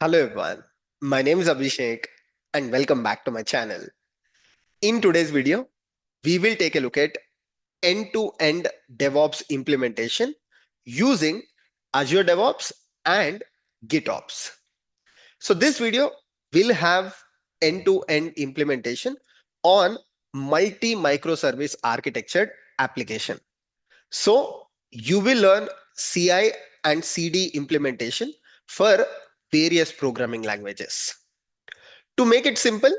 Hello everyone, my name is Abhishek and welcome back to my channel. In today's video, we will take a look at end-to-end DevOps implementation using Azure DevOps and GitOps. So this video will have end-to-end implementation on multi-microservice architectured application. So you will learn CI and CD implementation for various programming languages. To make it simple,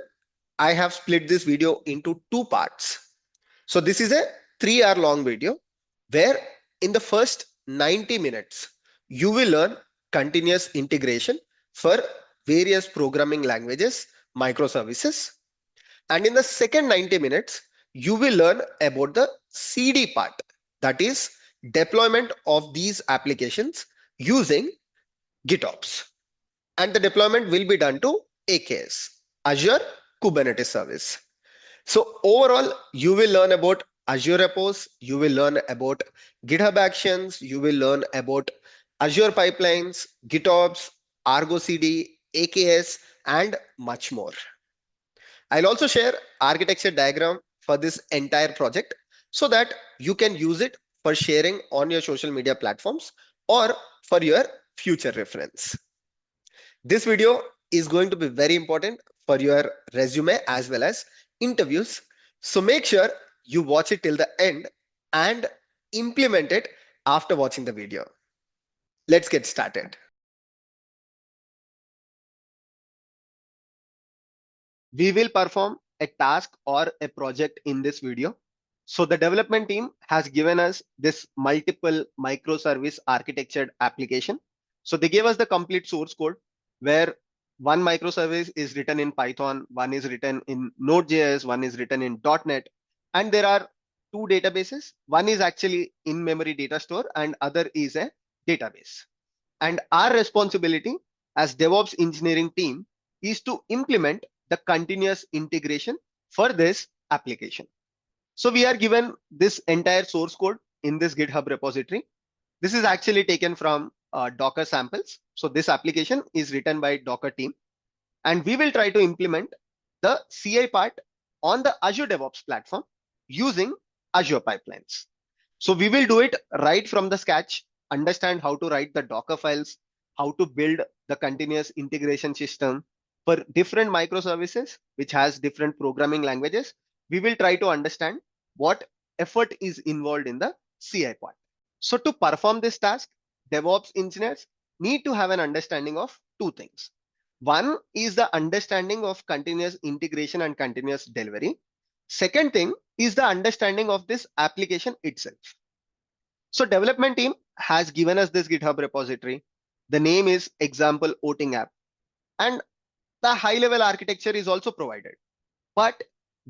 I have split this video into two parts. So this is a 3 hour long video where in the first 90 minutes, you will learn continuous integration for various programming languages, microservices. And in the second 90 minutes, you will learn about the CD part, that is deployment of these applications using GitOps. And the deployment will be done to AKS, Azure Kubernetes Service. So overall, you will learn about Azure repos, you will learn about GitHub Actions, you will learn about Azure pipelines, GitOps, ArgoCD, AKS, and much more. I'll also share architecture diagram for this entire project so that you can use it for sharing on your social media platforms or for your future reference. This video is going to be very important for your resume as well as interviews. So make sure you watch it till the end and implement it after watching the video. Let's get started. We will perform a task or a project in this video. So the development team has given us this multiple microservice architectured application. So they gave us the complete source code where one microservice is written in Python, one is written in Node.js, one is written in .NET, and there are two databases. One is actually in-memory data store and other is a database. And our responsibility as DevOps engineering team is to implement the continuous integration for this application. So we are given this entire source code in this GitHub repository. This is actually taken from Docker samples. So this application is written by Docker team, and we will try to implement the CI part on the Azure DevOps platform using Azure pipelines. So we will do it right from the sketch, understand how to write the Docker files, how to build the continuous integration system for different microservices, which has different programming languages. We will try to understand what effort is involved in the CI part. So to perform this task, DevOps engineers need to have an understanding of two things. One is the understanding of continuous integration and continuous delivery. Second thing is the understanding of this application itself. So development team has given us this GitHub repository. The name is example voting app, and the high level architecture is also provided. But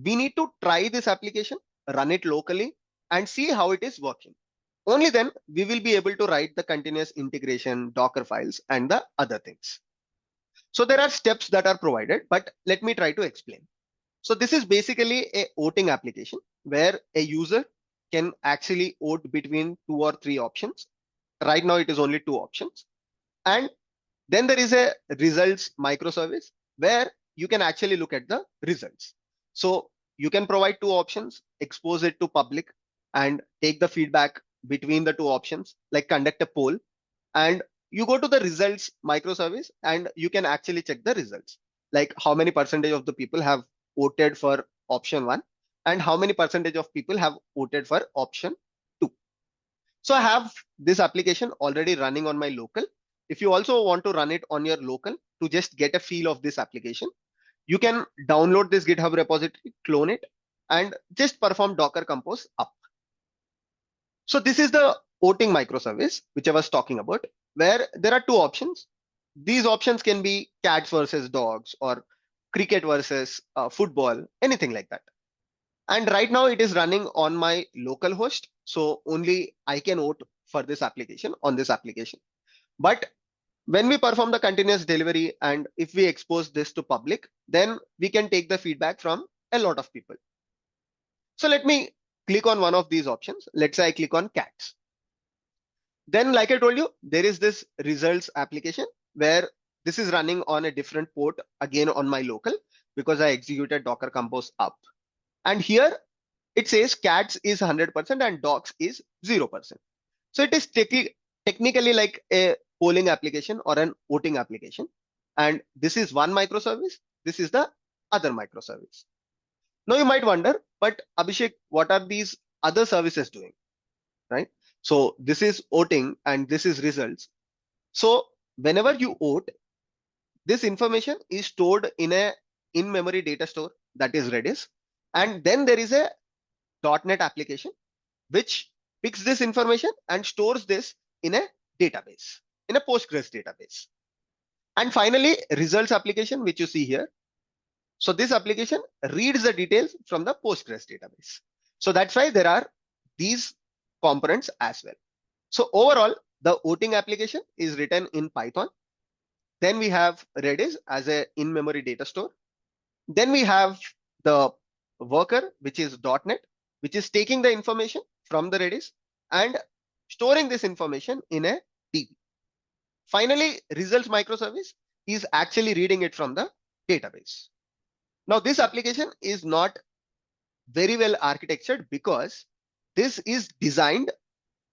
we need to try this application, run it locally, and see how it is working. Only then we will be able to write the continuous integration, Docker files, and the other things. So there are steps that are provided, but let me try to explain. So this is basically a voting application where a user can actually vote between 2 or 3 options. Right now it is only 2 options. And then there is a results microservice where you can actually look at the results. So you can provide 2 options, expose it to public, and take the feedback between the 2 options, like conduct a poll. And you go to the results microservice and you can actually check the results, like how many percentage of the people have voted for option 1 and how many percentage of people have voted for option 2. So I have this application already running on my local. If you also want to run it on your local to just get a feel of this application, you can download this GitHub repository, clone it, and just perform Docker compose up. So this is the voting microservice, which I was talking about, where there are 2 options. These options can be cats versus dogs or cricket versus football, anything like that. And right now it is running on my local host. So only I can vote for this application on this application. But when we perform the continuous delivery and if we expose this to public, then we can take the feedback from a lot of people. So let me click on one of these options. Let's say I click on cats. Then, like I told you, there is this results application where This is running on a different port again on my local because I executed Docker Compose up. And here it says cats is 100% and docs is 0%. So it is technically like a polling application or an voting application. And this is one microservice. This is the other microservice. Now you might wonder, but Abhishek, what are these other services doing, right? So this is voting and this is results. So whenever you vote, this information is stored in a in-memory data store that is Redis. And then there is a .NET application which picks this information and stores this in a database, in a Postgres database. And finally, results application, which you see here. So this application reads the details from the Postgres database. So that's why there are these components as well. So overall, the voting application is written in Python. Then we have Redis as a in-memory data store. Then we have the worker, which is .NET, which is taking the information from the Redis and storing this information in a DB. Finally, results microservice is actually reading it from the database. Now, this application is not very well architectured because this is designed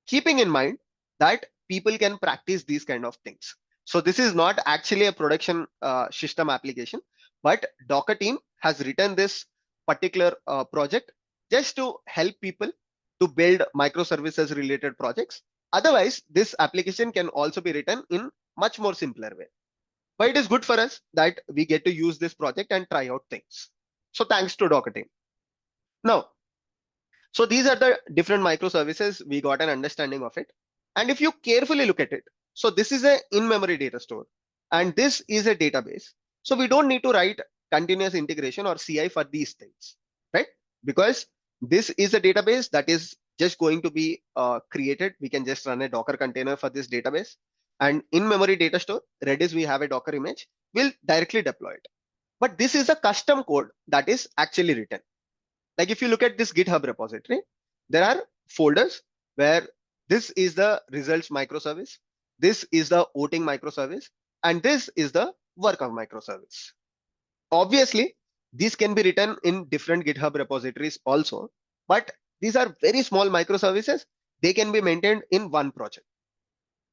keeping in mind that people can practice these kind of things. So this is not actually a production system application, but Docker team has written this particular project just to help people to build microservices related projects. Otherwise, this application can also be written in much more simpler way. But it is good for us that we get to use this project and try out things. So thanks to Docker team. Now, so these are the different microservices. We got an understanding of it. And if you carefully look at it, so this is a in-memory data store and this is a database. So we don't need to write continuous integration or CI for these things, right? Because this is a database that is just going to be created. We can just run a Docker container for this database. And in-memory data store, Redis, we have a Docker image, we'll directly deploy it. But this is a custom code that is actually written. Like if you look at this GitHub repository, there are folders where this is the results microservice, this is the voting microservice, and this is the worker microservice. Obviously, these can be written in different GitHub repositories also, but these are very small microservices. They can be maintained in one project.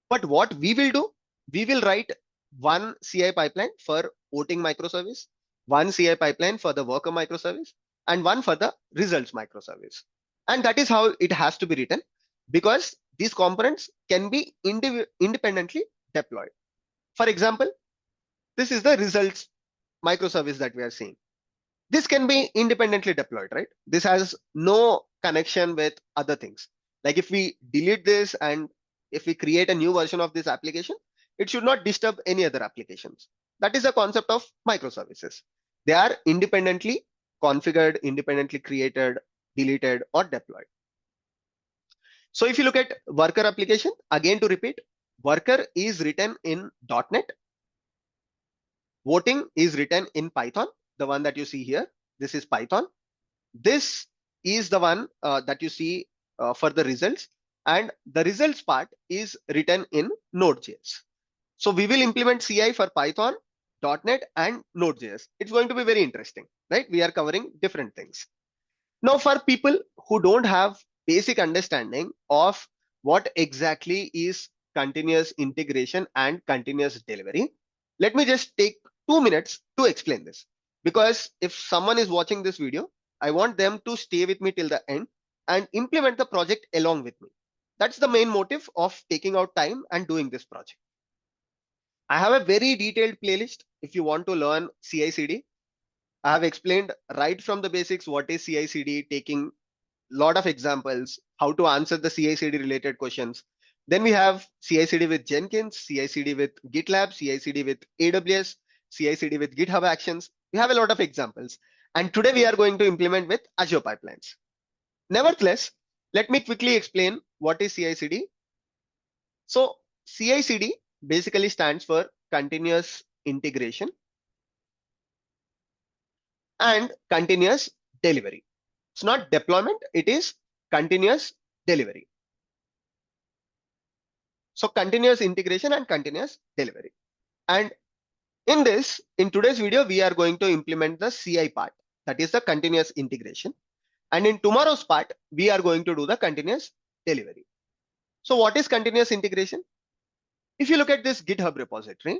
But what we will do, we will write one CI pipeline for voting microservice, one CI pipeline for the worker microservice, and one for the results microservice. And that is how it has to be written because these components can be independently deployed. For example, this is the results microservice that we are seeing. This can be independently deployed, right? This has no connection with other things. Like if we delete this and if we create a new version of this application, it should not disturb any other applications. That is the concept of microservices. They are independently configured, independently created, deleted, or deployed. So if you look at worker application, again to repeat, worker is written in .NET. Voting is written in Python, the one that you see here. This is Python. This is the one that you see for the results. And the results part is written in Node.js. So we will implement CI for Python, .NET, and Node.js. It's going to be very interesting, right? We are covering different things. Now, for people who don't have basic understanding of what exactly is continuous integration and continuous delivery, let me just take 2 minutes to explain this. Because if someone is watching this video, I want them to stay with me till the end and implement the project along with me. That's the main motive of taking out time and doing this project. I have a very detailed playlist if you want to learn CI/CD. I have explained right from the basics what is CI/CD, taking a lot of examples, how to answer the CI/CD related questions. Then we have CI/CD with Jenkins, CI/CD with GitLab, CI/CD with AWS, CI/CD with GitHub Actions. We have a lot of examples. And today we are going to implement with Azure pipelines. Nevertheless, let me quickly explain what is CI/CD. So CI/CD basically stands for continuous integration and continuous delivery. It's not deployment, it is continuous delivery. So continuous integration and continuous delivery. And In today's video, we are going to implement the CI part, that is the continuous integration. And in tomorrow's part, we are going to do the continuous delivery. So what is continuous integration? If you look at this GitHub repository,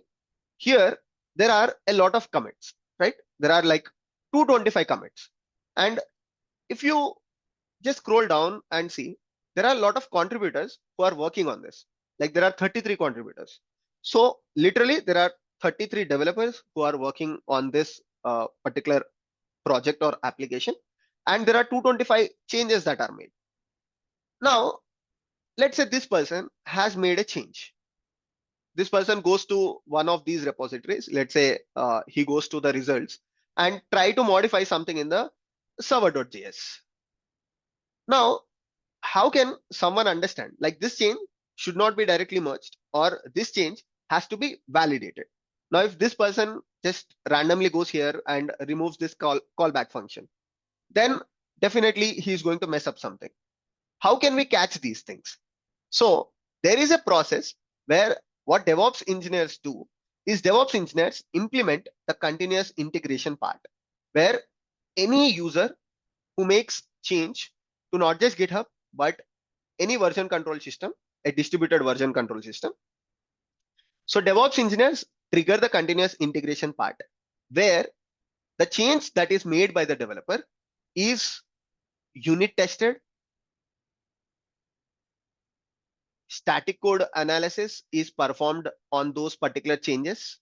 here there are a lot of commits, right? There are like 225 commits. And if you just scroll down and see, there are a lot of contributors who are working on this. Like there are 33 contributors. So literally there are 33 developers who are working on this particular project or application. And there are 225 changes that are made. Now, let's say this person has made a change. This person goes to one of these repositories. Let's say he goes to the results and try to modify something in the server.js. Now, how can someone understand like this change should not be directly merged, or this change has to be validated? Now, if this person just randomly goes here and removes this callback function, then definitely he's going to mess up something. How can we catch these things? So there is a process where what DevOps engineers do is DevOps engineers implement the continuous integration part, where any user who makes change to not just GitHub, but any version control system, a distributed version control system. So DevOps engineers trigger the continuous integration part, where the change that is made by the developer is unit tested, static code analysis is performed on those particular changes.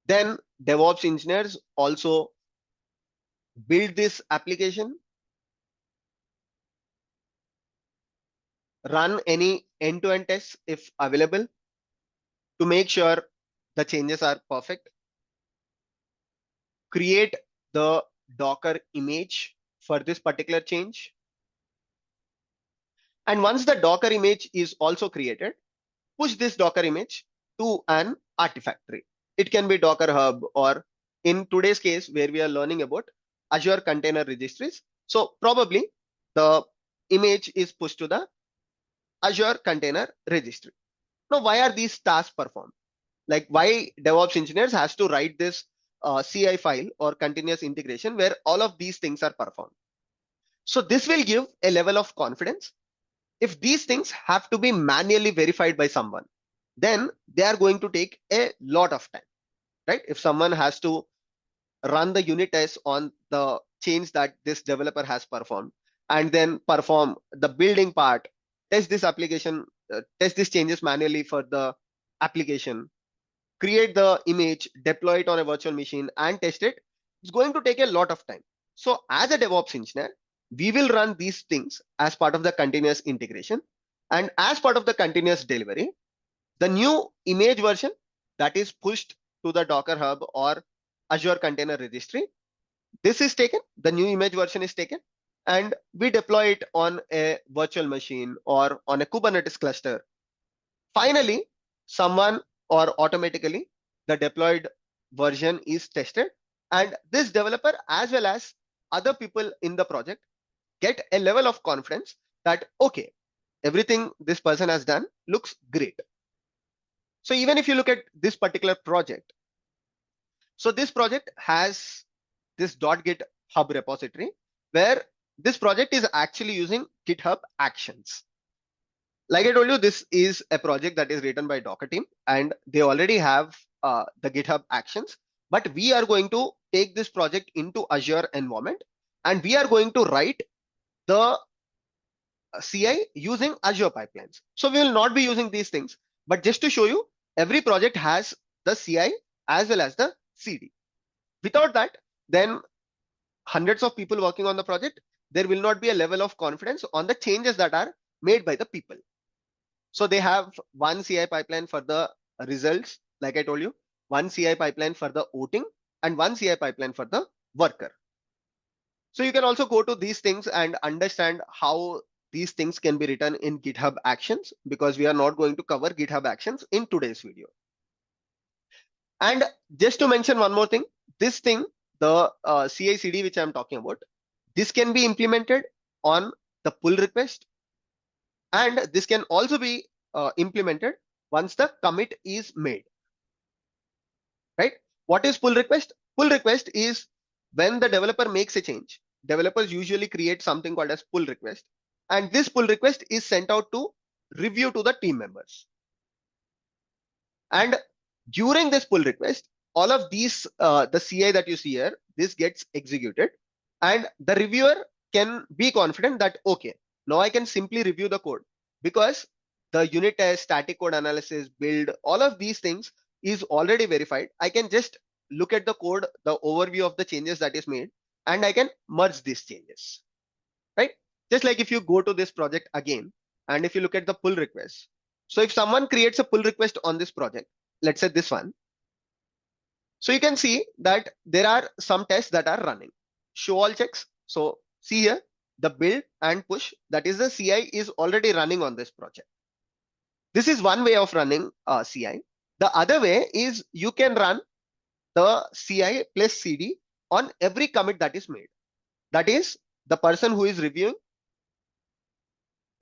Then DevOps engineers also build this application, run any end-to-end tests if available to make sure the changes are perfect, create the Docker image for this particular change. And once the Docker image is also created, push this Docker image to an artifactory. It can be Docker Hub, or in today's case where we are learning about Azure Container Registries. So probably the image is pushed to the Azure Container Registry. Now, why are these tasks performed? Like why DevOps engineers has to write this CI file or continuous integration where all of these things are performed? So this will give a level of confidence. If these things have to be manually verified by someone, then they are going to take a lot of time, right? If someone has to run the unit test on the change that this developer has performed, and then perform the building part, test this application, test these changes manually for the application, create the image, deploy it on a virtual machine and test it, it's going to take a lot of time. So as a DevOps engineer, we will run these things as part of the continuous integration, and as part of the continuous delivery, the new image version that is pushed to the Docker Hub or Azure Container Registry, this is taken, the new image version is taken, and we deploy it on a virtual machine or on a Kubernetes cluster. Finally, someone or automatically the deployed version is tested, and this developer as well as other people in the project get a level of confidence that, okay, everything this person has done looks great. So even if you look at this particular project, so this project has this .github repository where this project is actually using GitHub Actions. Like I told you, this is a project that is written by Docker team, and they already have the GitHub Actions. But we are going to take this project into Azure environment, and we are going to write the CI using Azure pipelines. So we will not be using these things, but just to show you, every project has the CI as well as the CD. Without that, then hundreds of people working on the project, there will not be a level of confidence on the changes that are made by the people. So they have one CI pipeline for the results, like I told you, one CI pipeline for the voting, and one CI pipeline for the worker. So you can also go to these things and understand how these things can be written in GitHub Actions, because we are not going to cover GitHub Actions in today's video. And just to mention one more thing, this thing, the CI/CD which I'm talking about, this can be implemented on the pull request, and this can also be implemented once the commit is made. right? What is pull request? Pull request is when the developer makes a change. Developers usually create something called as pull request, and this pull request is sent out to review to the team members. And during this pull request, all of these, the CI that you see here, this gets executed, and the reviewer can be confident that, okay, now I can simply review the code because the unit test, static code analysis, build, all of these things is already verified. I can just look at the code, the overview of the changes that is made, and I can merge these changes, right? Just like if you go to this project again, and if you look at the pull request. So if someone creates a pull request on this project, let's say this one, so you can see that there are some tests that are running. Show all checks. So see here, the build and push, that is the CI is already running on this project. This is one way of running CI. The other way is you can run the CI plus CD on every commit that is made. That is, the person who is reviewing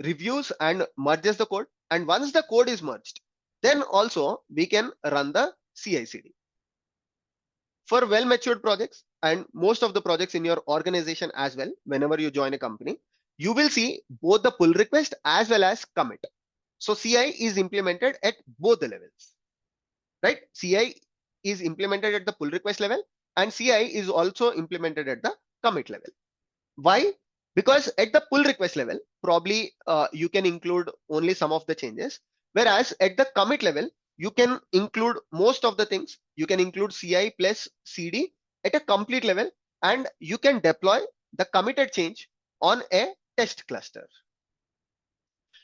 reviews and merges the code. And once the code is merged, then also we can run the CI/CD. For well-matured projects and most of the projects in your organization as well, whenever you join a company, you will see both the pull request as well as commit. So CI is implemented at both the levels, right? CI is implemented at the pull request level, and CI is also implemented at the commit level. Why? Because at the pull request level, probably you can include only some of the changes, whereas at the commit level, you can include most of the things. You can include CI plus CD at a complete level, and you can deploy the committed change on a test cluster.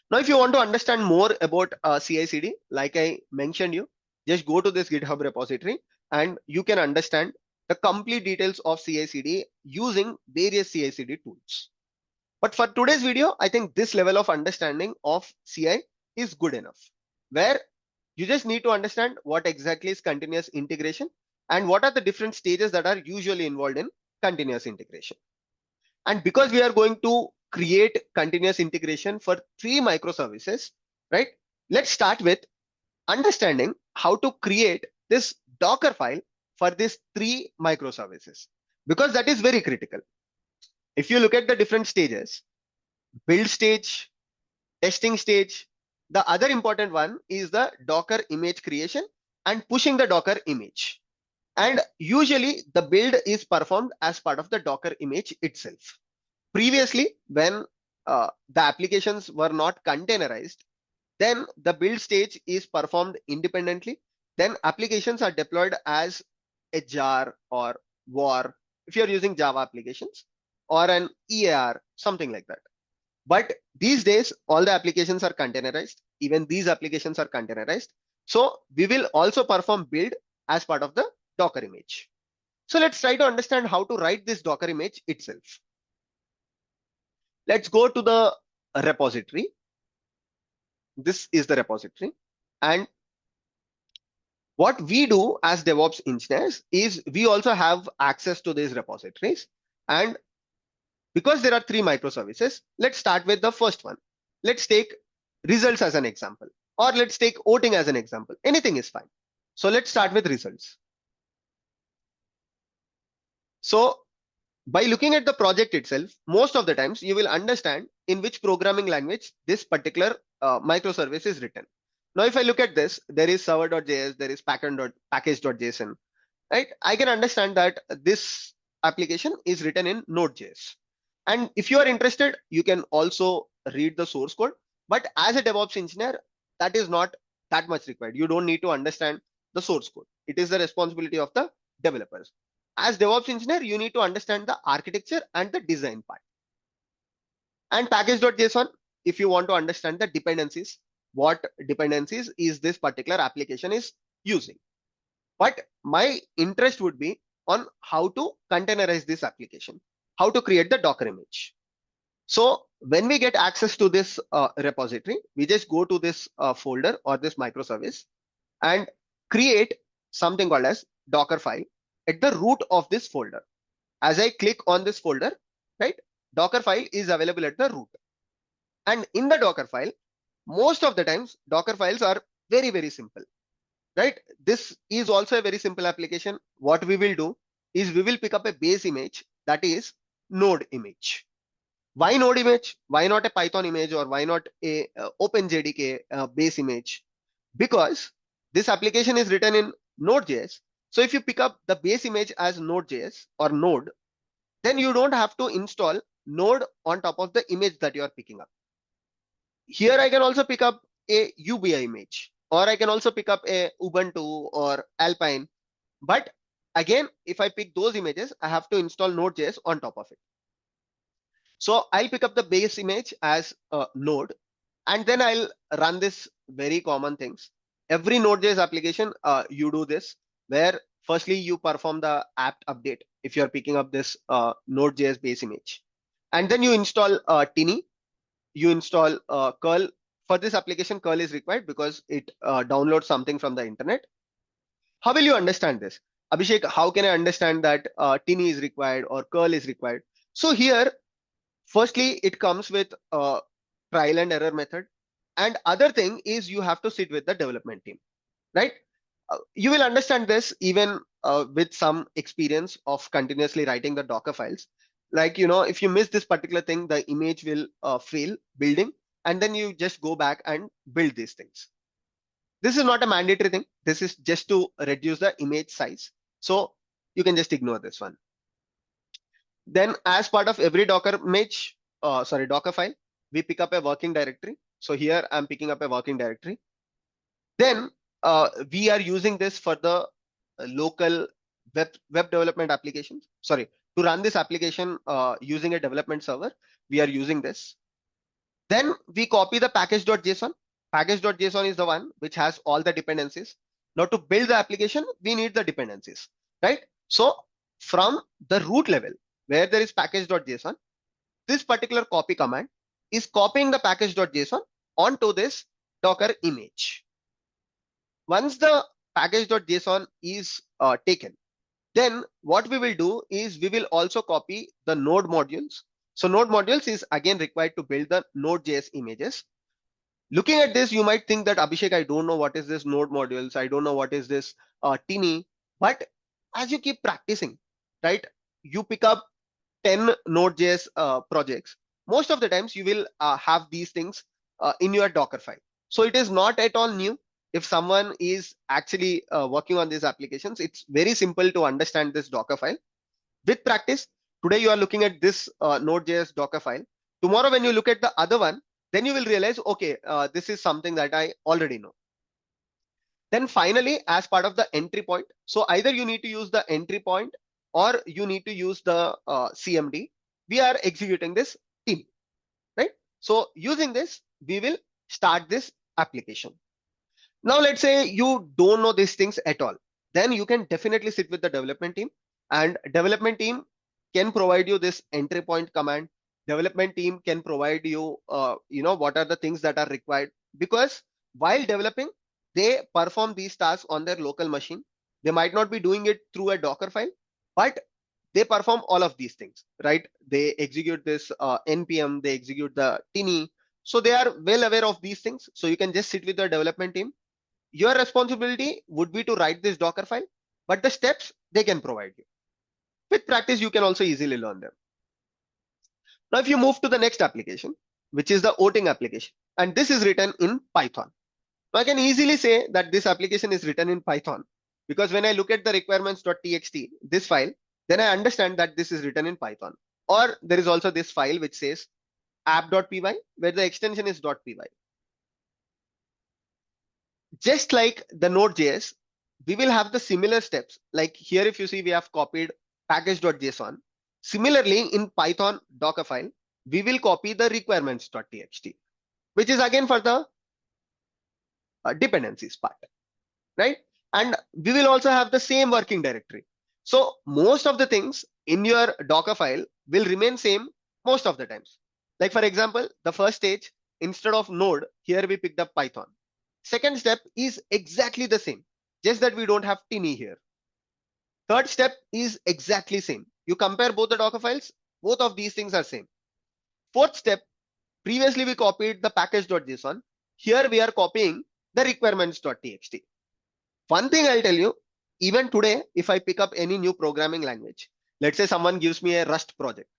Now, if you want to understand more about CI/CD, like I mentioned you, just go to this GitHub repository and you can understand the complete details of CI/CD using various CI/CD tools. But for today's video, I think this level of understanding of CI is good enough, where you just need to understand what exactly is continuous integration and what are the different stages that are usually involved in continuous integration. And because we are going to create continuous integration for 3 microservices, right? Let's start with understanding how to create this Docker file for these 3 microservices, because that is very critical. If you look at the different stages, build stage, testing stage, the other important one is the Docker image creation and pushing the Docker image. And usually the build is performed as part of the Docker image itself. Previously, when the applications were not containerized, then the build stage is performed independently. Then applications are deployed as a jar or war if you're using Java applications, or an EAR, something like that. But these days, all the applications are containerized. Even these applications are containerized. So we will also perform build as part of the Docker image. So let's try to understand how to write this Docker image itself. Let's go to the repository. This is the repository. And what we do as DevOps engineers is we also have access to these repositories. And because there are 3 microservices, let's start with the first one. Let's take results as an example, or let's take voting as an example. Anything is fine. So let's start with results. So by looking at the project itself, most of the times you will understand in which programming language this particular microservice is written. Now, if I look at this, there is server.js, there is package.json, right? I can understand that this application is written in Node.js. And if you are interested, you can also read the source code. But as a DevOps engineer, that is not that much required. You don't need to understand the source code. It is the responsibility of the developers. As DevOps engineer, you need to understand the architecture and the design part. And package.json, if you want to understand the dependencies, what dependencies is this particular application is using. But my interest would be on how to containerize this application, how to create the Docker image. So when we get access to this repository, we just go to this folder or this microservice and create something called as Docker file at the root of this folder. As I click on this folder, right, Docker file is available at the root. And in the Docker file, most of the times Docker files are very, very simple. right? This is also a very simple application. What we will do is we will pick up a base image, that is node image. Why node image? Why not a Python image, or why not a OpenJDK base image? Because this application is written in Node.js. So if you pick up the base image as Node.js or Node, then you don't have to install Node on top of the image that you are picking up. Here I can also pick up a UBI image, or I can also pick up a Ubuntu or Alpine. But again, if I pick those images, I have to install Node.js on top of it. So I'll pick up the base image as a Node, and then I'll run this very common things. Every Node.js application, you do this, where firstly you perform the apt update if you're picking up this Node.js base image. And then you install Tiny, you install curl. For this application, curl is required because it downloads something from the internet. How will you understand this? Abhishek, how can I understand that Tiny is required or curl is required? So here, firstly, it comes with a trial and error method. And other thing is you have to sit with the development team, right? You will understand this even with some experience of continuously writing the Docker files. Like, if you miss this particular thing, the image will fail building, and then you just go back and build these things. This is not a mandatory thing. This is just to reduce the image size. So you can just ignore this one. Then as part of every Docker Docker file, we pick up a working directory. So here I'm picking up a working directory. Then we are using this for the local web development applications. Sorry, to run this application using a development server, we are using this. Then we copy the package.json. Package.json is the one which has all the dependencies. Now to build the application, we need the dependencies, right? So from the root level, where there is package.json, this particular copy command is copying the package.json onto this Docker image. Once the package.json is taken, then what we will do is we will also copy the node modules. So node modules is again required to build the Node.js images. Looking at this, you might think that Abhishek, I don't know what is this node modules. I don't know what is this Tiny. But as you keep practicing, right, you pick up 10 Node.js projects. Most of the times you will have these things in your Docker file. So it is not at all new. If someone is actually working on these applications, it's very simple to understand this Docker file. With practice, today you are looking at this Node.js Docker file. Tomorrow, when you look at the other one, then you will realize, okay, this is something that I already know. Then finally, as part of the entry point, so either you need to use the entry point or you need to use the CMD. We are executing this team, right? So using this, we will start this application. Now, let's say you don't know these things at all. Then you can definitely sit with the development team, and development team can provide you this entry point command. Development team can provide you, what are the things that are required, because while developing, they perform these tasks on their local machine. They might not be doing it through a Docker file, but they perform all of these things, right? They execute this npm, they execute the Tiny. So they are well aware of these things. So you can just sit with the development team. Your responsibility would be to write this Docker file, but the steps they can provide you. With practice, you can also easily learn them. Now, if you move to the next application, which is the voting application, and this is written in Python. Now, I can easily say that this application is written in Python, because when I look at the requirements.txt, this file, then I understand that this is written in Python. Or there is also this file which says app.py, where the extension is .py. Just like the Node.js, we will have the similar steps. Like here, if you see, we have copied package.json. Similarly, in Python Docker file, we will copy the requirements.txt, which is again for the dependencies part, right? And we will also have the same working directory. So most of the things in your Docker file will remain same most of the times. Like for example, the first stage, instead of Node, here we picked up Python. Second step is exactly the same, just that we don't have Tiny here. Third step is exactly same. You compare both the Docker files, both of these things are same. Fourth step, previously we copied the package.json. Here we are copying the requirements.txt. One thing I'll tell you, even today, if I pick up any new programming language, let's say someone gives me a Rust project,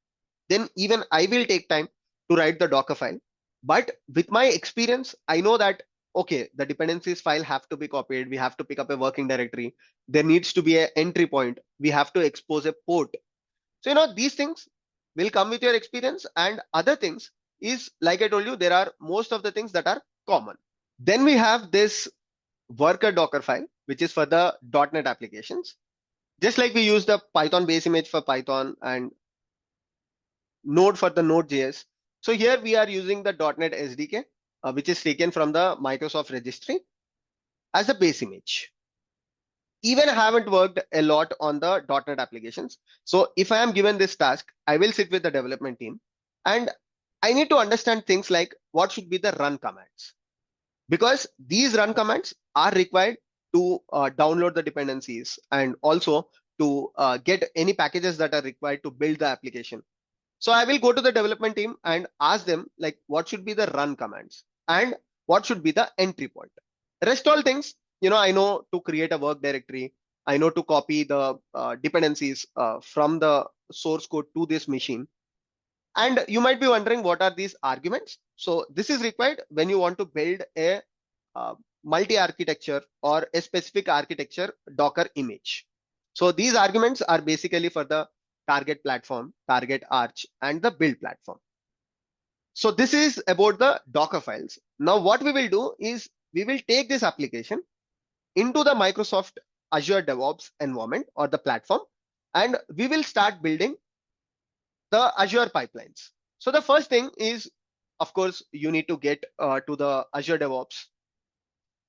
then even I will take time to write the Docker file. But with my experience, I know that, okay, the dependencies file have to be copied. We have to pick up a working directory. There needs to be an entry point. We have to expose a port. So, these things will come with your experience, and other things is, like I told you, there are most of the things that are common. Then we have this worker Docker file, which is for the .NET applications. Just like we use the Python base image for Python and Node for the Node.js. So here we are using the .NET SDK, which is taken from the Microsoft registry as a base image. Even I haven't worked a lot on the .NET applications. So if I am given this task, I will sit with the development team and I need to understand things like what should be the run commands, because these run commands are required to download the dependencies and also to get any packages that are required to build the application. So I will go to the development team and ask them like what should be the run commands and what should be the entry point. Rest all things, I know to create a work directory. I know to copy the dependencies from the source code to this machine. And you might be wondering what are these arguments. So this is required when you want to build a multi-architecture or a specific architecture Docker image. So these arguments are basically for the target platform, target arch, and the build platform. So this is about the Docker files. Now what we will do is we will take this application into the Microsoft Azure DevOps environment or the platform, and we will start building the Azure pipelines. So the first thing is, of course, you need to get to the Azure DevOps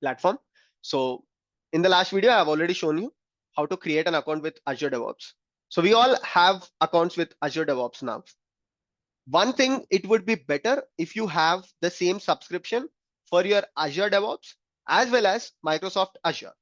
platform. So in the last video, I've already shown you how to create an account with Azure DevOps. So we all have accounts with Azure DevOps now. One thing, it would be better if you have the same subscription for your Azure DevOps as well as Microsoft Azure.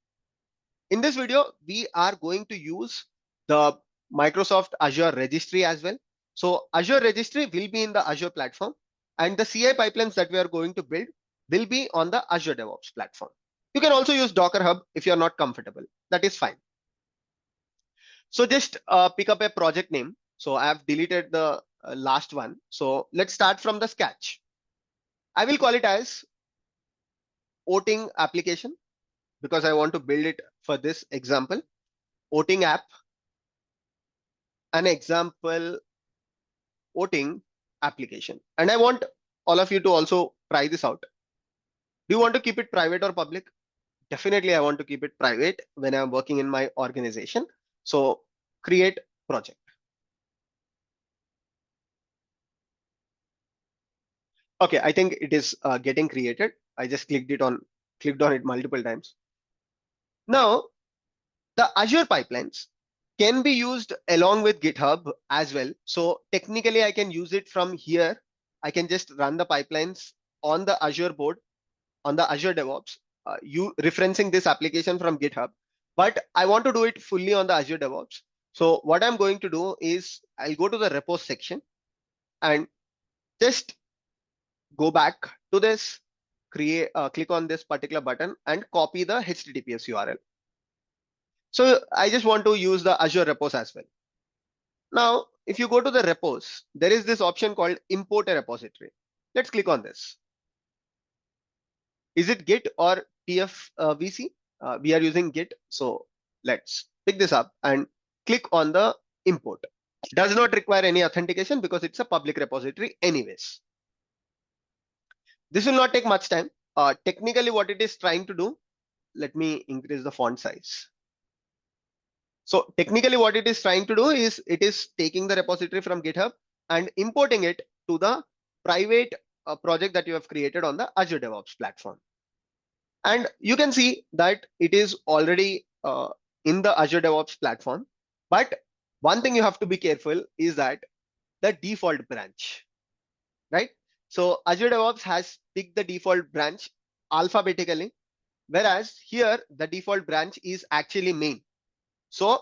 In this video, we are going to use the Microsoft Azure registry as well. So Azure registry will be in the Azure platform, and the CI pipelines that we are going to build will be on the Azure DevOps platform. You can also use Docker Hub if you're not comfortable. That is fine. So just pick up a project name. So I have deleted the last one. So let's start from the sketch. I will call it as voting application because I want to build it for this example. Voting app, an example voting application. And I want all of you to also try this out. Do you want to keep it private or public? Definitely, I want to keep it private when I'm working in my organization. So create project. Okay, I think it is getting created. I just clicked on it multiple times. Now, the Azure pipelines can be used along with GitHub as well. So technically, I can use it from here. I can just run the pipelines on the Azure board, on the Azure DevOps, you referencing this application from GitHub. But I want to do it fully on the Azure DevOps. So what I'm going to do is I'll go to the repos section and just go back to this, click on this particular button and copy the HTTPS URL. So I just want to use the Azure repos as well. Now, if you go to the repos, there is this option called import a repository. Let's click on this. Is it Git or TFVC? We are using Git. So let's pick this up and click on the import. It does not require any authentication because it's a public repository anyways. This will not take much time. Technically what it is trying to do, let me increase the font size. So technically what it is trying to do is it is taking the repository from GitHub and importing it to the private project that you have created on the Azure DevOps platform. And you can see that it is already in the Azure DevOps platform. But one thing you have to be careful is that the default branch, right? So Azure DevOps has picked the default branch alphabetically, whereas here the default branch is actually main. So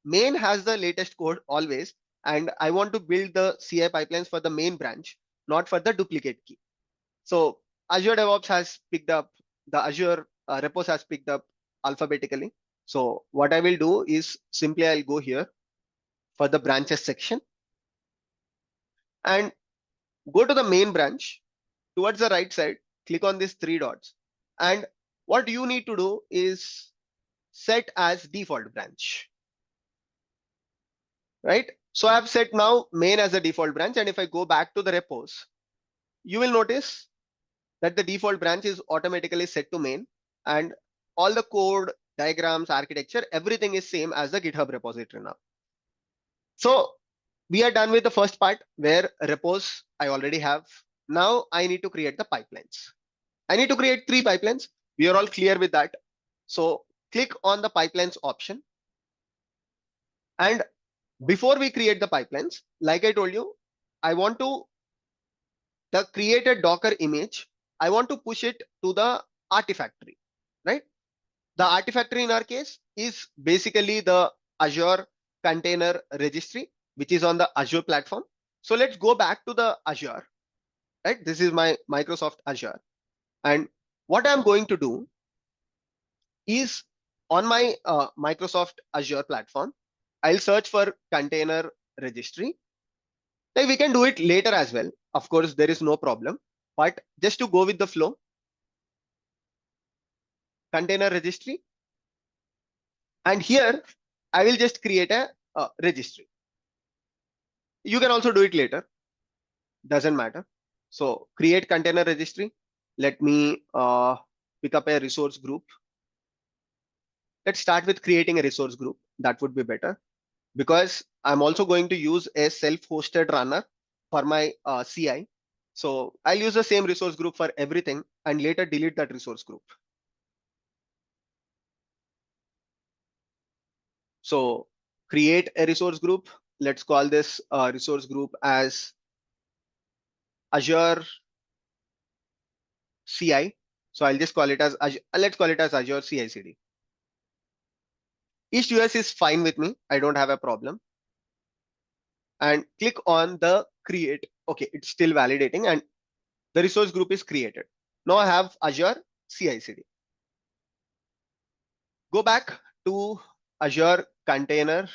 main has the latest code always, and I want to build the CI pipelines for the main branch, not for the duplicate key. So Azure DevOps has picked up, the Azure repos has picked up alphabetically. So what I will do is simply I'll go here for the branches section and go to the main branch. Towards the right side, click on these three dots. And what you need to do is set as default branch, right? So I've set now main as a default branch. And if I go back to the repos, you will notice that the default branch is automatically set to main, and all the code, diagrams, architecture, everything is same as the GitHub repository now. So we are done with the first part where repos I already have. Now I need to create the pipelines. I need to create 3 pipelines. We are all clear with that. So click on the pipelines option. And before we create the pipelines, like I told you, I want to the created Docker image. I want to push it to the Artifactory, right? The Artifactory in our case is basically the Azure Container Registry, which is on the Azure platform. So let's go back to the Azure, right? This is my Microsoft Azure. And what I'm going to do is on my Microsoft Azure platform, I'll search for container registry. Like we can do it later as well. Of course, there is no problem. But just to go with the flow, container registry. And here I will just create a registry. You can also do it later. Doesn't matter. So create container registry. Let me pick up a resource group. Let's start with creating a resource group. That would be better because I'm also going to use a self-hosted runner for my CI. So I'll use the same resource group for everything and later delete that resource group. So create a resource group. Let's call this resource group as Azure CI. So I'll just call it as Azure, let's call it as Azure CI/CD. East US is fine with me. I don't have a problem. And click on the create. Okay, it's still validating and the resource group is created. Now I have Azure CI/CD. Go back to Azure Container.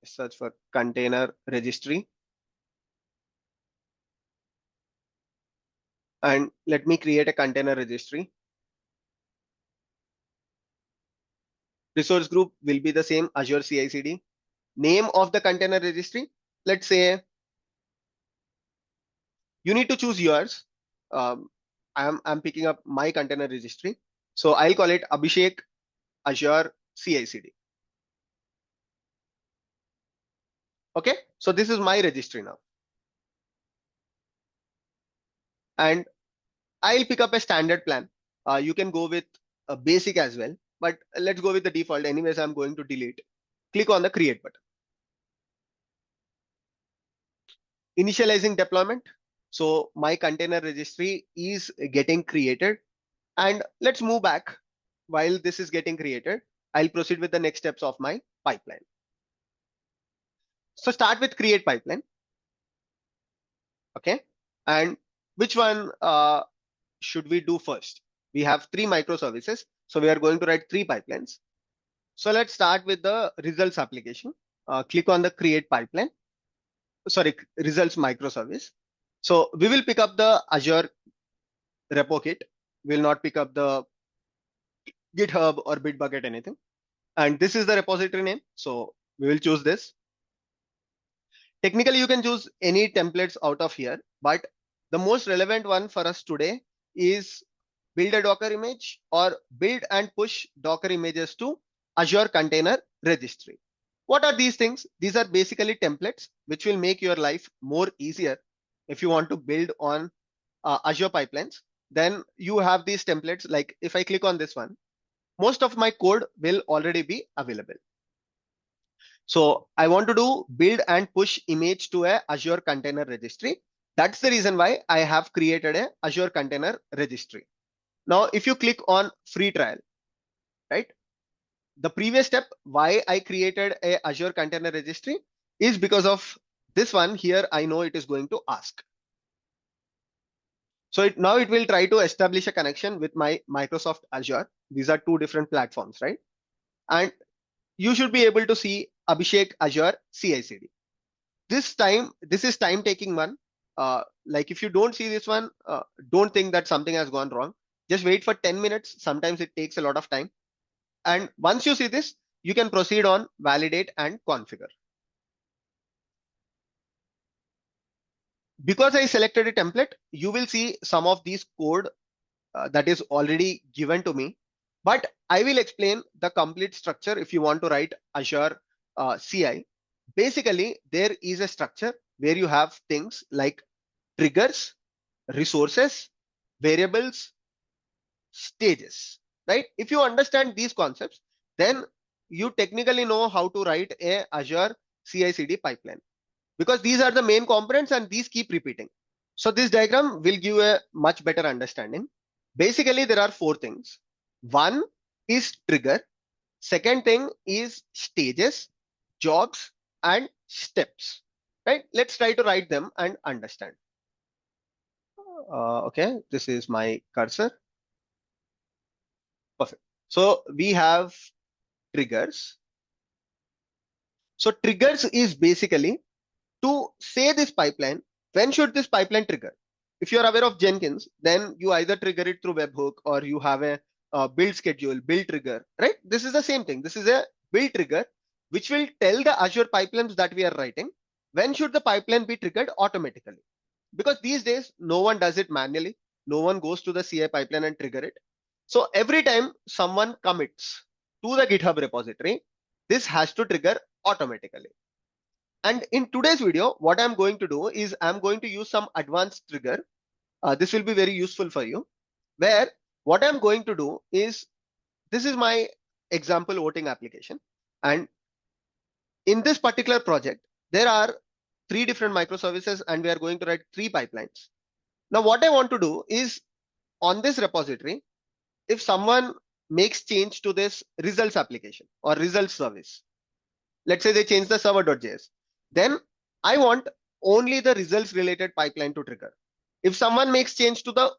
Search for container registry. And let me create a container registry. Resource group will be the same, Azure CI/CD. Name of the container registry, let's say you need to choose yours. I'm picking up my container registry. So I'll call it Abhishek Azure CI/CD. Okay, so this is my registry now. And I'll pick up a standard plan. You can go with a basic as well, but let's go with the default. Anyways, I'm going to delete. Click on the create button. Initializing deployment. So my container registry is getting created. And let's move back. While this is getting created, I'll proceed with the next steps of my pipeline. So start with create pipeline. Okay. And which one should we do first? We have 3 microservices. So we are going to write 3 pipelines. So let's start with the results application. Click on the create pipeline. Sorry, results microservice. So we will pick up the Azure repo kit. We'll not pick up the GitHub or Bitbucket anything. And this is the repository name. So we will choose this. Technically, you can choose any templates out of here, but the most relevant one for us today is build a Docker image or build and push Docker images to Azure Container Registry. What are these things? These are basically templates which will make your life more easier. If you want to build on Azure pipelines, then you have these templates. Like if I click on this one, most of my code will already be available. So I want to do build and push image to a Azure Container Registry. That's the reason why I have created a Azure Container Registry. Now, if you click on free trial, right? The previous step, why I created a Azure Container Registry is because of this one here. I know it is going to ask. So now it will try to establish a connection with my Microsoft Azure. These are two different platforms, right? And you should be able to see Abhishek Azure CI/CD. This is time taking one. Like if you don't see this one, don't think that something has gone wrong. Just wait for 10 minutes. Sometimes it takes a lot of time. And once you see this, you can proceed on validate and configure. Because I selected a template, you will see some of these code that is already given to me. But I will explain the complete structure if you want to write Azure CI. Basically, there is a structure where you have things like triggers, resources, variables, stages, right? If you understand these concepts, then you technically know how to write a Azure CI/CD pipeline, because these are the main components and these keep repeating. So this diagram will give a much better understanding. Basically, there are four things. One is trigger. Second thing is stages, jobs, and steps, right? Let's try to write them and understand. Okay, this is my cursor. Perfect. So we have triggers. So triggers is basically to say this pipeline, when should this pipeline trigger? If you're aware of Jenkins, then you either trigger it through webhook or you have a build schedule, build trigger, right? This is the same thing. This is a build trigger, which will tell the Azure pipelines that we are writing, when should the pipeline be triggered automatically? Because these days, no one does it manually. No one goes to the CI pipeline and trigger it. So every time someone commits to the GitHub repository, this has to trigger automatically. And in today's video, what I'm going to do is I'm going to use some advanced trigger. This will be very useful for you, where what I'm going to do is, this is my example voting application. And in this particular project, there are three different microservices and we are going to write three pipelines. Now, what I want to do is on this repository, if someone makes change to this results application or results service, let's say they change the server.js, then I want only the results related pipeline to trigger. If someone makes change to the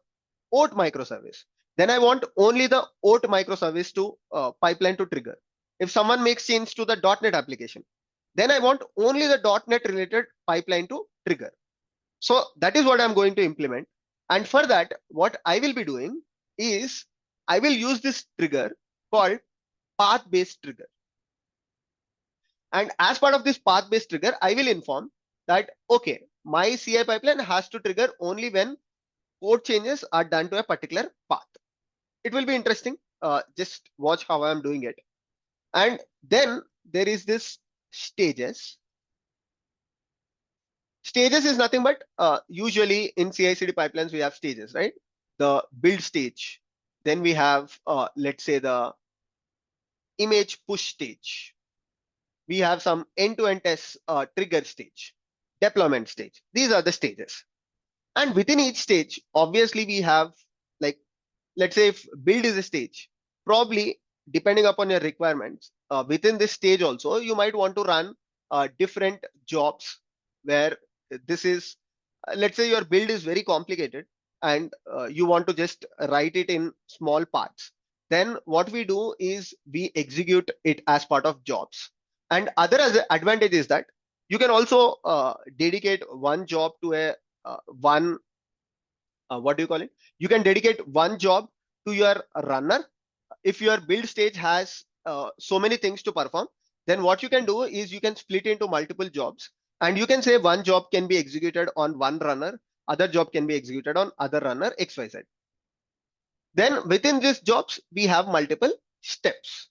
OAuth microservice, then I want only the OAuth microservice to pipeline to trigger. If someone makes change to the .NET application, then I want only the .NET related pipeline to trigger. So that is what I'm going to implement. And for that, what I will be doing is I will use this trigger called path-based trigger. And as part of this path-based trigger, I will inform that, okay, my CI pipeline has to trigger only when code changes are done to a particular path. It will be interesting. Just watch how I'm doing it. And then there is this stages. Stages is nothing but usually in CI/CD pipelines, we have stages, right? The build stage. Then we have, let's say, the image push stage. We have some end-to-end test trigger stage, deployment stage. These are the stages. And within each stage, obviously, we have, like, let's say if build is a stage, probably depending upon your requirements, within this stage also, you might want to run different jobs where this is, let's say your build is very complicated and you want to just write it in small parts. Then what we do is we execute it as part of jobs. And other advantage is that you can also dedicate one job to a what do you call it? You can dedicate one job to your runner. If your build stage has so many things to perform, then what you can do is you can split into multiple jobs and you can say one job can be executed on one runner, other job can be executed on other runner XYZ. Then within these jobs, we have multiple steps.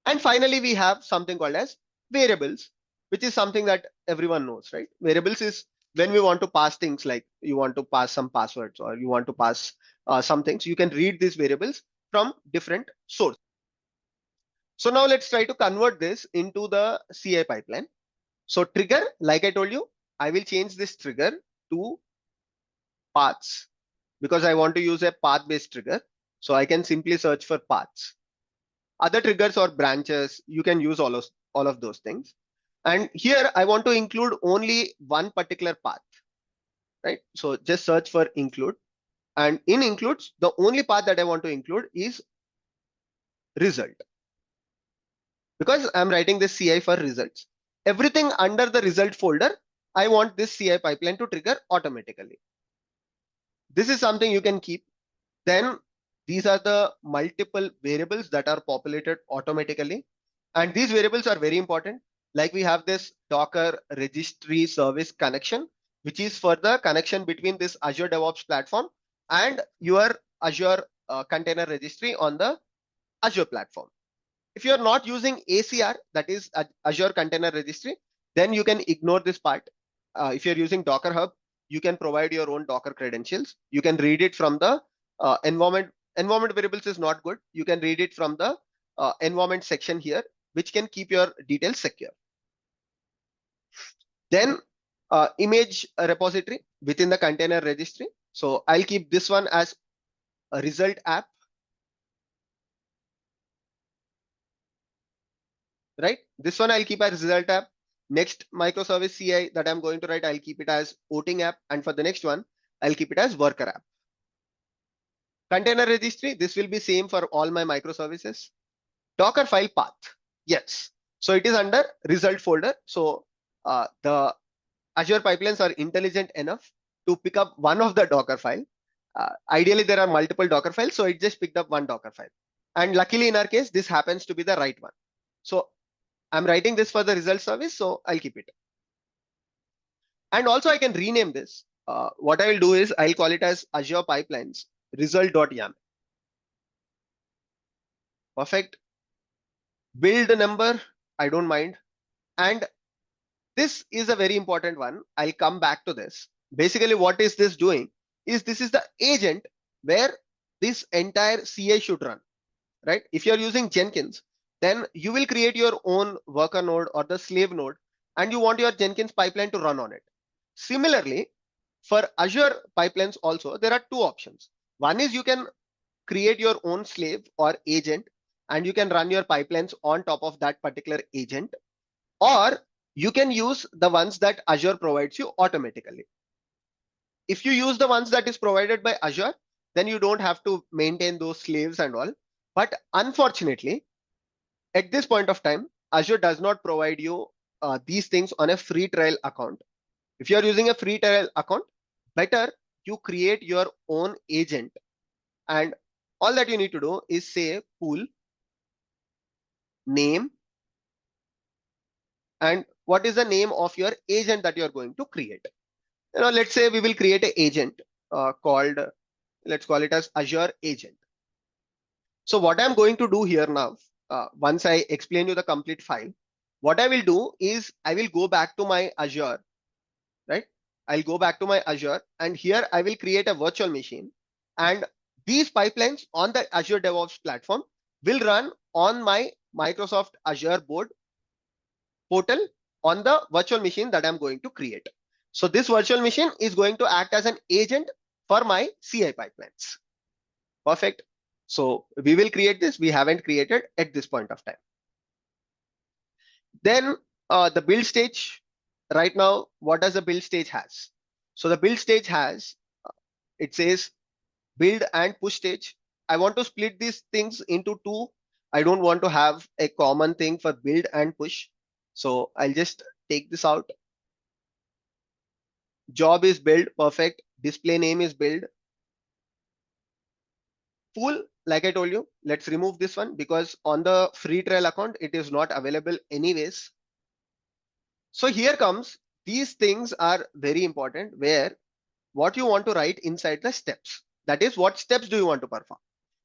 And finally, we have something called as variables, which is something that everyone knows, right? Variables is when we want to pass things like you want to pass some passwords or you want to pass some things, you can read these variables from different sources. So now let's try to convert this into the CI pipeline. So trigger, like I told you, I will change this trigger to paths because I want to use a path-based trigger. So I can simply search for paths. Other triggers or branches, you can use all of those things. And here I want to include only one particular path, right? So just search for include. And in includes, the only path that I want to include is result, because I'm writing this CI for results. Everything under the result folder, I want this CI pipeline to trigger automatically. This is something you can keep. Then these are the multiple variables that are populated automatically. And these variables are very important. Like we have this Docker registry service connection, which is for the connection between this Azure DevOps platform and your Azure container registry on the Azure platform. If you're not using ACR, that is Azure Container Registry, then you can ignore this part. If you're using Docker Hub, you can provide your own Docker credentials. You can read it from the environment. Environment variables is not good. You can read it from the environment section here, which can keep your details secure. Then image repository within the container registry. So I'll keep this one as a result app. Right? This one I'll keep as result app. Next microservice CI that I'm going to write, I'll keep it as voting app. And for the next one, I'll keep it as worker app. Container registry, this will be same for all my microservices. Docker file path. Yes. So it is under result folder. So the Azure pipelines are intelligent enough to pick up one of the Docker file. Ideally, there are multiple Docker files. So it just picked up one Docker file. And luckily in our case, this happens to be the right one. So I'm writing this for the result service, so I'll keep it. And also I can rename this. What I will do is I'll call it as Azure Pipelines result.yaml. Perfect. Build number, I don't mind. And this is a very important one. I'll come back to this. Basically, what is this doing is this is the agent where this entire CI should run, right? If you're using Jenkins, then you will create your own worker node or the slave node, and you want your Jenkins pipeline to run on it. Similarly, for Azure pipelines also, there are two options. One is you can create your own slave or agent, and you can run your pipelines on top of that particular agent, or you can use the ones that Azure provides you automatically. If you use the ones that is provided by Azure, then you don't have to maintain those slaves and all. But unfortunately, at this point of time, Azure does not provide you these things on a free trial account. If you are using a free trial account, better you create your own agent. And all that you need to do is say pool, name, and what is the name of your agent that you are going to create. Let's say we will create an agent called, let's call it as Azure agent. So what I'm going to do here now, once I explain you the complete file, what I will do is I will go back to my Azure, right? I'll go back to my Azure, and here I will create a virtual machine, and these pipelines on the Azure DevOps platform will run on my Microsoft Azure board portal on the virtual machine that I'm going to create. So this virtual machine is going to act as an agent for my CI pipelines. Perfect. So we will create this. We haven't created at this point of time. Then the build stage. Right now, what does the build stage has? So the build stage has, it says build and push stage. I want to split these things into two. I don't want to have a common thing for build and push. So I'll just take this out. Job is build, perfect. Display name is build. Pool, like I told you, let's remove this one because on the free trial account, it is not available anyways. So here comes, these things are very important, where what you want to write inside the steps. That is, what steps do you want to perform?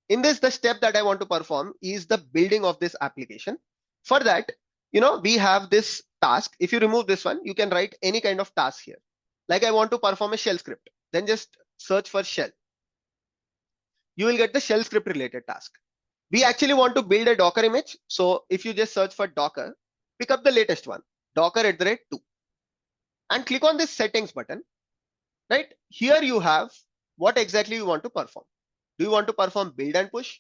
In this, the step that I want to perform is the building of this application. For that, we have this task. If you remove this one, you can write any kind of task here. Like I want to perform a shell script, then just search for shell. You will get the shell script related task. We actually want to build a Docker image. So if you just search for Docker, pick up the latest one, Docker@2, and click on this settings button. Right here, you have what exactly you want to perform. Do you want to perform build and push?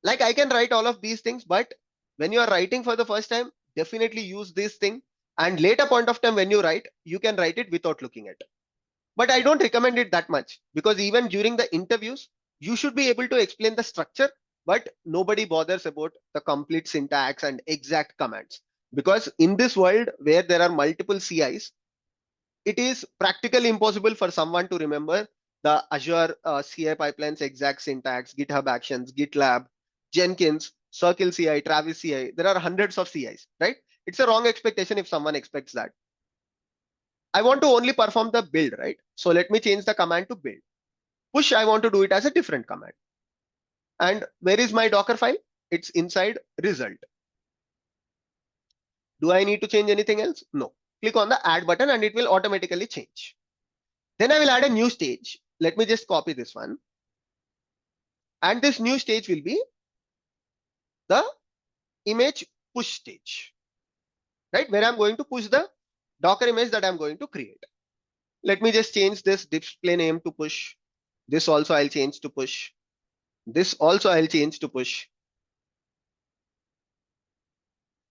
Like I can write all of these things, but when you are writing for the first time, definitely use this thing. And later point of time when you write, you can write it without looking at it. But I don't recommend it that much because even during the interviews, you should be able to explain the structure, but nobody bothers about the complete syntax and exact commands. Because in this world where there are multiple CIs, it is practically impossible for someone to remember the Azure CI pipelines exact syntax, GitHub Actions, GitLab, Jenkins, Circle CI, Travis CI. There are hundreds of CIs, right? It's a wrong expectation if someone expects that. I want to only perform the build, right? So let me change the command to build. Push, I want to do it as a different command. And where is my Docker file? It's inside result. Do I need to change anything else? No. Click on the add button and it will automatically change. Then I will add a new stage. Let me just copy this one. And this new stage will be the image push stage, right? Where I'm going to push the Docker image that I'm going to create. Let me just change this display name to push. This also I'll change to push. This also I'll change to push.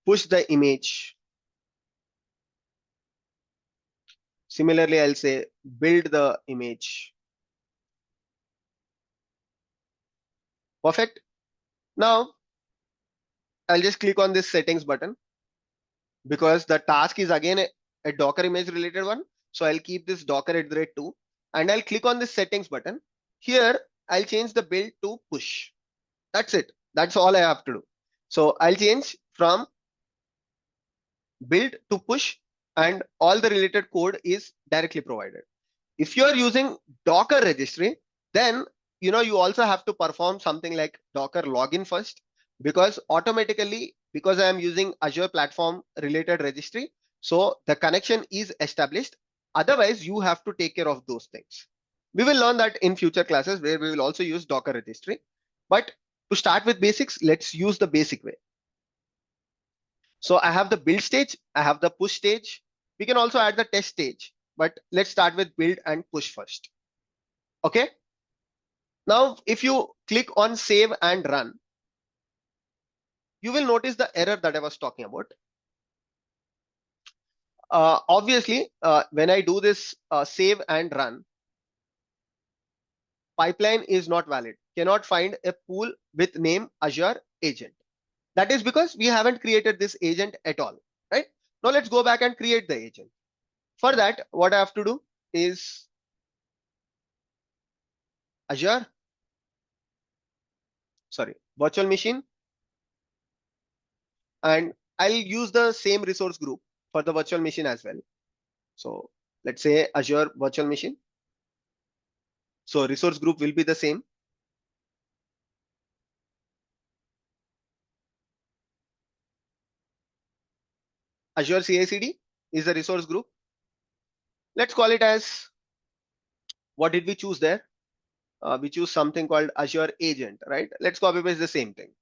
Push the image. Similarly, I'll say build the image. Perfect. Now I'll just click on this settings button because the task is again a Docker image related one. So I'll keep this Docker @2 and I'll click on this settings button. Here, I'll change the build to push. That's it. That's all I have to do. So I'll change from build to push and all the related code is directly provided. If you're using Docker registry, then you also have to perform something like Docker login first because automatically, because I am using Azure platform related registry, so the connection is established. Otherwise, you have to take care of those things. We will learn that in future classes where we will also use Docker registry. But to start with basics, let's use the basic way. So I have the build stage, I have the push stage. We can also add the test stage, but let's start with build and push first. Okay. Now, if you click on save and run, you will notice the error that I was talking about. Obviously, when I do this save and run, pipeline is not valid. Cannot find a pool with name Azure agent. That is because we haven't created this agent at all, right? Now let's go back and create the agent. For that, what I have to do is Azure, virtual machine, and I'll use the same resource group for the virtual machine as well. So let's say Azure virtual machine. So resource group will be the same. Azure CI/CD is the resource group. Let's call it as, what did we choose there? We choose something called Azure agent, right? Let's copy paste the same thing.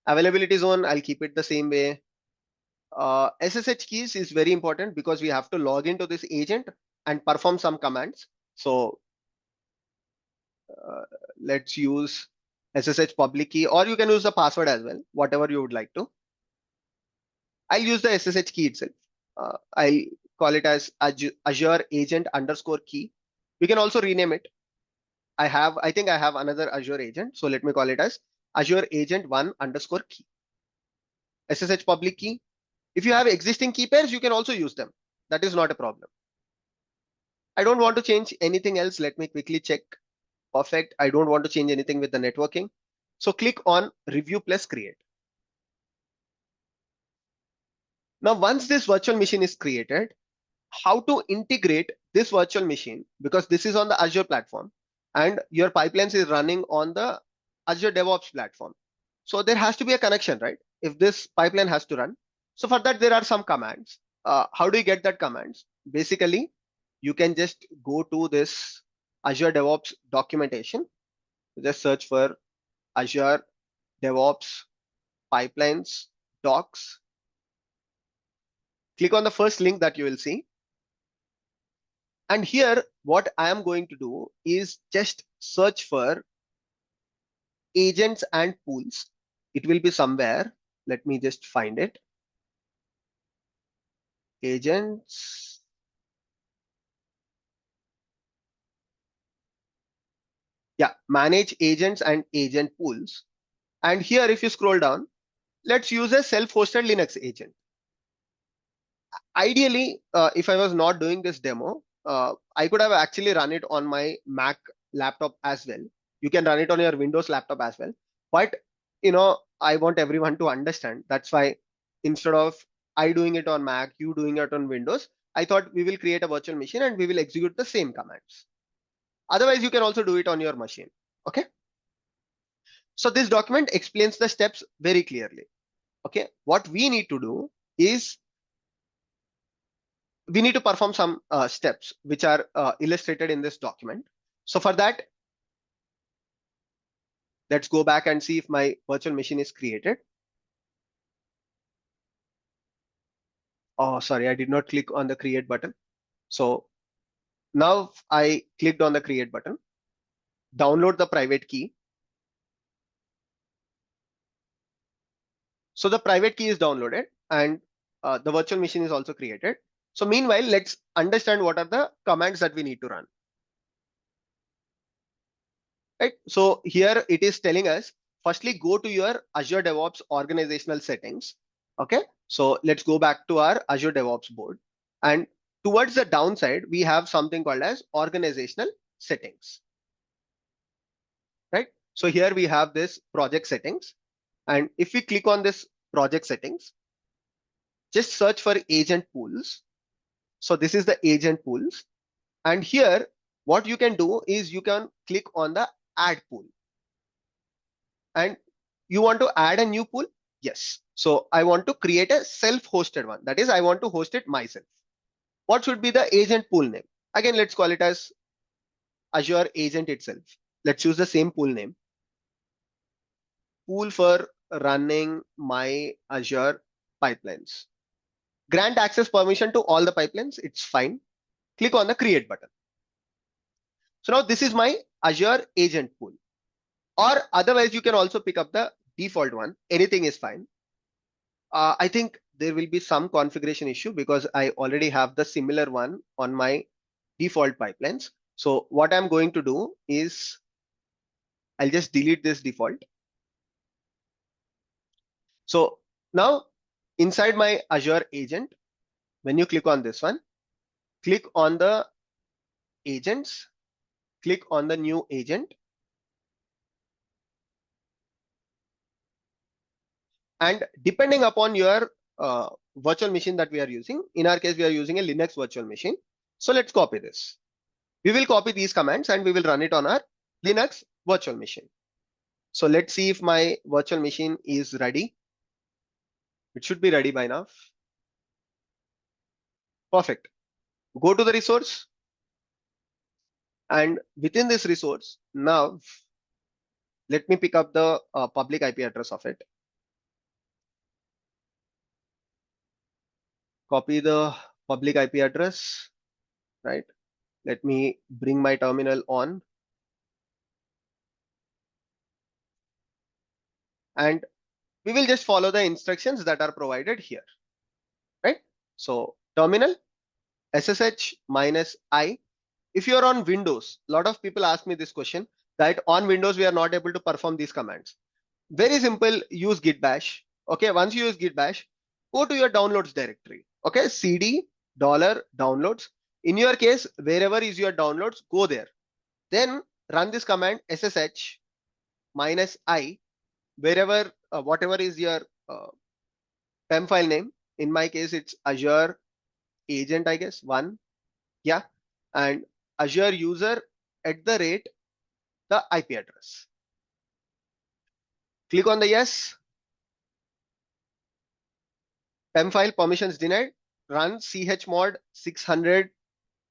Availability zone, I'll keep it the same way. SSH keys is very important because we have to log into this agent and perform some commands. So let's use SSH public key, or you can use the password as well, whatever you would like to. I'll use the SSH key itself. I'll call it as Azure agent underscore key. We can also rename it. I think I have another Azure agent. So let me call it as Azure agent 1 underscore key. SSH public key. If you have existing key pairs, you can also use them. That is not a problem. I don't want to change anything else. Let me quickly check. Perfect. I don't want to change anything with the networking. So click on review plus create. Now, once this virtual machine is created, how to integrate this virtual machine, because this is on the Azure platform and your pipelines is running on the Azure DevOps platform. So there has to be a connection, right? If this pipeline has to run. So for that, there are some commands. How do you get that commands? Basically, you can just go to this Azure DevOps documentation. Just search for Azure DevOps pipelines docs. Click on the first link that you will see. And here, what I am going to do is just search for agents and pools. It will be somewhere. Let me just find it. agents. Yeah, manage agents and agent pools. And here, if you scroll down, let's use a self-hosted Linux agent. Ideally, if I was not doing this demo, I could have actually run it on my Mac laptop as well. You can run it on your Windows laptop as well. But I want everyone to understand. That's why instead of I doing it on Mac, you doing it on Windows, I thought we will create a virtual machine and we will execute the same commands. Otherwise, you can also do it on your machine. Okay. So this document explains the steps very clearly. Okay. What we need to do is we need to perform some steps which are illustrated in this document. So for that, let's go back and see if my virtual machine is created. Oh, sorry, I did not click on the create button. So now I clicked on the create button. Download the private key. So the private key is downloaded and the virtual machine is also created. So meanwhile, let's understand what are the commands that we need to run. Right. So here it is telling us, firstly, go to your Azure DevOps organizational settings. Okay. So let's go back to our Azure DevOps board. And towards the downside, we have something called as organizational settings. Right. So here we have this project settings. And if we click on this project settings, just search for agent pools. So this is the agent pools. And here, what you can do is you can click on the add pool. And you want to add a new pool? Yes. So I want to create a self-hosted one. That is, I want to host it myself. What should be the agent pool name? Again, let's call it as Azure agent itself. Let's use the same pool name. Pool for running my Azure pipelines. Grant access permission to all the pipelines. It's fine. Click on the create button. So now this is my Azure agent pool. Or otherwise, you can also pick up the default one. Anything is fine. I think there will be some configuration issue because I already have the similar one on my default pipelines. So what I'm going to do is I'll just delete this default. So now inside my Azure agent, when you click on this one, click on the agents, click on the new agent. And depending upon your virtual machine that we are using, in our case, we are using a Linux virtual machine. So let's copy this. We will copy these commands and we will run it on our Linux virtual machine. So let's see if my virtual machine is ready. It should be ready by now. Perfect. Go to the resource. And within this resource, now let me pick up the public IP address of it. Copy the public IP address, right? Let me bring my terminal on. And we will just follow the instructions that are provided here, right? So terminal SSH -I. If you're on Windows, a lot of people ask me this question that on Windows, we are not able to perform these commands. Very simple, use git bash. Okay, once you use git bash, go to your downloads directory. Okay, CD $downloads. In your case, wherever is your downloads, go there. Then run this command SSH -I, wherever, whatever is your PEM file name. In my case, it's Azure agent, I guess, one. Yeah. And Azure user @ the IP address. Click on the yes. PEM file permissions denied. Run chmod 600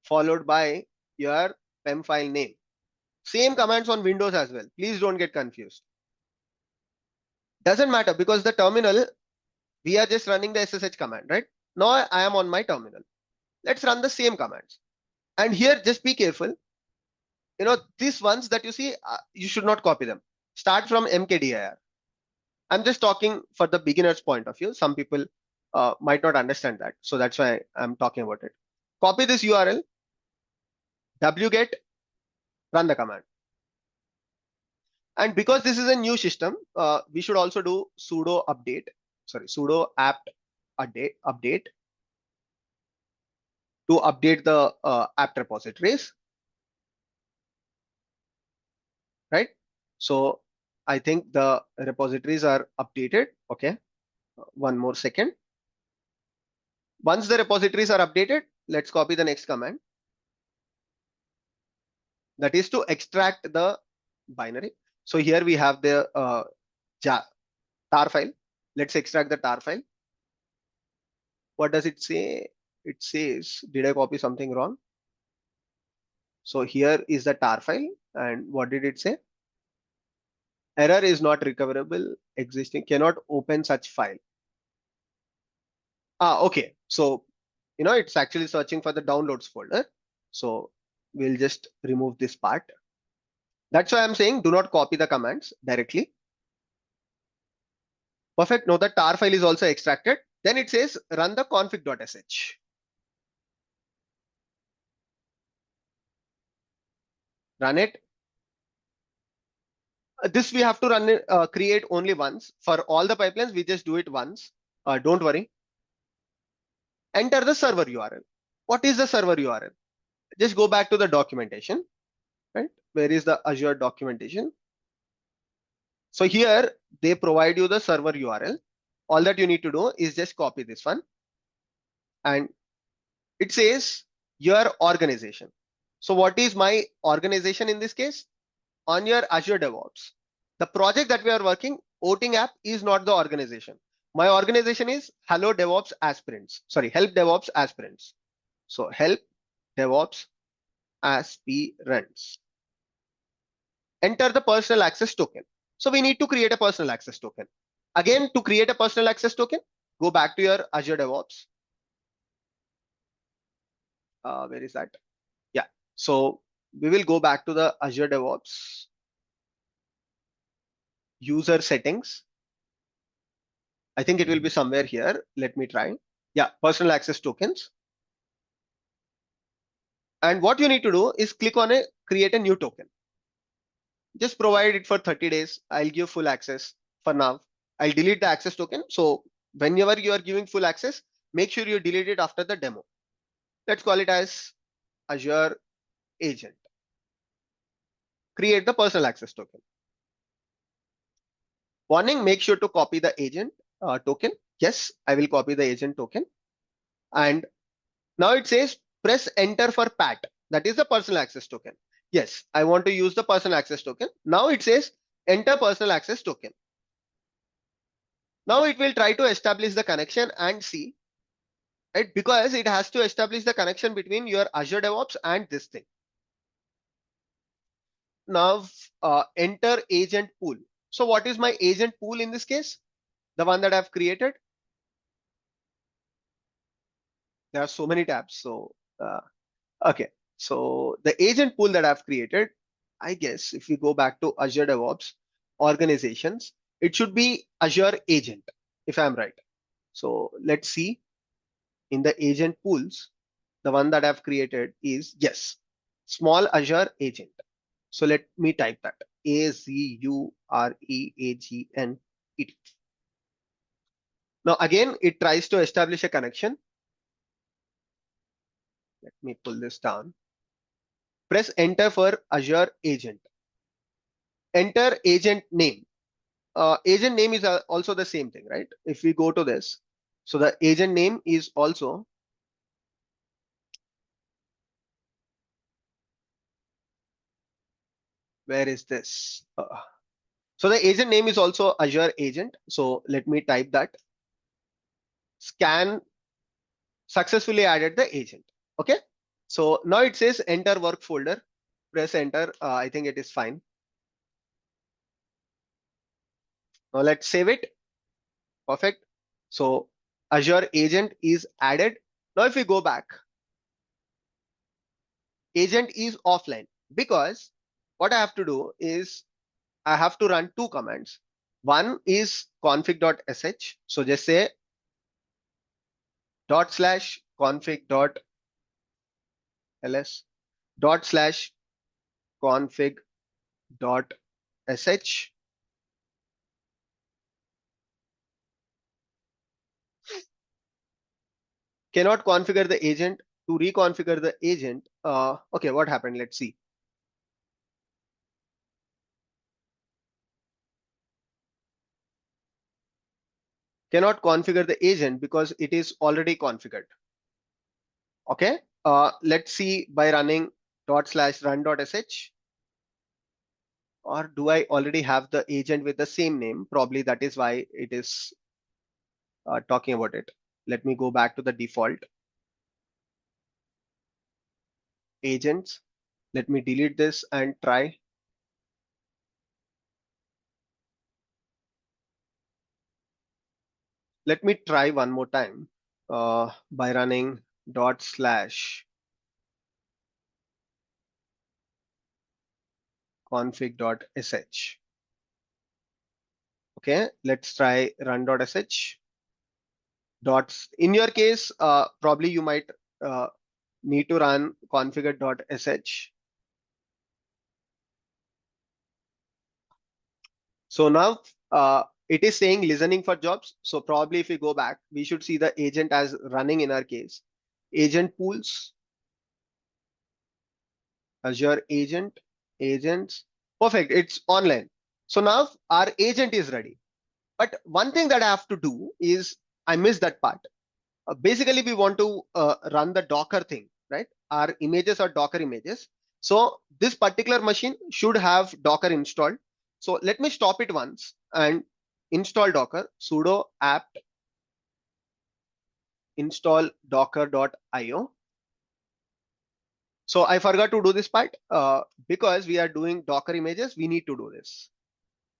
followed by your PEM file name. Same commands on Windows as well. Please don't get confused. Doesn't matter because the terminal, we are just running the SSH command, right? Now I am on my terminal. Let's run the same commands. And here, just be careful. These ones that you see, you should not copy them. Start from mkdir. I'm just talking for the beginner's point of view. Some people might not understand that. So that's why I'm talking about it. Copy this URL, wget, run the command. And because this is a new system, we should also do sudo apt update to update the apt repositories, right? So I think the repositories are updated. Okay, one more second. Once the repositories are updated, let's copy the next command. That is to extract the binary. So here we have the tar file. Let's extract the tar file. What does it say? It says, did I copy something wrong? So here is the tar file. And what did it say? Error is not recoverable, existing, cannot open such file. Okay. So, it's actually searching for the downloads folder. So we'll just remove this part. That's why I'm saying do not copy the commands directly. Perfect. Now the tar file is also extracted. Then it says run the config.sh. Run it. This we have to run it, create only once. For all the pipelines, we just do it once. Don't worry. Enter the server URL. What is the server URL? Just go back to the documentation, right? Where is the Azure documentation? So here they provide you the server URL. All that you need to do is just copy this one. And it says your organization. So what is my organization in this case? On your Azure DevOps, the project that we are working, outing app is not the organization. My organization is Hello DevOps Aspirants. Sorry, Help DevOps Aspirants. So Help DevOps Aspirants. Enter the personal access token. So we need to create a personal access token. Again, to create a personal access token, go back to your Azure DevOps. Where is that? Yeah. So we will go back to the Azure DevOps user settings. I think it will be somewhere here. Let me try. Yeah, personal access tokens. And what you need to do is click on create a new token. Just provide it for 30 days. I'll give full access for now. I'll delete the access token. So whenever you are giving full access, make sure you delete it after the demo. Let's call it as Azure agent. Create the personal access token. Warning, make sure to copy the agent token. Yes, I will copy the agent token. And now it says press enter for PAT. That is the personal access token. Yes, I want to use the personal access token. Now it says enter personal access token. Now it will try to establish the connection and see, right? Because it has to establish the connection between your Azure DevOps and this thing. Now enter agent pool. So what is my agent pool in this case? The one that I've created. There are so many tabs. So okay. So the agent pool that I've created, I guess if we go back to Azure DevOps organizations, it should be Azure agent, if I'm right. So let's see in the agent pools, the one that I've created is, yes, small Azure agent. So let me type that AZUREAGNET. Now again, it tries to establish a connection. Let me pull this down. Press enter for Azure agent. Enter agent name. Agent name is also the same thing, right? If we go to this, so the agent name is also where is this? So the agent name is also Azure agent. So let me type that. Scan successfully added the agent. Okay. So now it says enter work folder. Press enter. I think it is fine. Now let's save it. Perfect. So Azure agent is added. Now if we go back, agent is offline because what I have to do is I have to run two commands. One is config.sh. So just say ./config.ls ./config.sh. Cannot configure the agent. To reconfigure the agent, okay, what happened? Let's see. Cannot configure the agent because it is already configured. Okay, let's see by running ./run.sh. Or do I already have the agent with the same name? Probably that is why it is talking about it. Let me go back to the default agents. Let me delete this and try. Let me try one more time by running ./config.sh. Okay, let's try run.sh. Dots. In your case, probably you might need to run configure.sh. So now it is saying listening for jobs. So probably if we go back, we should see the agent as running in our case. Agent pools, Azure agent, agents. Perfect. It's online. So now our agent is ready. But one thing that I have to do is I missed that part. Basically, we want to run the Docker thing, right? Our images are Docker images. So this particular machine should have Docker installed. So let me stop it once and install Docker, sudo apt install docker.io. So I forgot to do this part because we are doing Docker images. We need to do this.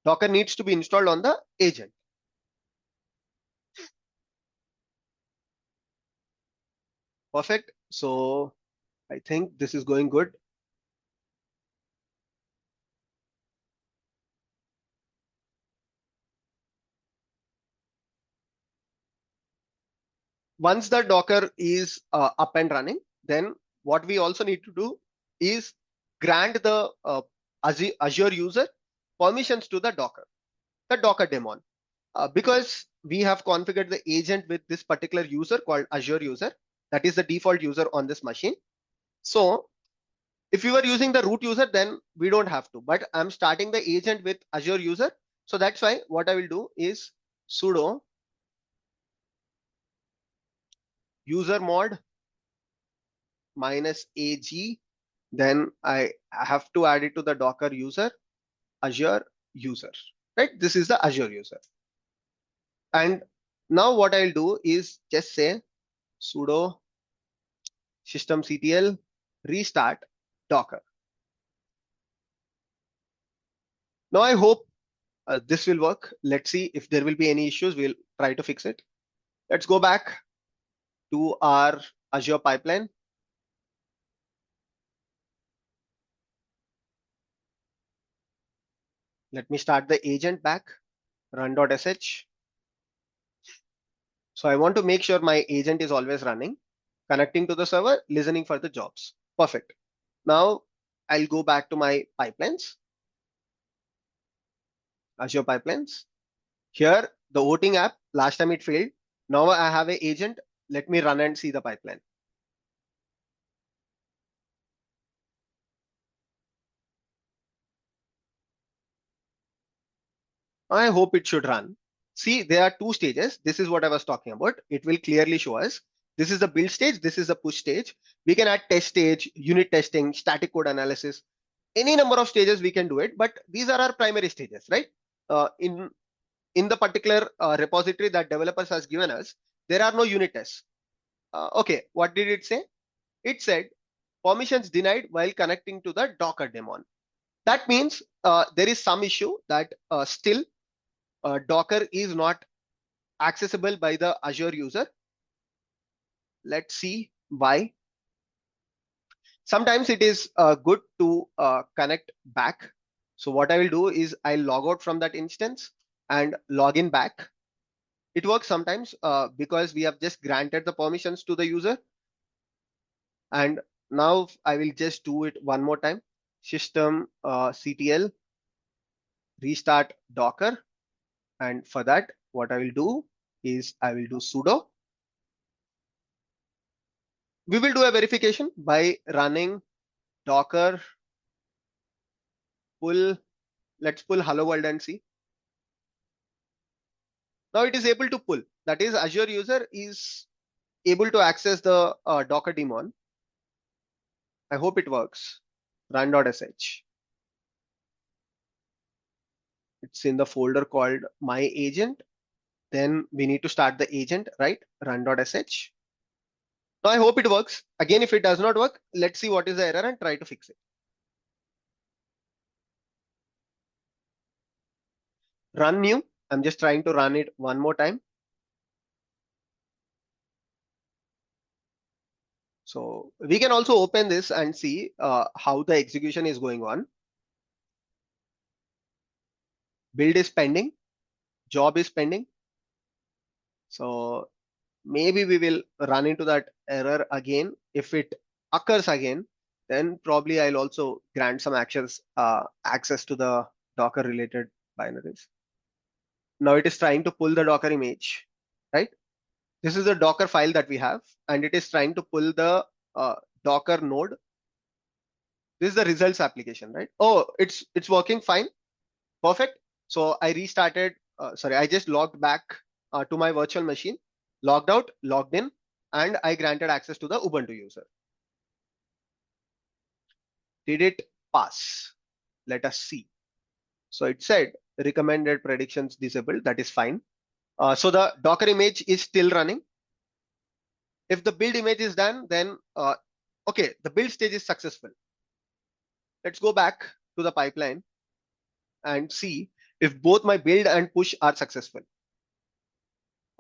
Docker needs to be installed on the agent. Perfect. So I think this is going good. Once the Docker is up and running, then what we also need to do is grant the Azure user permissions to the Docker daemon. Because we have configured the agent with this particular user called Azure user, that is the default user on this machine. So if you were using the root user, then we don't have to, but I'm starting the agent with Azure user. So that's why what I will do is sudo user mod -ag. Then I have to add it to the Docker user, Azure user, right? This is the Azure user. And now what I'll do is just say sudo systemctl restart Docker. Now I hope this will work. Let's see if there will be any issues. We'll try to fix it. Let's go back to our Azure pipeline. Let me start the agent back, run.sh. So I want to make sure my agent is always running, connecting to the server, listening for the jobs. Perfect. Now I'll go back to my pipelines, Azure pipelines. Here, the voting app, last time it failed. Now I have an agent. Let me run and see the pipeline. I hope it should run. See, there are two stages. This is what I was talking about. It will clearly show us. This is the build stage. This is the push stage. We can add test stage, unit testing, static code analysis. Any number of stages we can do it, but these are our primary stages, right? In the particular repository that developers has given us, there are no unit tests. Okay, what did it say? It said permissions denied while connecting to the Docker daemon. That means there is some issue that still Docker is not accessible by the Azure user. Let's see why. Sometimes it is good to connect back. So what I will do is I'll log out from that instance and log in back. It works sometimes because we have just granted the permissions to the user. And now I will just do it one more time. System ctl restart Docker. And for that, what I will do is I will do sudo. We will do a verification by running Docker pull. Let's pull hello world and see. Now it is able to pull. That is, Azure user is able to access the Docker daemon. I hope it works. Run.sh. It's in the folder called my agent. Then we need to start the agent, right? Run.sh. Now I hope it works. Again, if it does not work, let's see what is the error and try to fix it. Run new. I'm just trying to run it one more time. So we can also open this and see how the execution is going on. Build is pending. Job is pending. So maybe we will run into that error again. If it occurs again, then probably I'll also grant some access to the Docker related binaries. Now it is trying to pull the Docker image, right? This is the Docker file that we have, and it is trying to pull the Docker node. This is the results application, right? Oh, it's working fine. Perfect. So I restarted, I just logged back to my virtual machine, logged out, logged in, and I granted access to the Ubuntu user. Did it pass? Let us see. So it said recommended predictions disabled. That is fine. So the Docker image is still running. If the build image is done, then okay, the build stage is successful. Let's go back to the pipeline and see if both my build and push are successful.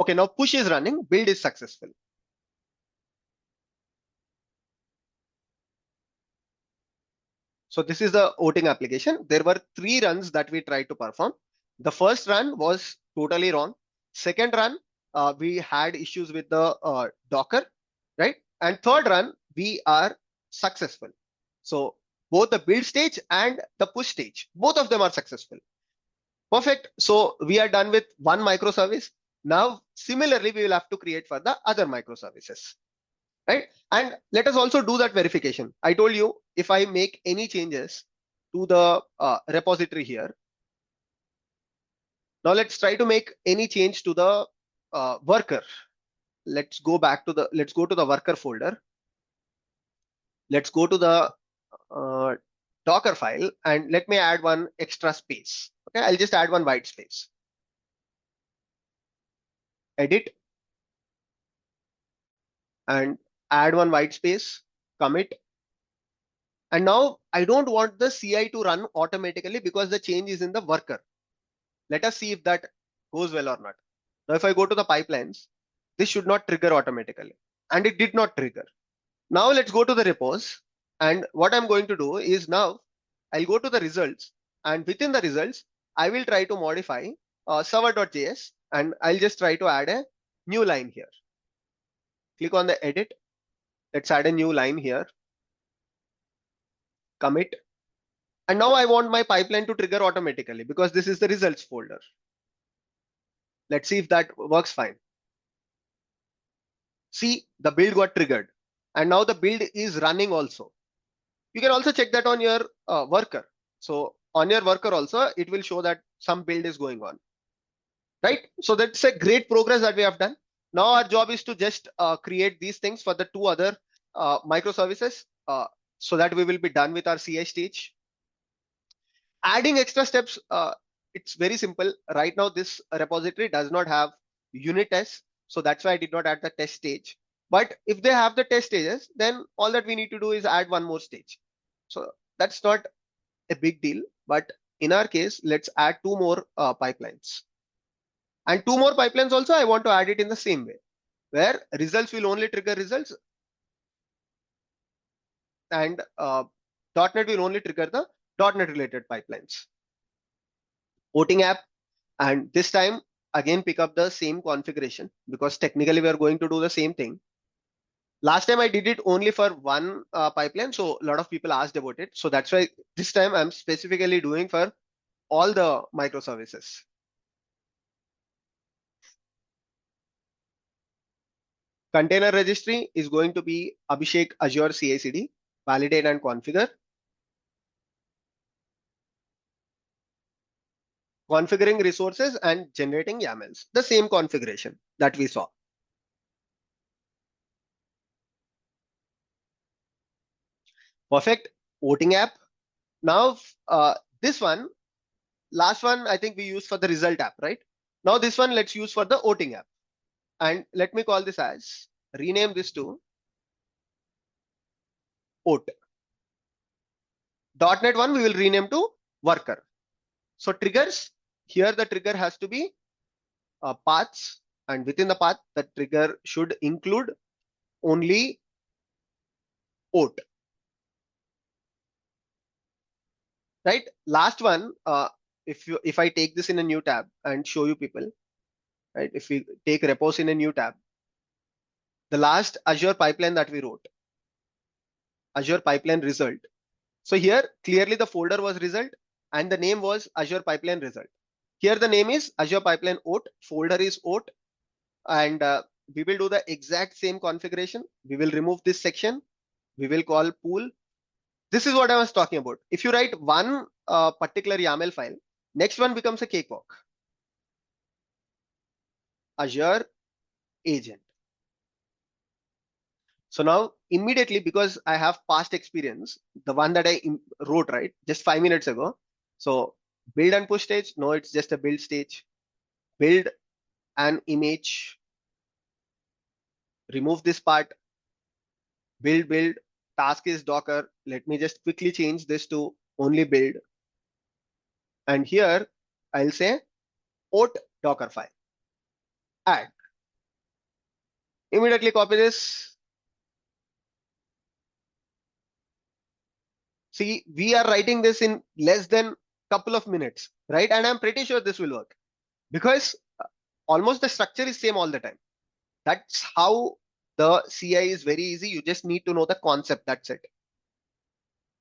Okay, now push is running, build is successful. So this is the voting application. There were 3 runs that we tried to perform. The first run was totally wrong. Second run, we had issues with the Docker, right? And third run, we are successful. So both the build stage and the push stage, both of them are successful. Perfect. So we are done with one microservice. Now, similarly, we will have to create for the other microservices, right? And let us also do that verification. I told you if I make any changes to the repository here. Now let's try to make any change to the worker. Let's go to the worker folder. Let's go to the Docker file and let me add one extra space. Okay, I'll just add one white space. Edit and add one white space, commit. And now I don't want the CI to run automatically because the change is in the worker. Let us see if that goes well or not. Now, if I go to the pipelines, this should not trigger automatically. And it did not trigger. Now let's go to the repos. And what I'm going to do is now I'll go to the results. And within the results, I will try to modify server.js. And I'll just try to add a new line here. Click on the edit. Let's add a new line here. Commit. And now I want my pipeline to trigger automatically because this is the results folder. Let's see if that works fine. See, the build got triggered. And now the build is running also. You can also check that on your worker. So on your worker also, it will show that some build is going on. Right? So that's a great progress that we have done. Now our job is to just create these things for the 2 other microservices so that we will be done with our CI stage. Adding extra steps, it's very simple. Right now, this repository does not have unit tests. So that's why I did not add the test stage. But if they have the test stages, then all that we need to do is add one more stage. So that's not a big deal. But in our case, let's add 2 more pipelines. And 2 more pipelines also, I want to add it in the same way, where results will only trigger results and .NET will only trigger the .NET related pipelines. Voting app, and this time again pick up the same configuration because technically we are going to do the same thing. Last time I did it only for one pipeline, so a lot of people asked about it. So that's why this time I'm specifically doing for all the microservices. Container registry is going to be Abhishek Azure CI/CD, validate and configure. Configuring resources and generating YAMLs, the same configuration that we saw. Perfect. Voting app. Now, this one, last one, I think we used for the result app, right? Now this one, let's use for the voting app. And let me call this as, rename this to vote. .NET one, we will rename to worker. So triggers, here the trigger has to be paths, and within the path, the trigger should include only vote. Right? Last one, if I take this in a new tab and show you people, right? If we take repos in a new tab, the last Azure pipeline that we wrote, Azure pipeline result. So here clearly the folder was result and the name was Azure pipeline result. Here the name is Azure pipeline oat, folder is oat, and we will do the exact same configuration. We will remove this section. We will call pool. This is what I was talking about. If you write one particular YAML file, next one becomes a cakewalk. Azure agent. So now immediately, because I have past experience, the one that I wrote, right, just 5 minutes ago. So build and push stage. No, it's just a build stage. Build an image. Remove this part. Build. Task is Docker. Let me just quickly change this to only build. And here I'll say oat dockerfile. Add. Immediately copy this. See, we are writing this in less than couple of minutes, right? And I'm pretty sure this will work because almost the structure is same all the time. That's how the CI is very easy. You just need to know the concept. That's it.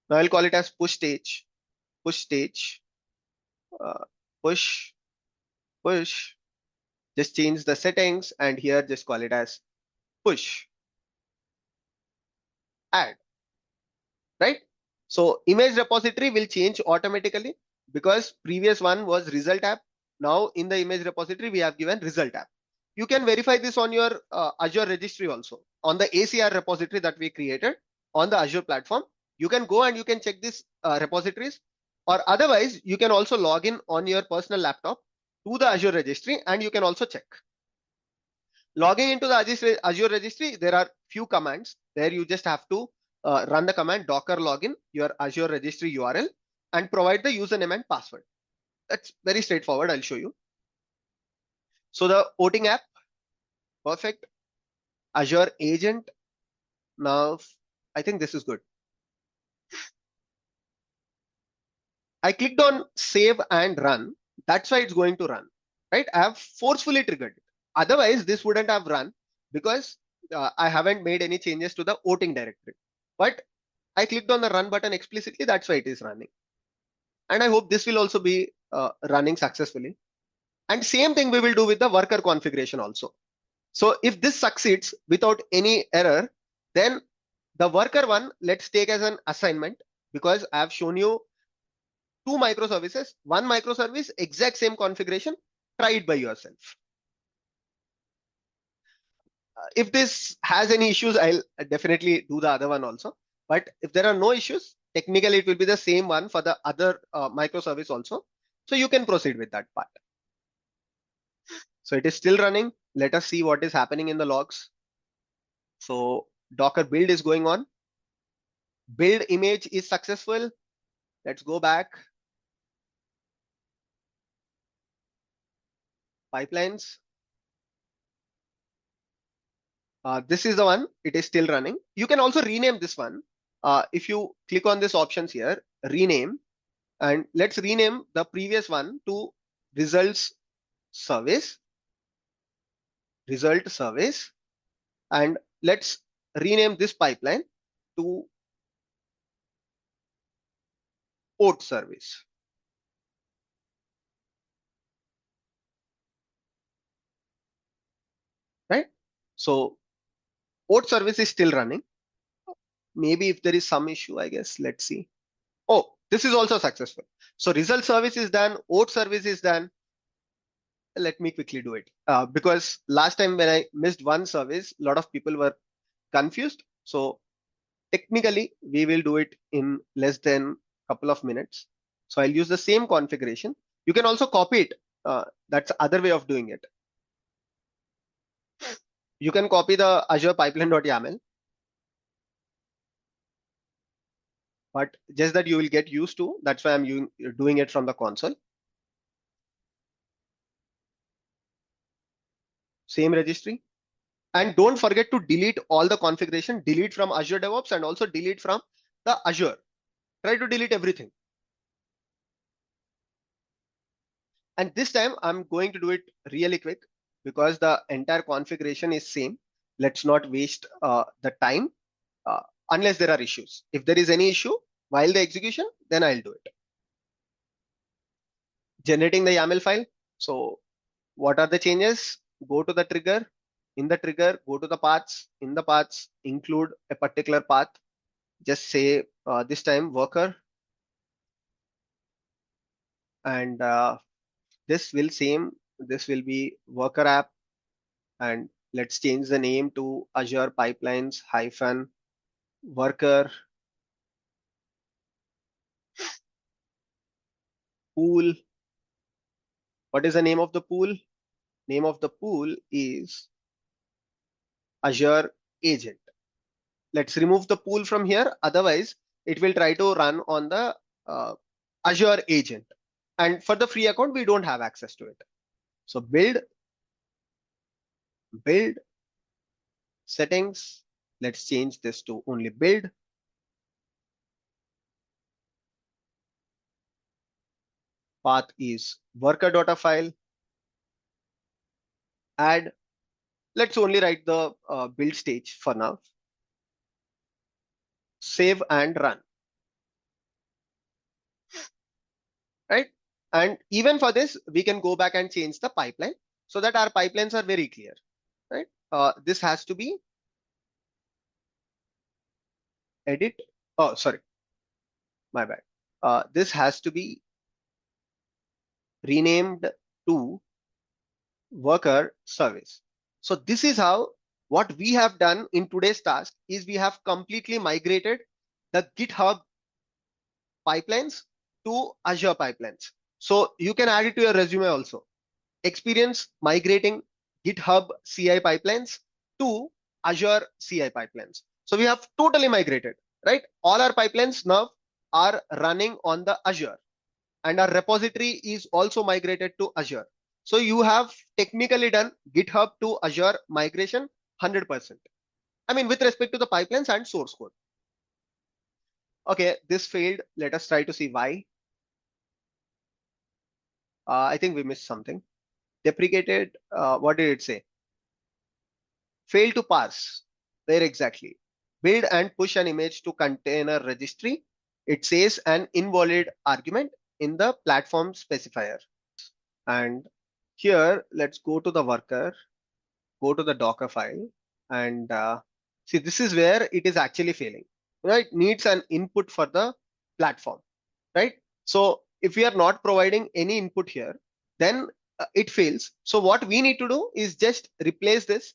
Now I'll call it as push stage, push, push. Just change the settings and here just call it as push. Add, right? So image repository will change automatically because previous one was result app. Now in the image repository, we have given result app. You can verify this on your Azure registry also. On the ACR repository that we created on the Azure platform, you can go and you can check these repositories, or otherwise you can also log in on your personal laptop to the Azure registry and you can also check. Logging into the Azure registry, there are few commands. There you just have to run the command docker login your Azure registry URL and provide the username and password. That's very straightforward. I'll show you. So the voting app, perfect. Azure agent. Now, I think this is good. I clicked on save and run. That's why it's going to run, right? I have forcefully triggered it. Otherwise, this wouldn't have run because I haven't made any changes to the voting directory. But I clicked on the run button explicitly. That's why it is running. And I hope this will also be running successfully. And same thing we will do with the worker configuration also. So if this succeeds without any error, then the worker one, let's take as an assignment because I have shown you two microservices, one microservice, exact same configuration, try it by yourself. If this has any issues, I'll definitely do the other one also. But if there are no issues, technically it will be the same one for the other microservice also. So you can proceed with that part. So it is still running. Let us see what is happening in the logs. So Docker build is going on. Build image is successful. Let's go back. Pipelines. This is the one. It is still running. You can also rename this one. If you click on this options here, rename, and let's rename the previous one to results service. result service, and let's rename this pipeline to port service, right? So port service is still running. Maybe if there is some issue, I guess, let's see. Oh, this is also successful. So result service is done, port service is done. Let me quickly do it. Because last time when I missed one service, a lot of people were confused. So technically, we will do it in less than a couple of minutes. So I'll use the same configuration. You can also copy it. That's other way of doing it. You can copy the Azure pipeline.yaml, but just that you will get used to. That's why I'm doing it from the console. Same registry. And don't forget to delete all the configuration, delete from Azure DevOps and also delete from the Azure. Try to delete everything. And this time I'm going to do it really quick because the entire configuration is same. Let's not waste the time unless there are issues. If there is any issue while the execution, then I'll do it. Generating the YAML file. So what are the changes? Go to the trigger. In the trigger, go to the paths. In the paths, include a particular path. Just say this time worker. And this will be worker app. And let's change the name to Azure Pipelines hyphen worker pool. What is the name of the pool? Name of the pool is Azure agent. Let's remove the pool from here. Otherwise, it will try to run on the Azure agent. And for the free account, we don't have access to it. So build settings. Let's change this to only build. Path is worker.file. Add. Let's only write the build stage for now. Save and run. Right? And even for this, we can go back and change the pipeline so that our pipelines are very clear. Right? This has to be edit. Oh, sorry, my bad. This has to be renamed to worker service. So this is how what we have done in today's task is we have completely migrated the GitHub pipelines to Azure pipelines. So you can add it to your resume also. Experience migrating GitHub CI pipelines to Azure CI pipelines. So we have totally migrated, right? All our pipelines now are running on the Azure, and our repository is also migrated to Azure. So you have technically done GitHub to Azure migration 100%. I mean, with respect to the pipelines and source code. Okay, this failed. Let us try to see why. I think we missed something. Deprecated, what did it say? Fail to parse. Where exactly? Build and push an image to container registry. It says an invalid argument in the platform specifier. And here, let's go to the worker, go to the Docker file, and see, this is where it is actually failing. It needs an input for the platform, right? So if we are not providing any input here, then it fails. So what we need to do is just replace this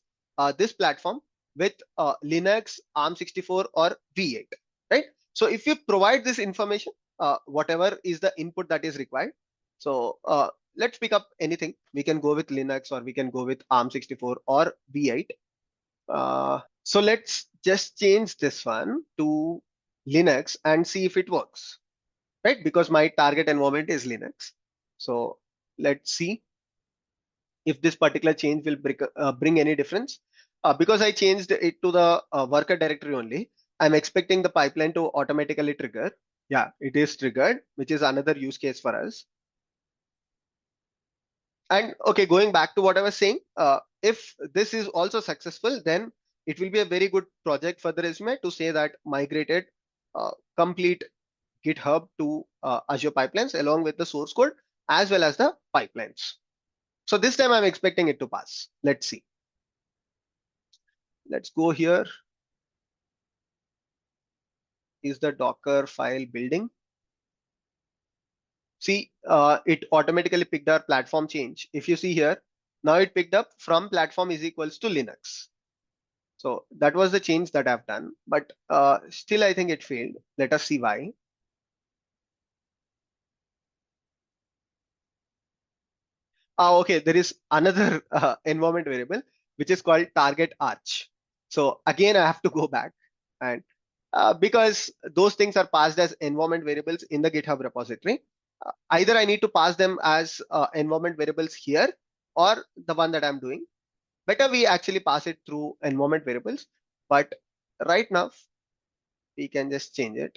platform with Linux, ARM64 or V8, right? So if you provide this information, whatever is the input that is required. So let's pick up anything. We can go with Linux or we can go with ARM64 or V8. So let's just change this one to Linux and see if it works, right? Because my target environment is Linux. So let's see if this particular change will bring any difference. Because I changed it to the worker directory only, I'm expecting the pipeline to automatically trigger. Yeah, it is triggered, which is another use case for us. And okay, going back to what I was saying, if this is also successful, then it will be a very good project for the resume to say that migrated complete GitHub to Azure pipelines along with the source code as well as the pipelines. So this time I'm expecting it to pass. Let's see. Let's go here. Is the Docker file building? See, it automatically picked our platform change. If you see here, now it picked up from platform is equals to Linux. So that was the change that I've done, but still I think it failed. Let us see why. Okay, there is another environment variable which is called target arch. So again, I have to go back and because those things are passed as environment variables in the GitHub repository, either I need to pass them as environment variables here or the one that I'm doing. Better we actually pass it through environment variables, but right now we can just change it.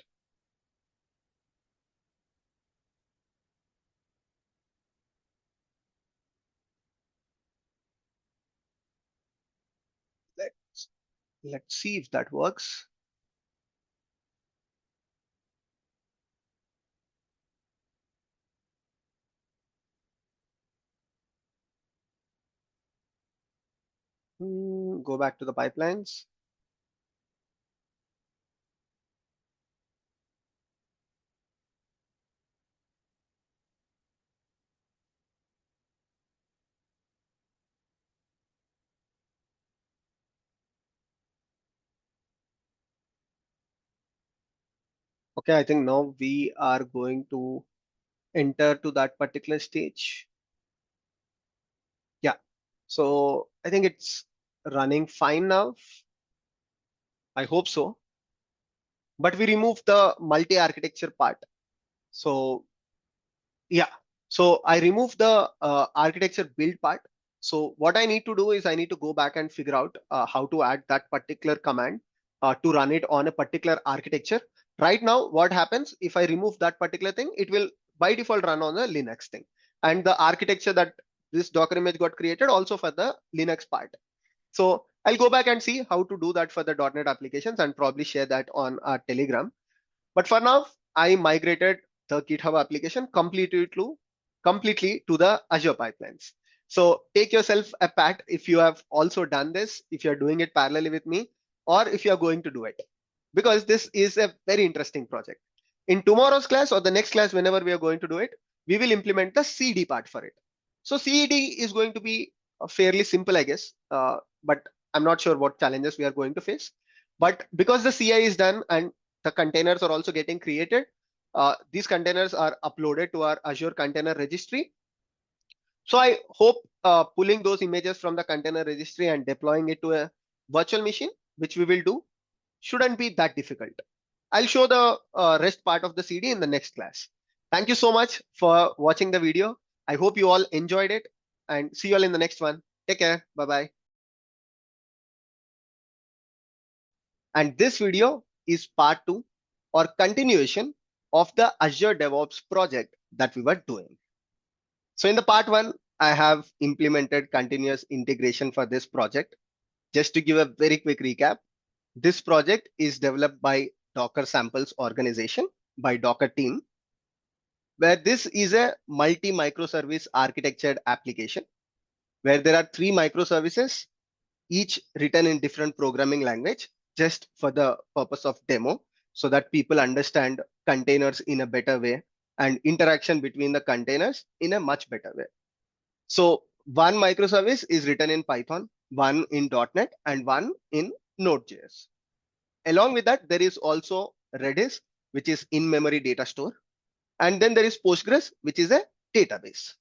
Let's see if that works. Go back to the pipelines. Okay, I think now we are going to enter to that particular stage. Yeah, so I think it's running fine now. I hope so. But we removed the multi-architecture part. So yeah, so I removed the architecture build part. So what I need to do is I need to go back and figure out how to add that particular command to run it on a particular architecture. Right now, what happens if I remove that particular thing, it will by default run on the Linux thing. And the architecture that this Docker image got created also for the Linux part. So I'll go back and see how to do that for the .NET applications and probably share that on our Telegram. But for now, I migrated the GitHub application completely to the Azure pipelines. So take yourself a pat if you have also done this, if you're doing it parallelly with me, or if you're going to do it, because this is a very interesting project. In tomorrow's class or the next class, whenever we are going to do it, we will implement the CD part for it. So CD is going to be fairly simple, I guess, but I'm not sure what challenges we are going to face. But because the CI is done and the containers are also getting created, these containers are uploaded to our Azure container registry. So I hope pulling those images from the container registry and deploying it to a virtual machine, which we will do, shouldn't be that difficult. I'll show the rest part of the CD in the next class. Thank you so much for watching the video. I hope you all enjoyed it and see you all in the next one. Take care. Bye-bye. And this video is part 2 or continuation of the Azure DevOps project that we were doing. So in the part 1, I have implemented continuous integration for this project. Just to give a very quick recap, this project is developed by Docker Samples organization by Docker team, where this is a multi-microservice architectured application where there are 3 microservices, each written in different programming language, just for the purpose of demo, so that people understand containers in a better way and interaction between the containers in a much better way. So one microservice is written in Python, one in .NET, and one in Node.js. Along with that, there is also Redis, which is in-memory data store. And then there is Postgres, which is a database.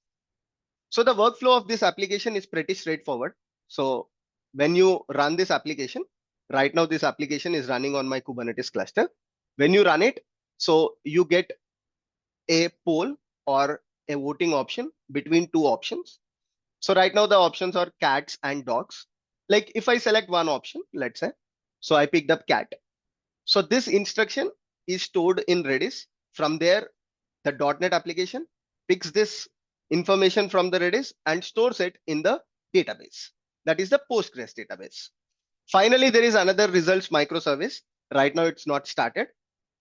So the workflow of this application is pretty straightforward. So when you run this application, right now this application is running on my Kubernetes cluster. When you run it, so you get a poll or a voting option between 2 options. So right now the options are cats and dogs. Like if I select one option, let's say, so I picked up cat. So this instruction is stored in Redis. From there, the .NET application picks this information from the Redis and stores it in the database. That is the Postgres database. Finally, there is another results microservice. Right now, it's not started.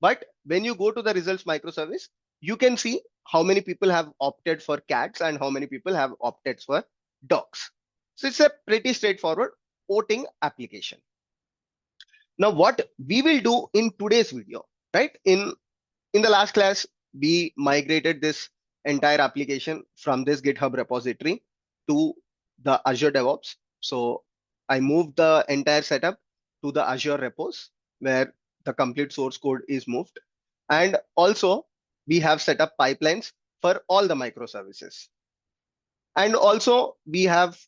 But when you go to the results microservice, you can see how many people have opted for cats and how many people have opted for dogs. So it's a pretty straightforward voting application. Now, what we will do in today's video, right? In the last class, we migrated this entire application from this GitHub repository to the Azure DevOps. So I moved the entire setup to the Azure repos where the complete source code is moved. And also we have set up pipelines for all the microservices. And also we have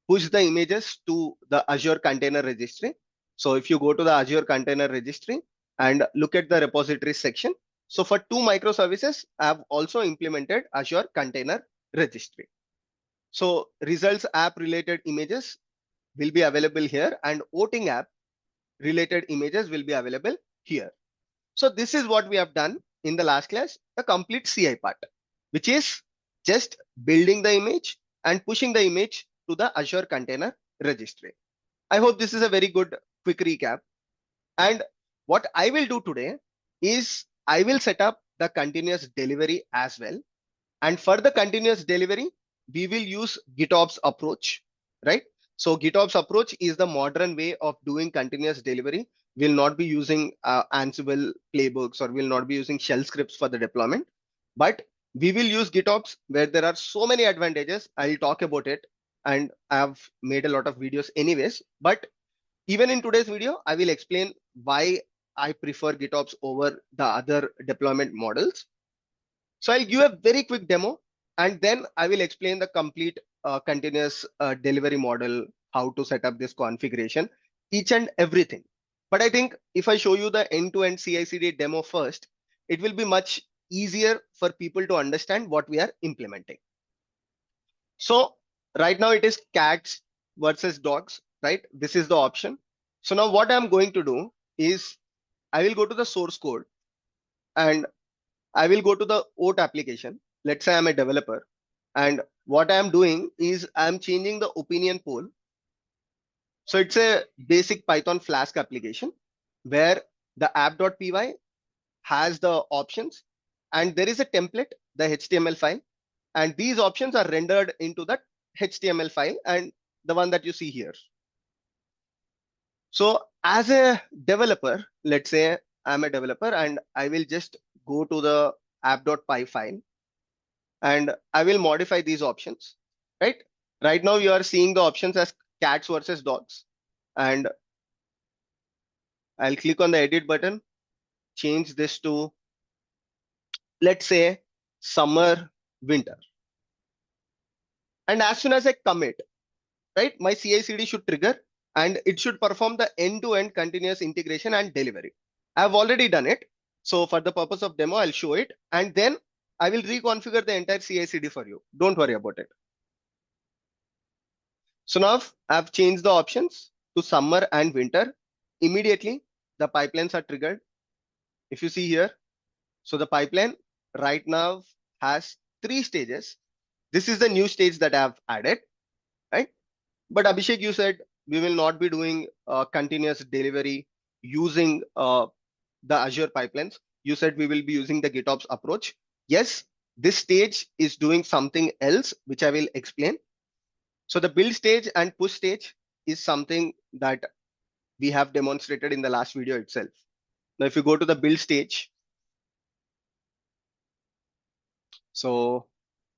pushed the images to the Azure Container Registry. So if you go to the Azure Container Registry and look at the repository section, so for two microservices, I have also implemented Azure Container Registry. So results app related images will be available here and voting app related images will be available here. So this is what we have done in the last class, the complete CI part, which is just building the image and pushing the image to the Azure Container Registry. I hope this is a very good quick recap. And what I will do today is I will set up the continuous delivery as well. And for the continuous delivery, we will use GitOps approach, right? So GitOps approach is the modern way of doing continuous delivery. We'll not be using Ansible playbooks or we'll not be using shell scripts for the deployment, but we will use GitOps where there are so many advantages. I'll talk about it and I've made a lot of videos anyways, but even in today's video, I will explain why I prefer GitOps over the other deployment models. So I'll give a very quick demo and then I will explain the complete continuous delivery model, how to set up this configuration, each and everything. But I think if I show you the end-to-end CI/CD demo first, it will be much easier for people to understand what we are implementing. So right now it is cats versus dogs, right? This is the option. So now what I'm going to do is I will go to the source code and I will go to the OAT application. Let's say I'm a developer. And what I'm doing is I'm changing the opinion poll. So it's a basic Python Flask application where the app.py has the options and there is a template, the HTML file, and these options are rendered into the HTML file and the one that you see here. So as a developer, let's say I'm a developer and I will just go to the app.py file and I will modify these options, right? Right now you are seeing the options as cats versus dogs and I'll click on the edit button, change this to, let's say, summer, winter. And as soon as I commit, right, my CI/CD should trigger and it should perform the end-to-end continuous integration and delivery. I've already done it. So for the purpose of demo, I'll show it and then I will reconfigure the entire CI/CD for you. Don't worry about it. So now I've changed the options to summer and winter. Immediately, the pipelines are triggered. If you see here, so the pipeline right now has 3 stages. This is the new stage that I've added, right? But Abhishek, you said we will not be doing continuous delivery using the Azure pipelines. You said we will be using the GitOps approach. Yes, this stage is doing something else, which I will explain. So the build stage and push stage is something that we have demonstrated in the last video itself. Now, if you go to the build stage, so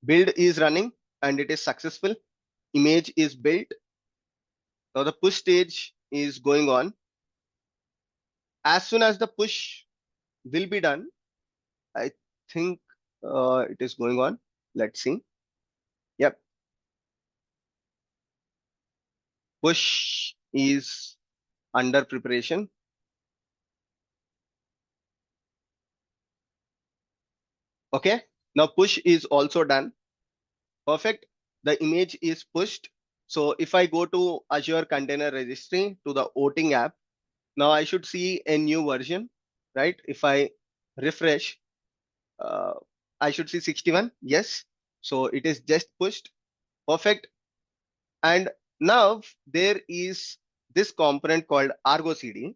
build is running and it is successful. Image is built. Now the push stage is going on. As soon as the push will be done, I think it is going on. Let's see. Yep. Push is under preparation. Okay. Now push is also done. Perfect. The image is pushed. So if I go to Azure Container Registry to the voting app, now I should see a new version, right? If I refresh, I should see 61. Yes. So it is just pushed. Perfect. And now there is this component called ArgoCD,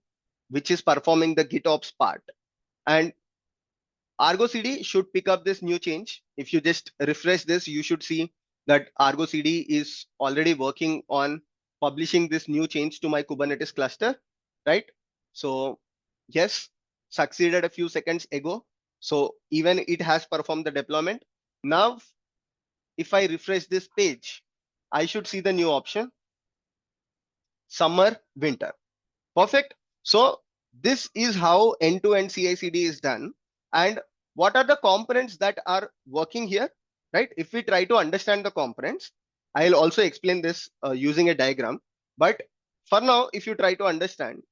which is performing the GitOps part. And ArgoCD should pick up this new change. If you just refresh this, you should see that ArgoCD is already working on publishing this new change to my Kubernetes cluster, right? So yes, succeeded a few seconds ago. So even it has performed the deployment. Now, if I refresh this page, I should see the new option, summer, winter. Perfect. So this is how end-to-end CI/CD is done. And what are the components that are working here, right? If we try to understand the components, I'll also explain this using a diagram. But for now, if you try to understand,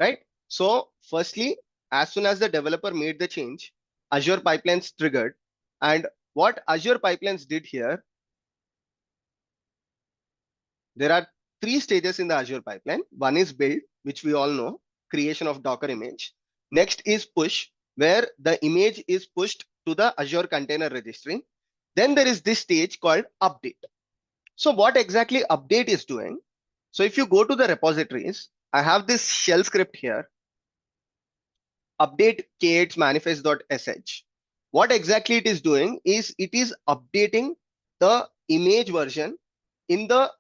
right? So firstly, as soon as the developer made the change, Azure pipelines triggered. And what Azure pipelines did here, there are three stages in the Azure pipeline. One is build, which we all know, creation of Docker image. Next is push, where the image is pushed to the Azure container registry. Then there is this stage called update. So what exactly update is doing? So if you go to the repositories, I have this shell script here, update k8 manifest.sh. What exactly it is doing is it is updating the image version in the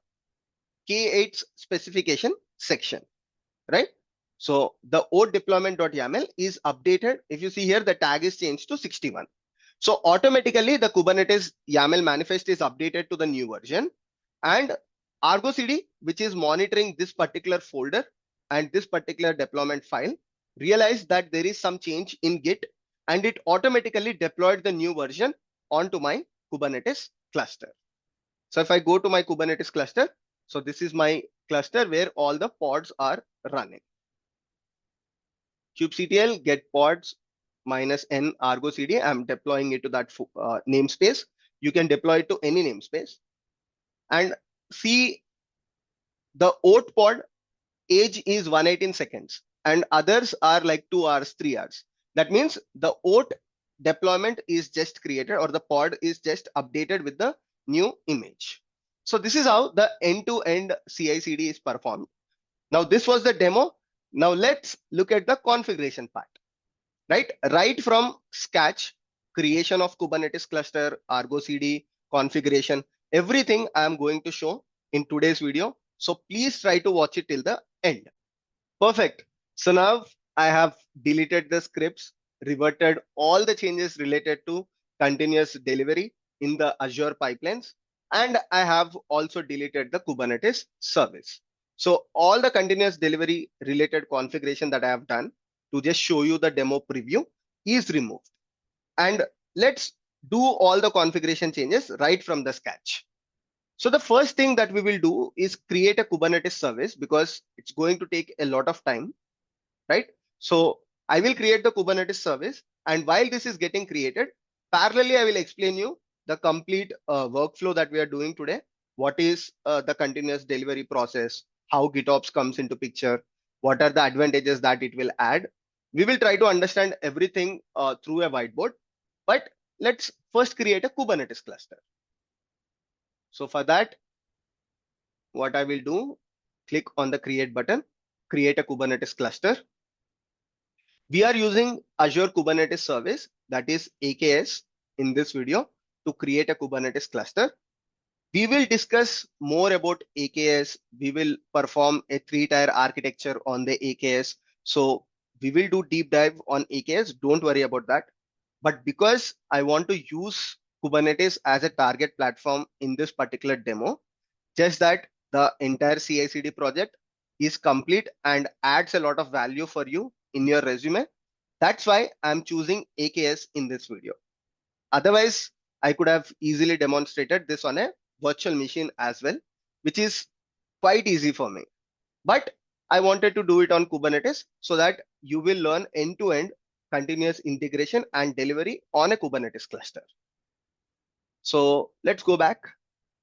K8 specification section, right? So the old deployment.yaml is updated. If you see here, the tag is changed to 61. So automatically the Kubernetes YAML manifest is updated to the new version, and ArgoCD, which is monitoring this particular folder and this particular deployment file, realized that there is some change in Git, and it automatically deployed the new version onto my Kubernetes cluster. So if I go to my Kubernetes cluster, so this is my cluster where all the pods are running. kubectl get pods minus n ArgoCD. I'm deploying it to that namespace. You can deploy it to any namespace. And see, the oat pod age is 118 seconds and others are like 2 hours, 3 hours. That means the oat deployment is just created, or the pod is just updated with the new image. So this is how the end-to-end CI/CD is performed. Now this was the demo. Now let's look at the configuration part, right? Right from scratch, creation of Kubernetes cluster, ArgoCD, configuration, everything I'm going to show in today's video. So please try to watch it till the end. Perfect. So now I have deleted the scripts, reverted all the changes related to continuous delivery in the Azure pipelines, and I have also deleted the Kubernetes service. So all the continuous delivery related configuration that I have done to just show you the demo preview is removed. And let's do all the configuration changes right from the scratch. So the first thing that we will do is create a Kubernetes service, because it's going to take a lot of time, right? So I will create the Kubernetes service, and while this is getting created, parallelly, I will explain you the complete workflow that we are doing today. What is the continuous delivery process, how GitOps comes into picture, what are the advantages that it will add. We will try to understand everything through a whiteboard, but let's first create a Kubernetes cluster. So for that, what I will do, click on the create button, create a Kubernetes cluster. We are using Azure Kubernetes Service, that is AKS, in this video to create a Kubernetes cluster. We will discuss more about AKS. We will perform a 3-tier architecture on the AKS. So we will do deep dive on AKS. Don't worry about that. But because I want to use Kubernetes as a target platform in this particular demo, just that the entire CI/CD project is complete and adds a lot of value for you in your resume. That's why I'm choosing AKS in this video. Otherwise, I could have easily demonstrated this on a virtual machine as well, which is quite easy for me. But I wanted to do it on Kubernetes so that you will learn end-to-end continuous integration and delivery on a Kubernetes cluster. So let's go back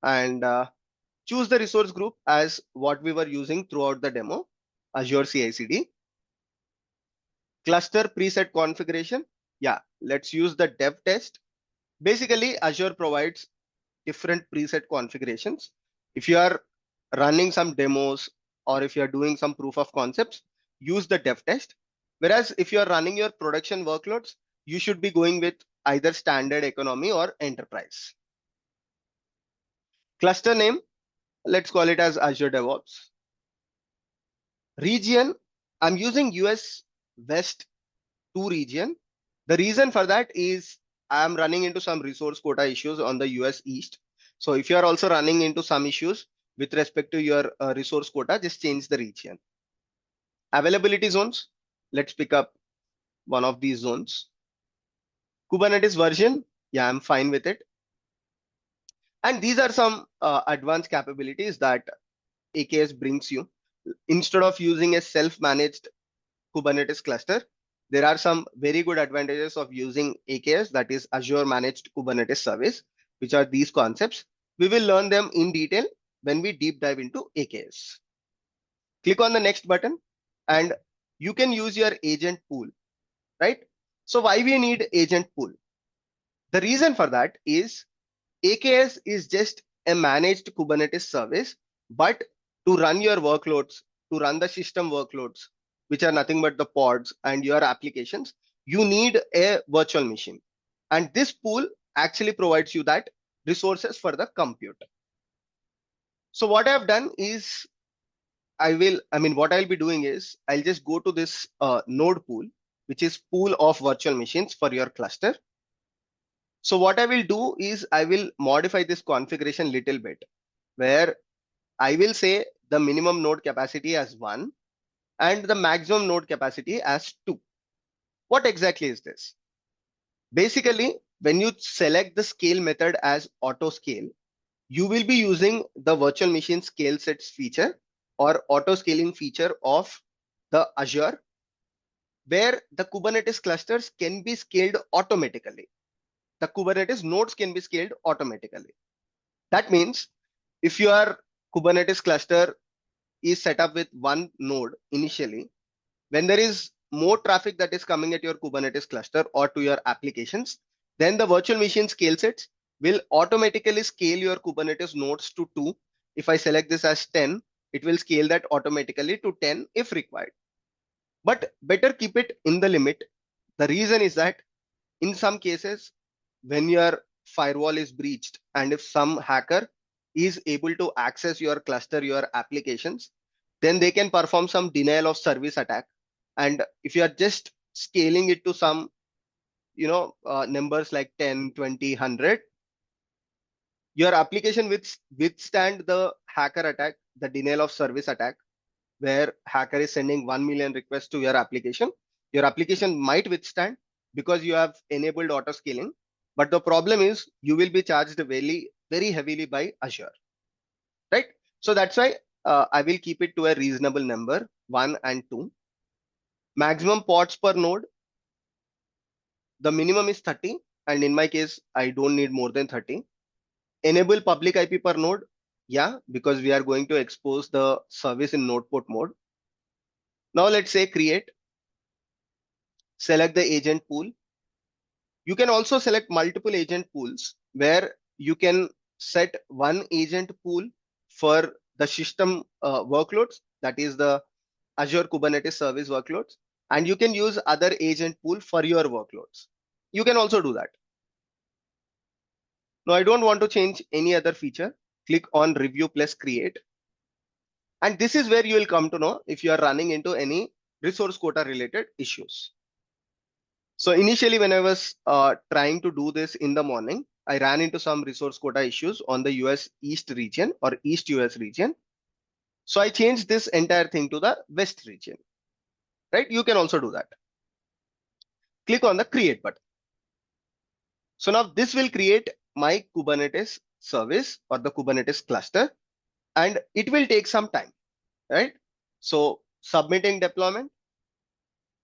and choose the resource group as what we were using throughout the demo, Azure CI/CD. Cluster preset configuration. Yeah, let's use the dev test. Basically, Azure provides different preset configurations. If you are running some demos or if you are doing some proof of concepts, use the dev test. Whereas if you are running your production workloads, you should be going with either standard economy or enterprise. Cluster name, let's call it as Azure DevOps. Region, I'm using US West 2 region. The reason for that is I'm running into some resource quota issues on the US East. So if you are also running into some issues with respect to your resource quota, just change the region. Availability zones, let's pick up one of these zones. Kubernetes version, yeah, I'm fine with it. And these are some advanced capabilities that AKS brings you. Instead of using a self-managed Kubernetes cluster, there are some very good advantages of using AKS, that is Azure Managed Kubernetes Service, which are these concepts. We will learn them in detail when we deep dive into AKS. Click on the next button and you can use your agent pool, right? So why we need agent pool? The reason for that is AKS is just a managed Kubernetes service, but to run your workloads, to run the system workloads, which are nothing but the pods and your applications, you need a virtual machine. And this pool actually provides you that resources for the compute. So what I've done is what I'll be doing is I'll just go to this node pool, which is pool of virtual machines for your cluster. So what I will do is I will modify this configuration little bit, where I will say the minimum node capacity as 1 and the maximum node capacity as 2. What exactly is this? Basically, when you select the scale method as auto scale, you will be using the virtual machine scale sets feature or auto scaling feature of the Azure, where the Kubernetes clusters can be scaled automatically. The Kubernetes nodes can be scaled automatically. That means if your Kubernetes cluster is set up with one node initially, when there is more traffic that is coming at your Kubernetes cluster or to your applications, then the virtual machine scale sets will automatically scale your Kubernetes nodes to 2. If I select this as 10, it will scale that automatically to 10 if required. But better keep it in the limit. The reason is that in some cases, when your firewall is breached and if some hacker is able to access your cluster, your applications, then they can perform some denial of service attack. And if you are just scaling it to some, numbers like 10, 20, 100, your application withstand the hacker attack, the denial of service attack, where hacker is sending 1 million requests to your application might withstand because you have enabled auto scaling. But the problem is you will be charged very, very heavily by Azure, right? So that's why I will keep it to a reasonable number, 1 and 2. Maximum pods per node, the minimum is 30. And in my case, I don't need more than 30. Enable public IP per node. Yeah, because we are going to expose the service in node port mode. Now let's say create, select the agent pool. You can also select multiple agent pools where you can set one agent pool for the system workloads, that is the Azure Kubernetes service workloads, and you can use other agent pool for your workloads. You can also do that. Now I don't want to change any other feature. Click on review plus create. And this is where you will come to know if you are running into any resource quota related issues. So initially when I was trying to do this in the morning, I ran into some resource quota issues on the US East region or East US region. So I changed this entire thing to the West region, right? You can also do that. Click on the create button. So now this will create my Kubernetes service or the Kubernetes cluster, and it will take some time, right? So submitting deployment,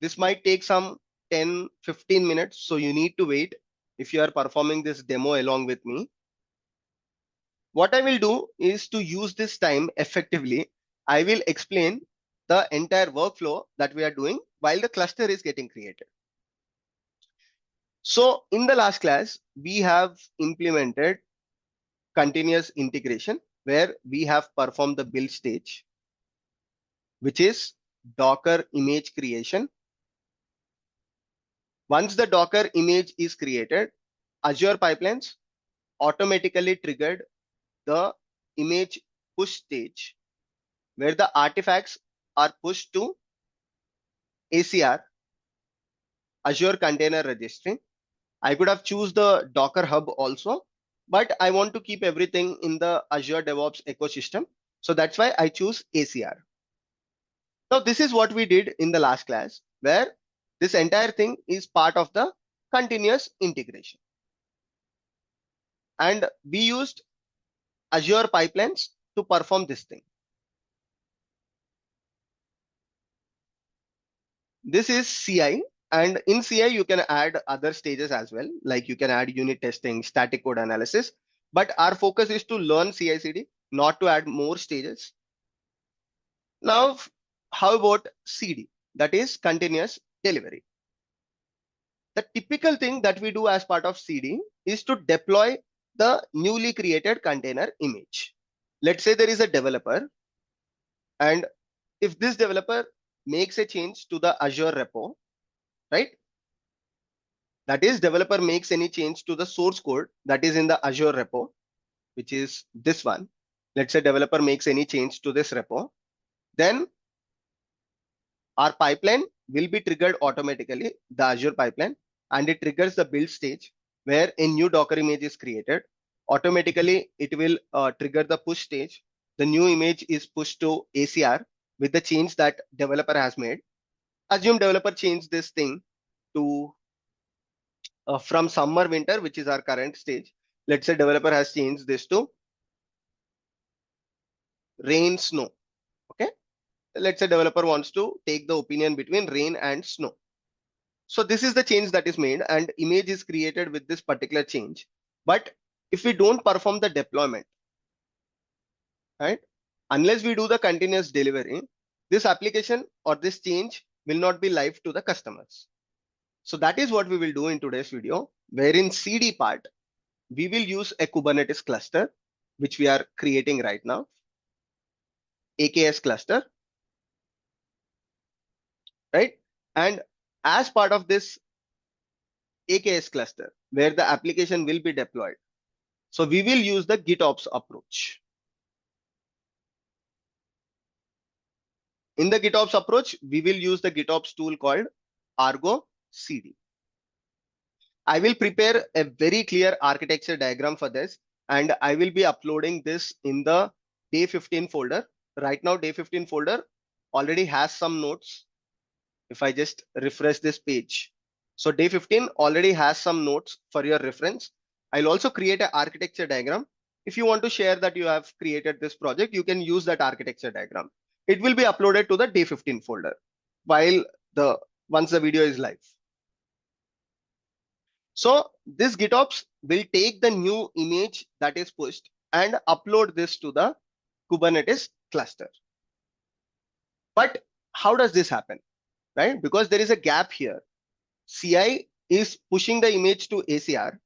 this might take some 10, 15 minutes. So you need to wait if you are performing this demo along with me. What I will do is to use this time effectively. I will explain the entire workflow that we are doing while the cluster is getting created. So in the last class, we have implemented continuous integration where we have performed the build stage, which is Docker image creation. Once the Docker image is created, Azure pipelines automatically triggered the image push stage where the artifacts are pushed to ACR, Azure Container Registry. I could have choose the Docker Hub also, but I want to keep everything in the Azure DevOps ecosystem. So that's why I choose ACR. Now this is what we did in the last class, where this entire thing is part of the continuous integration. And we used Azure pipelines to perform this thing. This is CI, and in CI you can add other stages as well, like you can add unit testing, static code analysis, but our focus is to learn CI/CD, not to add more stages. Now, how about CD? That is continuous delivery. The typical thing that we do as part of CD is to deploy the newly created container image. Let's say there is a developer, and if this developer makes a change to the Azure repo, right? That is, developer makes any change to the source code that is in the Azure repo, which is this one. Let's say developer makes any change to this repo, then our pipeline will be triggered automatically, the Azure pipeline, and it triggers the build stage where a new Docker image is created. Automatically, it will trigger the push stage. The new image is pushed to ACR with the change that developer has made. Assume developer changed this thing to from summer winter, which is our current stage. Let's say developer has changed this to rain snow. Okay. Let's say developer wants to take the opinion between rain and snow. So this is the change that is made and image is created with this particular change. But if we don't perform the deployment, right, unless we do the continuous delivery, this application or this change will not be live to the customers. So that is what we will do in today's video, where in CD part, we will use a Kubernetes cluster, which we are creating right now, AKS cluster, right? And as part of this AKS cluster, where the application will be deployed, so we will use the GitOps approach. In the GitOps approach, we will use the GitOps tool called ArgoCD. I will prepare a very clear architecture diagram for this, and I will be uploading this in the day 15 folder. Right now, day 15 folder already has some notes. If I just refresh this page. So day 15 already has some notes for your reference. I'll also create an architecture diagram. If you want to share that you have created this project, you can use that architecture diagram. It will be uploaded to the day 15 folder once the video is live. So this GitOps will take the new image that is pushed and upload this to the Kubernetes cluster. But how does this happen, right? Because there is a gap here. CI is pushing the image to ACR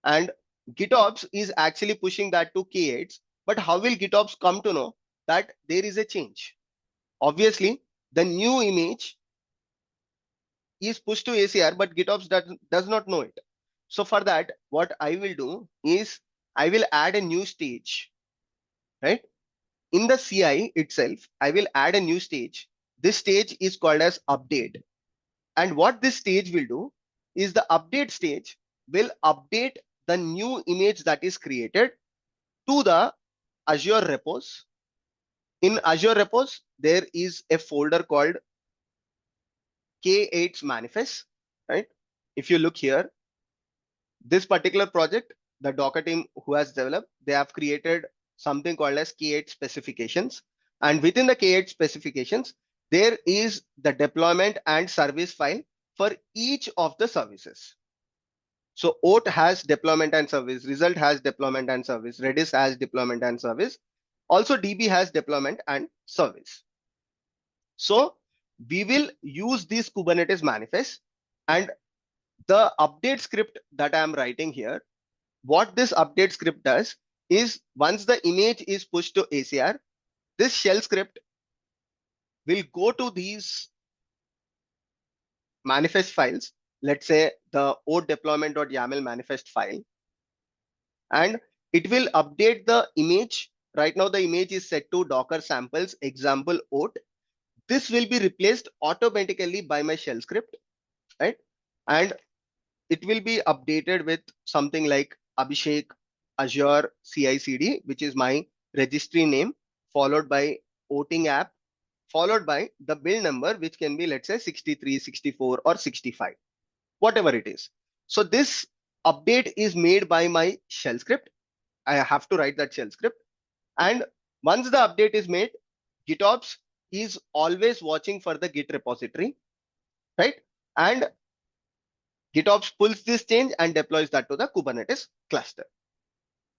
and GitOps is actually pushing that to K8s. But how will GitOps come to know that there is a change? Obviously, the new image is pushed to ACR, but GitOps does not know it. So for that, what I will do is I will add a new stage, right? In the CI itself, I will add a new stage. This stage is called as update. And what this stage will do is the update stage will update the new image that is created to the Azure repos. In Azure repos, there is a folder called K8s manifest, right? If you look here, this particular project, the Docker team who has developed, they have created something called as K8 specifications. And within the K8 specifications, there is the deployment and service file for each of the services. So OAT has deployment and service, result has deployment and service, Redis has deployment and service. Also DB has deployment and service. So we will use this Kubernetes manifest and the update script that I am writing here, what this update script does is once the image is pushed to ACR, this shell script will go to these manifest files. Let's say the deployment.yaml manifest file, and it will update the image. Right now, the image is set to Docker samples example oat. This will be replaced automatically by my shell script, right? And it will be updated with something like Abhishek Azure CI/CD, which is my registry name, followed by voting app, followed by the build number, which can be, let's say, 63, 64, or 65, whatever it is. So this update is made by my shell script. I have to write that shell script. And once the update is made, GitOps is always watching for the Git repository, right? And GitOps pulls this change and deploys that to the Kubernetes cluster.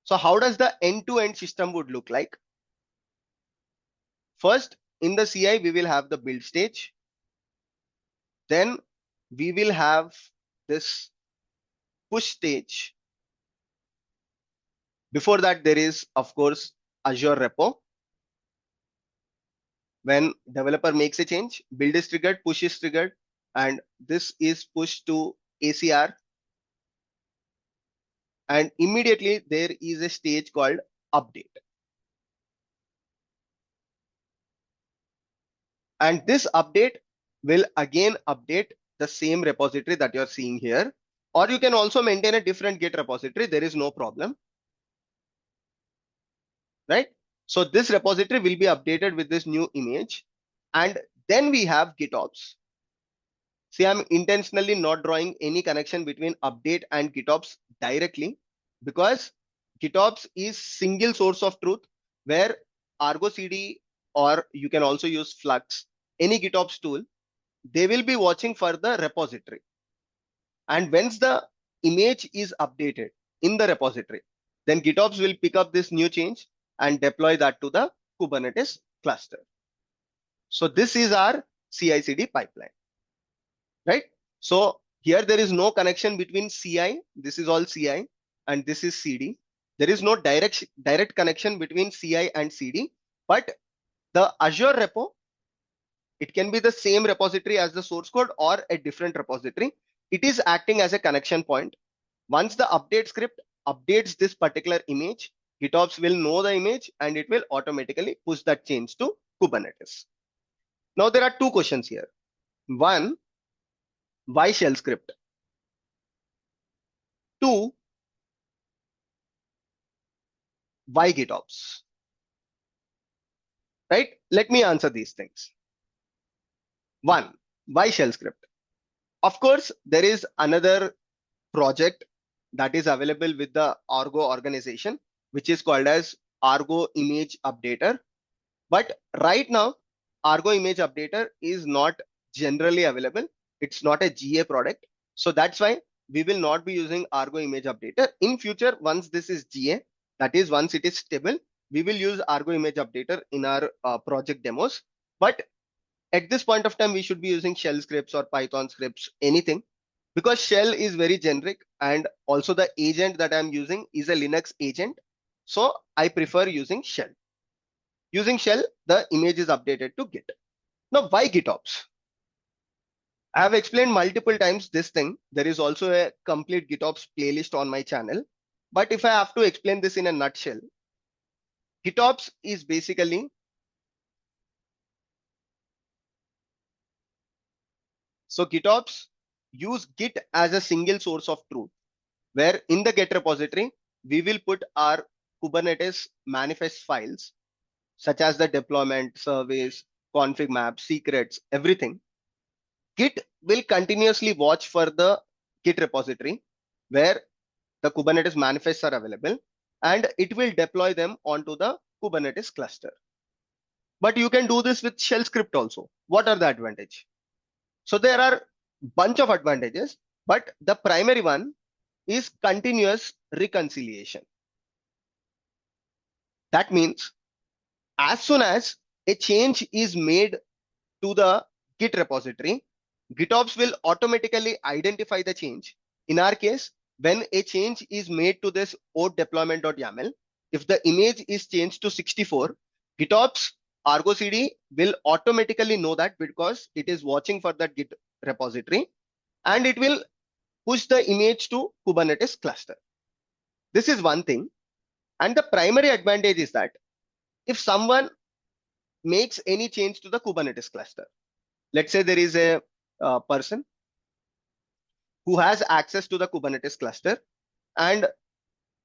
So how does the end-to-end system would look like? First, in the CI, we will have the build stage. Then we will have this push stage. Before that, there is, of course, Azure repo. When developer makes a change, build is triggered, push is triggered, and this is pushed to ACR. And immediately there is a stage called update. And this update will again update the same repository that you're seeing here. Or you can also maintain a different Git repository. There is no problem, right? So this repository will be updated with this new image. And then we have GitOps. See, I'm intentionally not drawing any connection between update and GitOps directly, because GitOps is single source of truth, where ArgoCD, or you can also use Flux, any GitOps tool, they will be watching for the repository. And once the image is updated in the repository, then GitOps will pick up this new change and deploy that to the Kubernetes cluster. So this is our CI/CD pipeline, right? So here there is no connection between CI. This is all CI and this is CD. There is no direct connection between CI and CD, but the Azure repo, it can be the same repository as the source code or a different repository. It is acting as a connection point. Once the update script updates this particular image, GitOps will know the image and it will automatically push that change to Kubernetes. Now there are two questions here. One, why shell script? Two, why GitOps? Right? Let me answer these things. One, why shell script? Of course, there is another project that is available with the Argo organization, which is called as Argo Image Updater. But right now, Argo Image Updater is not generally available. It's not a GA product. So that's why we will not be using Argo Image Updater. In future, once this is GA, that is once it is stable, we will use Argo Image Updater in our project demos. But at this point of time, we should be using shell scripts or Python scripts, anything, because shell is very generic, and also the agent that I'm using is a Linux agent. So I prefer using shell. Using shell, the image is updated to Git. Now, why GitOps? I have explained multiple times this thing. There is also a complete GitOps playlist on my channel. But if I have to explain this in a nutshell, GitOps is basically, so GitOps use Git as a single source of truth, where in the Git repository, we will put our Kubernetes manifest files, such as the deployment, service, config map, secrets, everything. Git will continuously watch for the Git repository where the Kubernetes manifests are available, and it will deploy them onto the Kubernetes cluster. But you can do this with shell script also. What are the advantages? So there are bunch of advantages, but the primary one is continuous reconciliation. That means as soon as a change is made to the Git repository, GitOps will automatically identify the change. In our case, when a change is made to this deployment.yaml, if the image is changed to 64, GitOps ArgoCD will automatically know that because it is watching for that Git repository, and it will push the image to Kubernetes cluster. This is one thing. And the primary advantage is that if someone makes any change to the Kubernetes cluster, let's say there is a person who has access to the Kubernetes cluster, and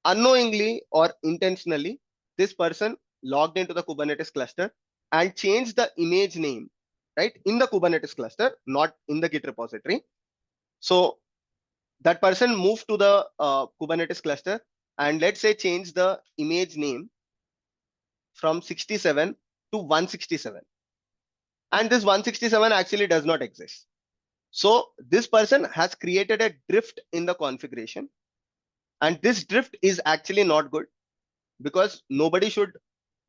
unknowingly or intentionally, this person logged into the Kubernetes cluster and changed the image name, right, in the Kubernetes cluster, not in the Git repository. So that person moved to the Kubernetes cluster and let's say change the image name from 67 to 167. And this 167 actually does not exist. So this person has created a drift in the configuration. And this drift is actually not good because nobody should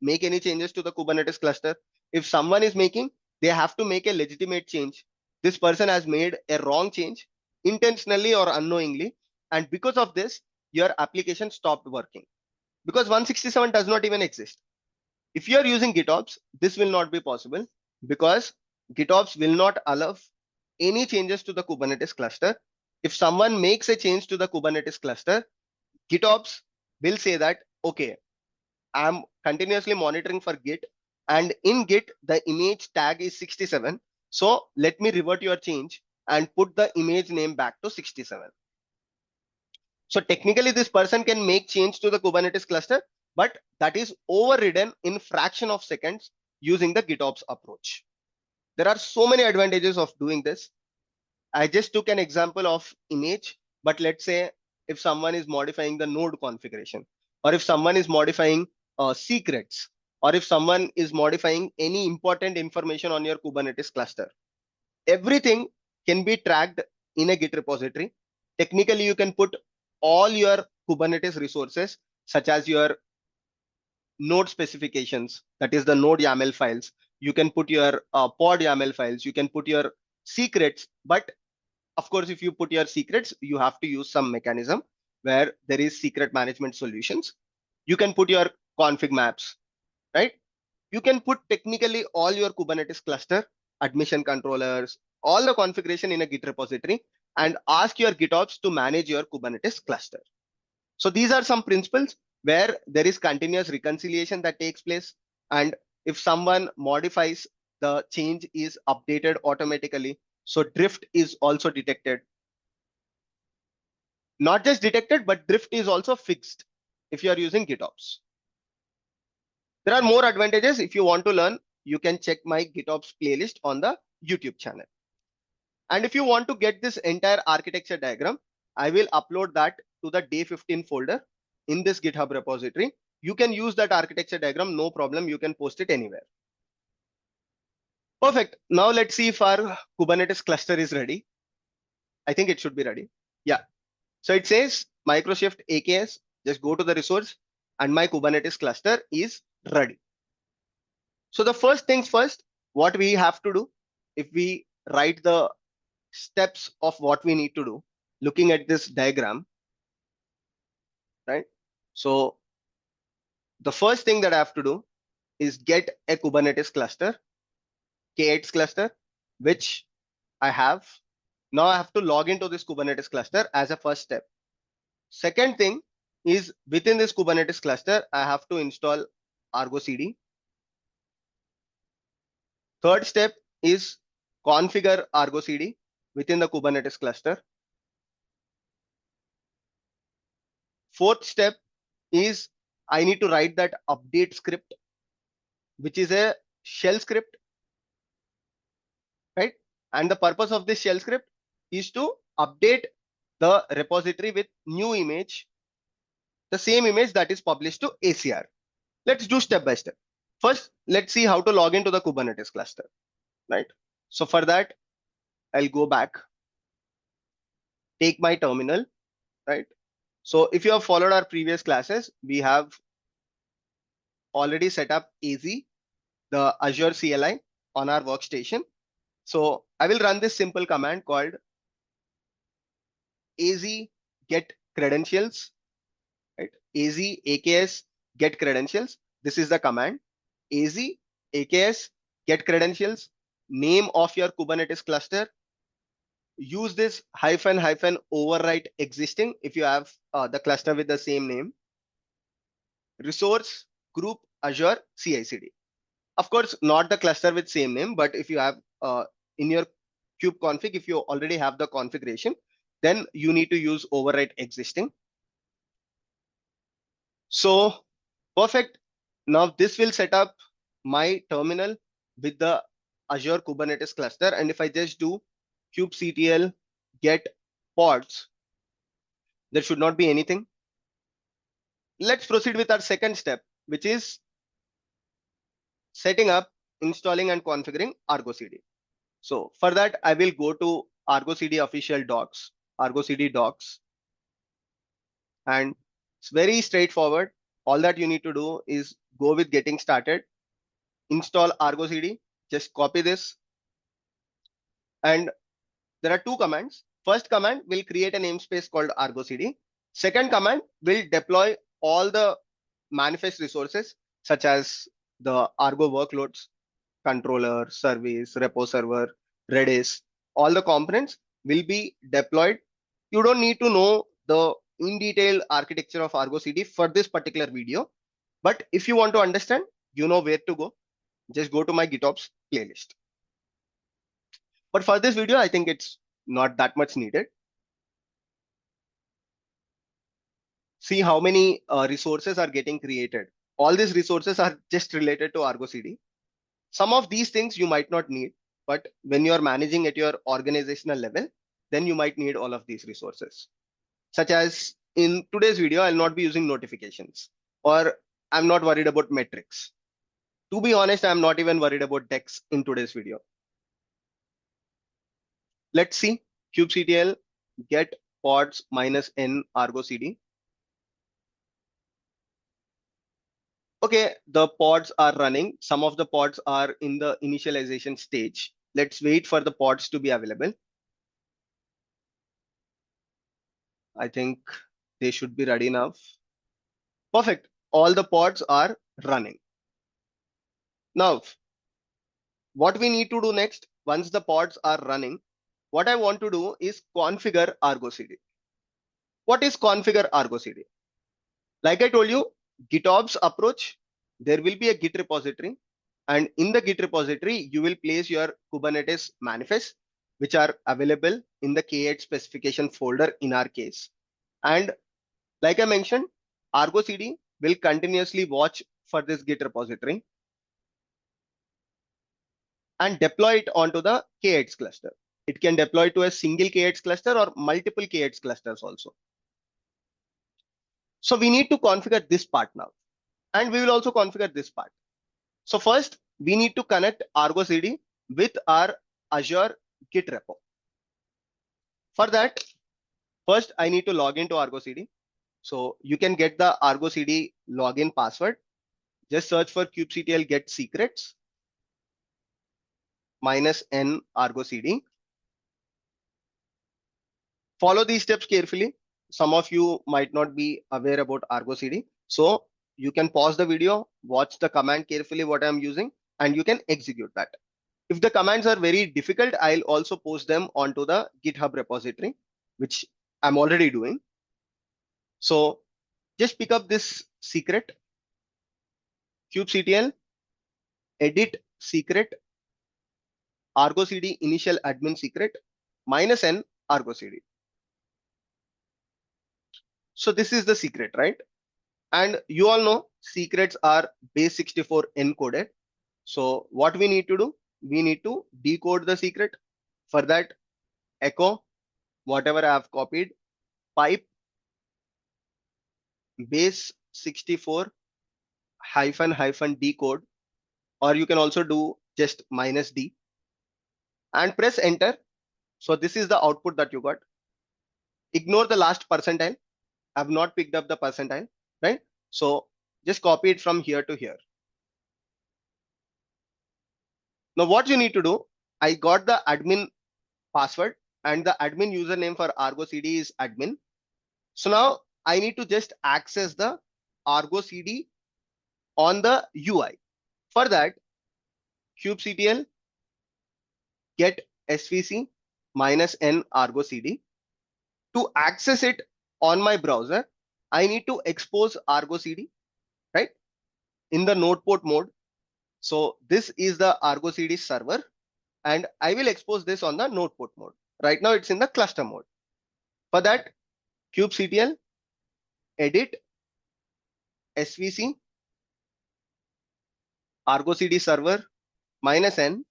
make any changes to the Kubernetes cluster. If someone is making, they have to make a legitimate change. This person has made a wrong change intentionally or unknowingly. And because of this, your application stopped working because 167 does not even exist. If you are using GitOps, this will not be possible because GitOps will not allow any changes to the Kubernetes cluster. If someone makes a change to the Kubernetes cluster, GitOps will say that, okay, I'm continuously monitoring for Git, and in Git, the image tag is 67. So let me revert your change and put the image name back to 67. So technically, this person can make change to the Kubernetes cluster, but that is overridden in fraction of seconds using the GitOps approach. There are so many advantages of doing this. I just took an example of image, but let's say if someone is modifying the node configuration, or if someone is modifying secrets, or if someone is modifying any important information on your Kubernetes cluster, everything can be tracked in a Git repository. Technically, you can put all your Kubernetes resources, such as your node specifications, that is the node YAML files. You can put your pod YAML files. You can put your secrets. But of course, if you put your secrets, you have to use some mechanism where there is secret management solutions. You can put your config maps, right? You can put technically all your Kubernetes cluster, admission controllers, all the configuration in a Git repository and ask your GitOps to manage your Kubernetes cluster. So these are some principles where there is continuous reconciliation that takes place. And if someone modifies, the change is updated automatically. So drift is also detected. Not just detected, but drift is also fixed if you are using GitOps. There are more advantages. If you want to learn, you can check my GitOps playlist on the YouTube channel. And if you want to get this entire architecture diagram, I will upload that to the day 15 folder in this GitHub repository. You can use that architecture diagram, no problem. You can post it anywhere. Perfect. Now let's see if our Kubernetes cluster is ready. I think it should be ready. Yeah. So it says Microshift AKS, just go to the resource and my Kubernetes cluster is ready. So the first things first, what we have to do, if we write the steps of what we need to do, looking at this diagram, right? So the first thing that I have to do is get a Kubernetes cluster, K8s cluster, which I have. Now I have to log into this Kubernetes cluster as a first step. Second thing is within this Kubernetes cluster, I have to install ArgoCD. Third step is configure ArgoCD within the Kubernetes cluster. Fourth step is I need to write that update script, which is a shell script, right? And the purpose of this shell script is to update the repository with new image, the same image that is published to ACR. Let's do step by step. First, let's see how to log into the Kubernetes cluster, right? So for that, I'll go back, take my terminal, right? So if you have followed our previous classes, we have already set up AZ, the Azure CLI on our workstation. So I will run this simple command called az get credentials, right? Az aks get credentials. This is the command. Az aks get credentials, name of your Kubernetes cluster. Use this hyphen hyphen overwrite existing if you have the cluster with the same name. Resource group Azure CI/CD. Of course, not the cluster with same name, but if you have in your kube config, if you already have the configuration, then you need to use overwrite existing. So perfect. Now this will set up my terminal with the Azure Kubernetes cluster. And if I just do kubectl get pods, there should not be anything. Let's proceed with our second step, which is setting up, installing and configuring ArgoCD. So for that, I will go to ArgoCD official docs, ArgoCD docs, and it's very straightforward. All that you need to do is go with getting started, install ArgoCD, just copy this. And there are two commands. First command will create a namespace called ArgoCD. Second command will deploy all the manifest resources such as the Argo workloads, controller, service, repo server, Redis, all the components will be deployed. You don't need to know the in detail architecture of ArgoCD for this particular video. But if you want to understand, you know where to go. Just go to my GitOps playlist. But for this video, I think it's not that much needed. See how many resources are getting created. All these resources are just related to ArgoCD. Some of these things you might not need, but when you are managing at your organizational level, then you might need all of these resources. Such as in today's video, I'll not be using notifications, or I'm not worried about metrics. To be honest, I'm not even worried about decks in today's video. Let's see kubectl get pods -n ArgoCD. Okay, the pods are running. Some of the pods are in the initialization stage. Let's wait for the pods to be available. I think they should be ready enough. Perfect. All the pods are running. Now, what we need to do next, once the pods are running, what I want to do is configure ArgoCD. What is configure ArgoCD? Like I told you, GitOps approach, there will be a Git repository. And in the Git repository, you will place your Kubernetes manifests, which are available in the K8 specification folder in our case. And like I mentioned, ArgoCD will continuously watch for this Git repository and deploy it onto the K8s cluster. It can deploy to a single K8s cluster or multiple K8s clusters also. So we need to configure this part now. And we will also configure this part. So first, we need to connect ArgoCD with our Azure Git repo. For that, first I need to log into ArgoCD. So you can get the ArgoCD login password. Just search for kubectl get secrets -n ArgoCD. Follow these steps carefully. Some of you might not be aware about ArgoCD. So you can pause the video, watch the command carefully what I'm using, and you can execute that. If the commands are very difficult, I'll also post them onto the GitHub repository, which I'm already doing. So just pick up this secret, kubectl edit secret ArgoCD initial admin secret -n ArgoCD. So this is the secret, right? And you all know secrets are base 64 encoded. So what we need to do, we need to decode the secret. For that, echo whatever I have copied, pipe base 64 -- decode, or you can also do just -d and press enter. So this is the output that you got. Ignore the last percentile. I've not picked up the percentile, right? So just copy it from here to here. Now what you need to do, I got the admin password and the admin username for ArgoCD is admin. So now I need to just access the ArgoCD on the UI. For that, kubectl get svc minus n ArgoCD. To access it on my browser, I need to expose ArgoCD, right? In the node port mode. So this is the ArgoCD server, and I will expose this on the node port mode. Right now it's in the cluster mode. For that, kubectl edit svc ArgoCD server minus n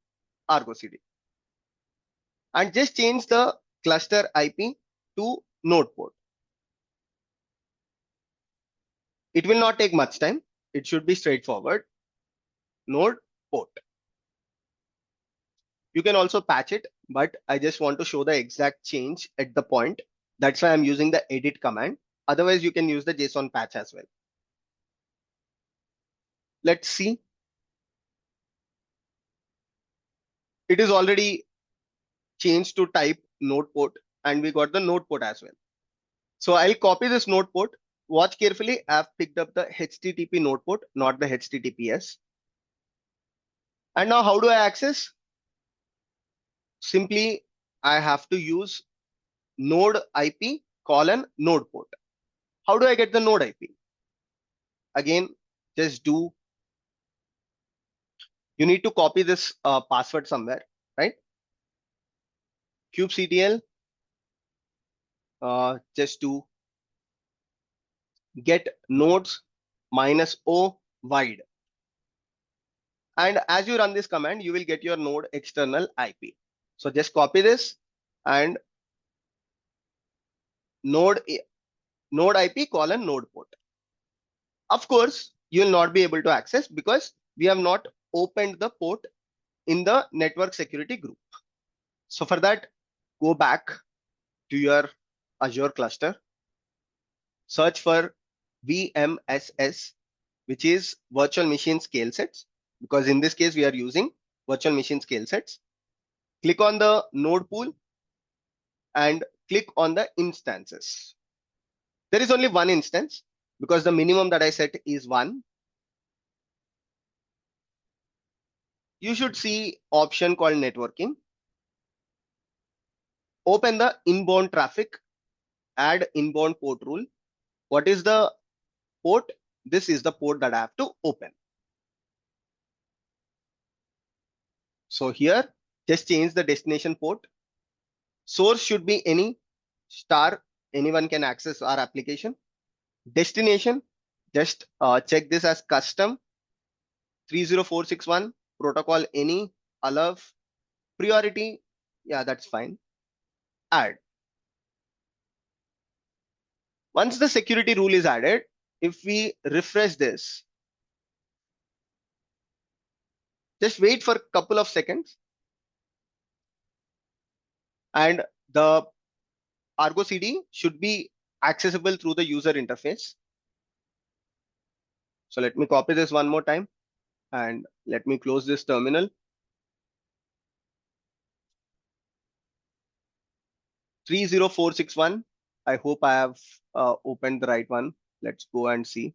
ArgoCD, and just change the cluster IP to node port. It will not take much time. It should be straightforward. Node port. You can also patch it, but I just want to show the exact change at the point. That's why I'm using the edit command. Otherwise, you can use the JSON patch as well. Let's see. It is already changed to type node port, and we got the node port as well. So I'll copy this node port. Watch carefully. I've picked up the HTTP node port, not the HTTPS. And now how do I access? Simply, I have to use node IP colon node port. How do I get the node IP? Again, just do, you need to copy this password somewhere, right? kubectl just do get nodes minus o wide. And as you run this command, you will get your node external IP. So just copy this and node IP colon node port. Of course, you will not be able to access because we have not opened the port in the network security group. So for that, go back to your Azure cluster, search for VMSS, which is virtual machine scale sets, because in this case, we are using virtual machine scale sets. Click on the node pool and click on the instances. There is only one instance because the minimum that I set is 1. You should see option called networking. Open the inbound traffic, add inbound port rule. What is the port? This is the port that I have to open. So here, just change the destination port. Source should be any star. Anyone can access our application. Destination, just check this as custom 30461 protocol any allow priority. Yeah, that's fine. Add. Once the security rule is added, if we refresh this, just wait for a couple of seconds and the ArgoCD should be accessible through the user interface. So let me copy this one more time and let me close this terminal. 30461. I hope I have opened the right one. Let's go and see.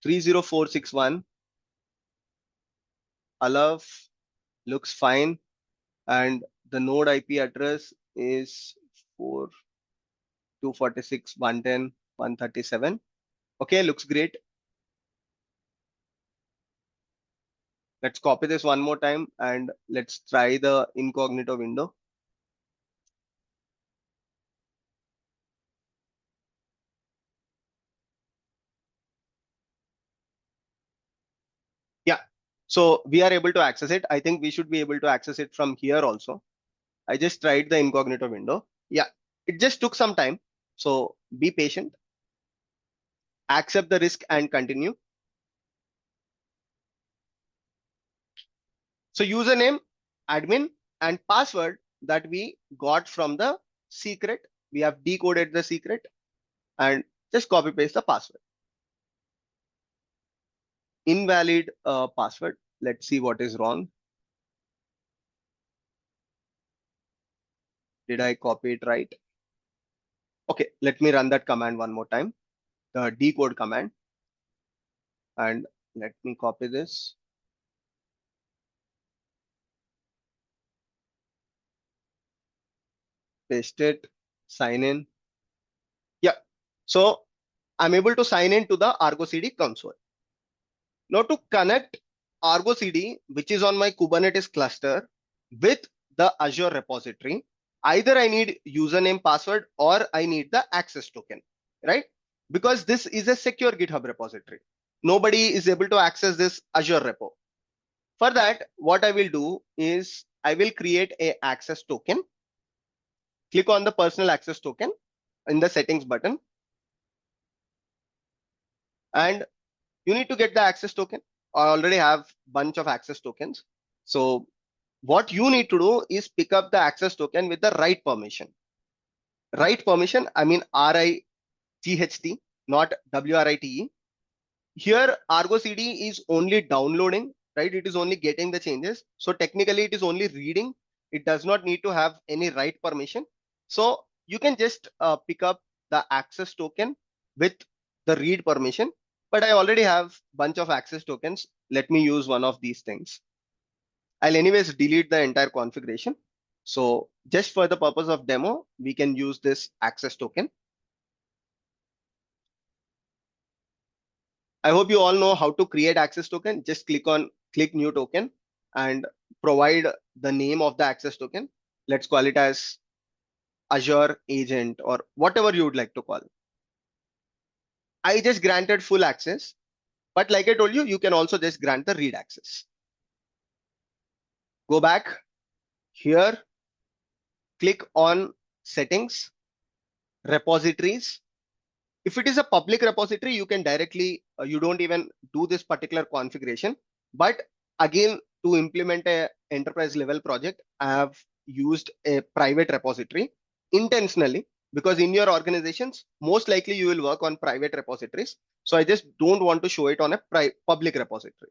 30461. Allow looks fine. And the node IP address is 246.110.137. Okay, looks great. Let's copy this one more time and let's try the incognito window. Yeah, so we are able to access it. I think we should be able to access it from here also. I just tried the incognito window. Yeah, it just took some time. So be patient, accept the risk and continue. So username, admin, and password that we got from the secret. We have decoded the secret and just copy paste the password. Invalid password. Let's see what is wrong. Did I copy it right? Okay, let me run that command one more time, the decode command, and let me copy this. Paste it, sign in. Yeah, so I'm able to sign in to the ArgoCD console. Now to connect ArgoCD, which is on my Kubernetes cluster, with the Azure repository, either I need username, password, or I need the access token, right? Because this is a secure GitHub repository. Nobody is able to access this Azure repo. For that, what I will do is I will create a access token. Click on the personal access token in the settings button, and you need to get the access token. I already have bunch of access tokens. So what you need to do is pick up the access token with the right permission. Right permission, I mean RIGHT, not WRITE. Here, ArgoCD is only downloading, right? It is only getting the changes. So technically, it is only reading. It does not need to have any write permission. So you can just pick up the access token with the read permission. But I already have bunch of access tokens. Let me use one of these things. I'll anyways delete the entire configuration. So just for the purpose of demo, we can use this access token. I hope you all know how to create access token. Just click new token and provide the name of the access token. Let's call it as Azure agent or whatever you would like to call. I just granted full access, but like I told you, you can also just grant the read access. Go back here, click on settings, repositories. If it is a public repository, you can directly, you don't even do this particular configuration. But again, to implement a enterprise level project, I have used a private repository intentionally because in your organizations, most likely you will work on private repositories. So I just don't want to show it on a public repository.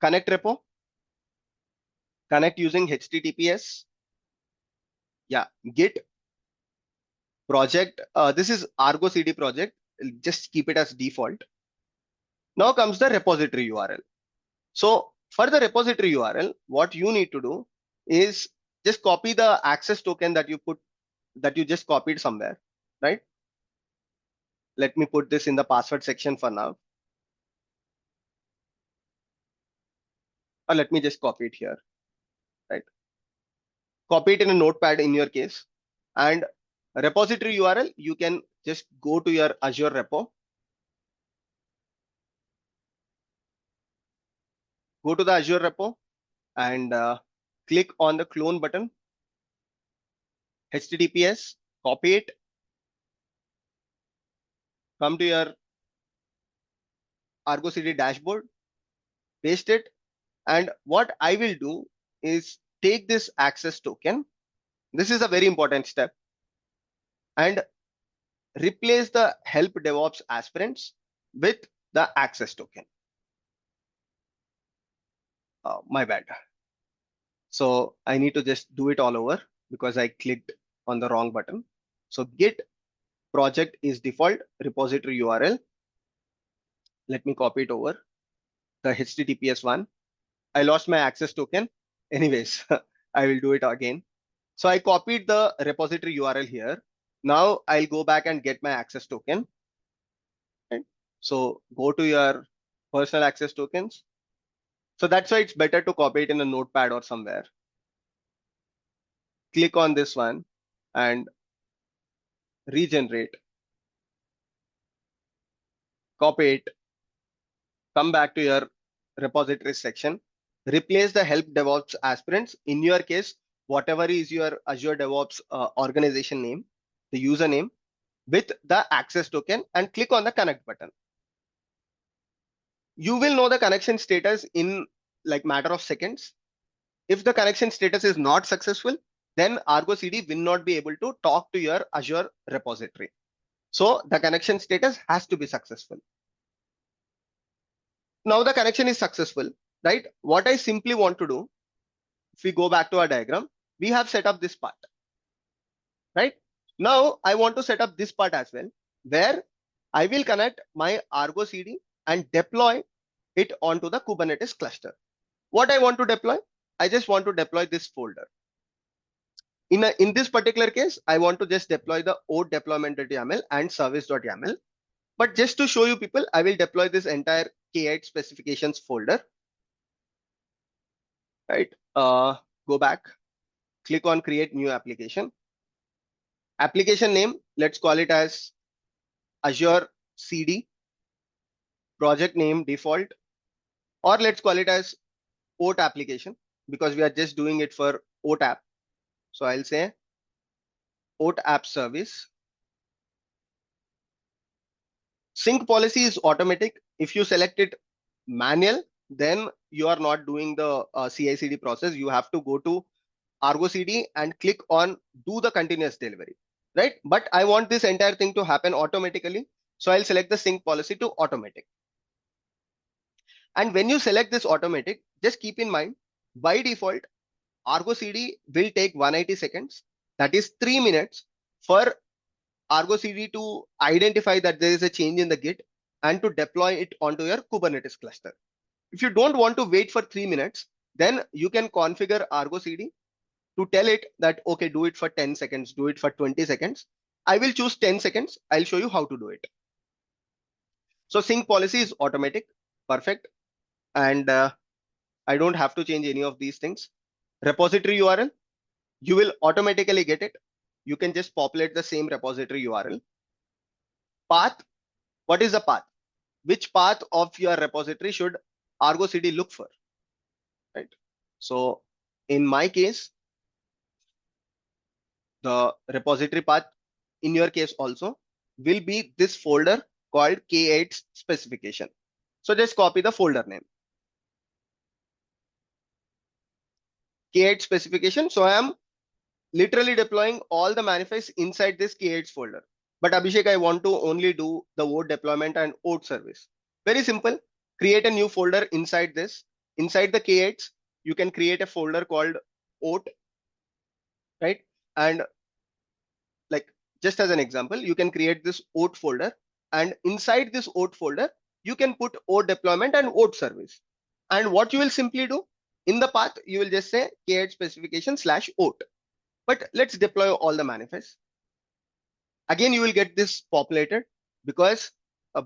Connect repo, connect using HTTPS. Yeah, Git project. This is ArgoCD project. Just keep it as default. Now comes the repository URL. So for the repository URL, what you need to do is just copy the access token that you just copied somewhere, right? Let me put this in the password section for now. Or let me just copy it here, right? Copy it in a notepad in your case. And repository URL, you can just go to your Azure repo. Go to the Azure repo and click on the clone button, HTTPS, copy it, come to your ArgoCD dashboard, paste it. And what I will do is take this access token. This is a very important step, and replace the help DevOps aspirants with the access token. My bad. So I need to just do it all over because I clicked on the wrong button. So Git project is default repository URL. Let me copy it over the HTTPS one. I lost my access token. Anyways, I will do it again. So I copied the repository URL here. Now I'll go back and get my access token. Right? So go to your personal access tokens. So that's why it's better to copy it in a notepad or somewhere. Click on this one and regenerate. Copy it. Come back to your repository section. Replace the help DevOps aspirants. In your case, whatever is your Azure DevOps organization name, the username, with the access token, and click on the connect button. You will know the connection status in like matter of seconds. If the connection status is not successful, then ArgoCD will not be able to talk to your Azure repository. So the connection status has to be successful. Now the connection is successful, right? What I simply want to do, if we go back to our diagram, we have set up this part. right? Now I want to set up this part as well, where I will connect my Argo CD and deploy it onto the Kubernetes cluster. What I want to deploy? I just want to deploy this folder. In this particular case, I want to just deploy the old deployment.yaml and service.yaml. But just to show you people, I will deploy this entire K8 specifications folder, right? Go back, click on create new application. Application name, let's call it as Azure CD, project name default, or let's call it as OAT application because we are just doing it for OAT app. So I'll say OAT app service. Sync policy is automatic. If you select it manual, then you are not doing the CI/CD process. You have to go to ArgoCD and click on do the continuous delivery, right? But I want this entire thing to happen automatically. So I'll select the sync policy to automatic. And when you select this automatic, just keep in mind, by default, ArgoCD will take 180 seconds. That is 3 minutes for ArgoCD to identify that there is a change in the Git and to deploy it onto your Kubernetes cluster. If you don't want to wait for 3 minutes, then you can configure ArgoCD to tell it that, okay, do it for 10 seconds, do it for 20 seconds. I will choose 10 seconds. I'll show you how to do it. So sync policy is automatic, perfect. And I don't have to change any of these things. Repository URL, you will automatically get it. You can just populate the same repository URL. Path, what is the path? Which path of your repository should ArgoCD look for, right? So in my case, the repository path in your case also will be this folder called K8 specification. So just copy the folder name. K8 specification. So I am literally deploying all the manifests inside this K8 folder. But Abhishek, I want to only do the OAT deployment and OAT service. Very simple. Create a new folder inside this. Inside the K8s, you can create a folder called OAT, right? And like just as an example, you can create this OAT folder, and inside this OAT folder, you can put OAT deployment and OAT service. And what you will simply do in the path, you will just say K8 specification /OAT. But let's deploy all the manifests. Again, you will get this populated because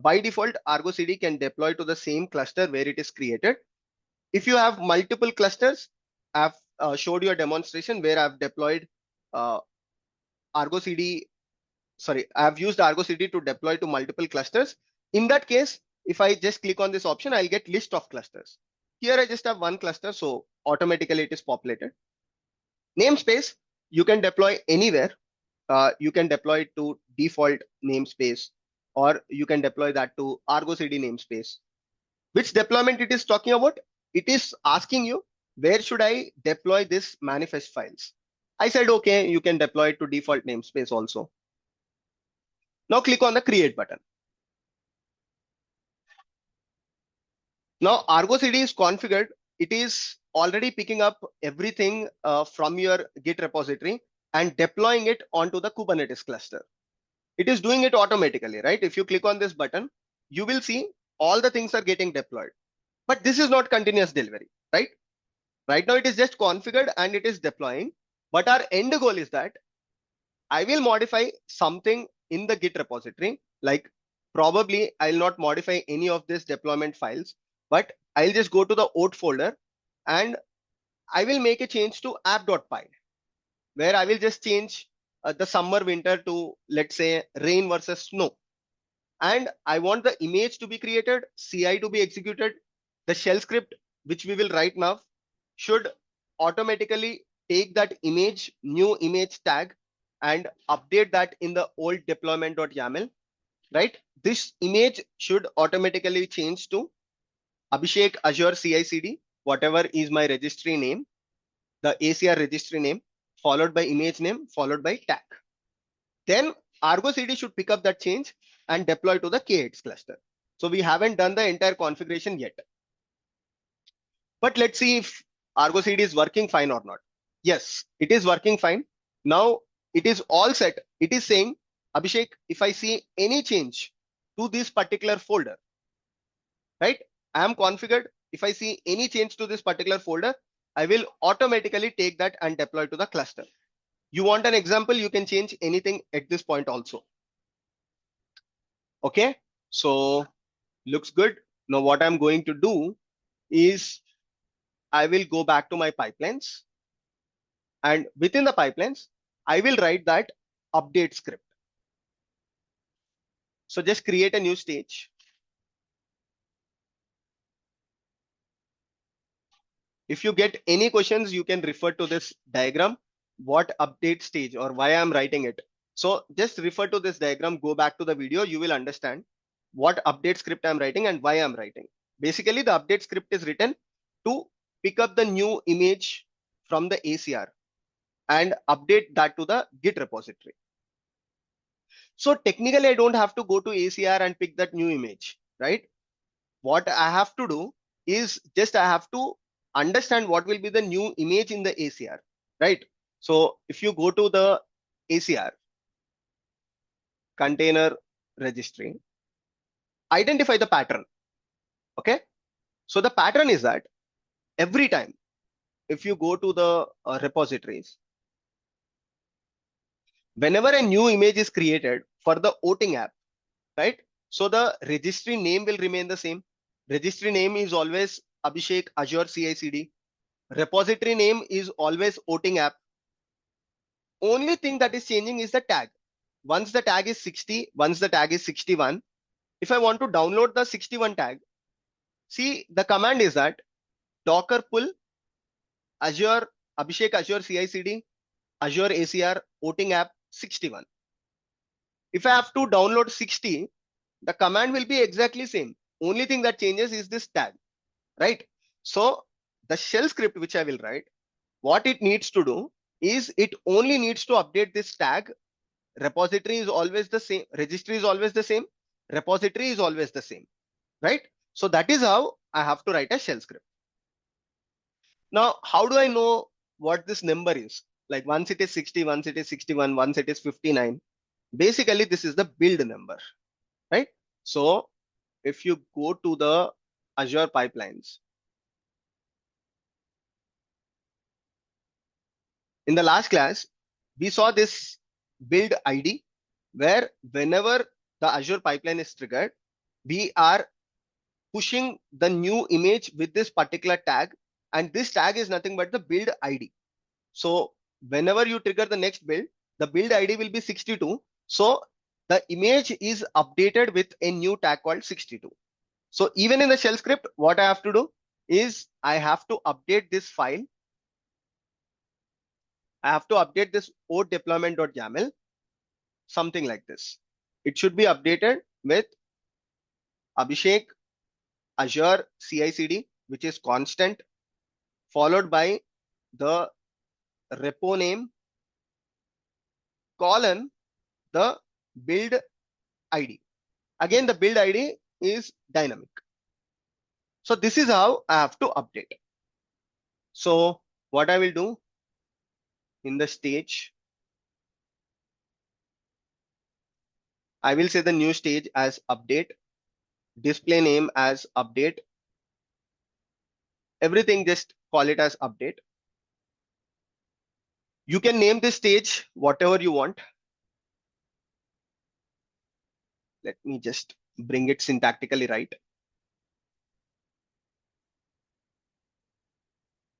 by default, ArgoCD can deploy to the same cluster where it is created. If you have multiple clusters, I've showed you a demonstration where I've deployed ArgoCD. Sorry, I've used ArgoCD to deploy to multiple clusters. In that case, if I just click on this option, I'll get list of clusters. Here I just have one cluster, so automatically it is populated. Namespace, you can deploy anywhere. You can deploy it to default namespace, or you can deploy that to ArgoCD namespace. Which deployment it is talking about? It is asking you, where should I deploy this manifest files? I said, okay, you can deploy it to default namespace also. Now click on the create button. Now ArgoCD is configured. It is already picking up everything from your Git repository and deploying it onto the Kubernetes cluster. It is doing it automatically, right? If you click on this button, you will see all the things are getting deployed. But this is not continuous delivery, right? Right now it is just configured and it is deploying. But our end goal is that I will modify something in the Git repository. Like probably I'll not modify any of this deployment files, but I'll just go to the OAT folder and I will make a change to app.py, where I will just change the summer winter to, let's say, rain versus snow. And I want the image to be created, CI to be executed. The shell script, which we will write now, should automatically take that image, new image tag, and update that in the old deployment.yaml, right? This image should automatically change to Abhishek Azure CI/CD, whatever is my registry name, the ACR registry name, followed by image name, followed by tag. Then ArgoCD should pick up that change and deploy to the K8 cluster. So we haven't done the entire configuration yet. But let's see if ArgoCD is working fine or not. Yes, it is working fine. Now it is all set. It is saying, Abhishek, if I see any change to this particular folder, right? I am configured. If I see any change to this particular folder, I will automatically take that and deploy to the cluster. You want an example, you can change anything at this point also. Okay, so looks good. Now what I'm going to do is I will go back to my pipelines, and within the pipelines, I will write that update script. So just create a new stage. If you get any questions, you can refer to this diagram, what update stage or why I'm writing it. So just refer to this diagram, go back to the video, you will understand what update script I'm writing and why I'm writing. Basically, the update script is written to pick up the new image from the ACR and update that to the Git repository. So technically, I don't have to go to ACR and pick that new image, right? What I have to do is just I have to understand what will be the new image in the ACR, right? So if you go to the ACR container registry, identify the pattern. Okay. So the pattern is that every time if you go to the repositories, whenever a new image is created for the voting app, right? So the registry name will remain the same. Registry name is always Abhishek Azure CI/CD. Repository name is always voting app. Only thing that is changing is the tag. Once the tag is 60, once the tag is 61, if I want to download the 61 tag, see the command is that docker pull Azure Abhishek Azure CI/CD Azure ACR voting app 61. If I have to download 60, the command will be exactly same. Only thing that changes is this tag, right? So the shell script which I will write, what it needs to do is it only needs to update this tag. Repository is always the same, registry is always the same, repository is always the same, right? So that is how I have to write a shell script. Now, how do I know what this number is? Like once it is 60, once it is 61, once it is 59. Basically, this is the build number, right? So if you go to the Azure pipelines, in the last class, we saw this build ID where whenever the Azure pipeline is triggered, we are pushing the new image with this particular tag, and this tag is nothing but the build ID. So whenever you trigger the next build, the build ID will be 62. So the image is updated with a new tag called 62. So even in the shell script, what I have to do is I have to update this file. I have to update this old deployment.yaml, something like this. It should be updated with Abhishek Azure CI/CD, which is constant, followed by the repo name colon the build ID. Again, the build ID is dynamic. So this is how I have to update. So what I will do in the stage, I will say the new stage as update, display name as update, everything just call it as update. You can name this stage whatever you want. Let me just bring it syntactically right.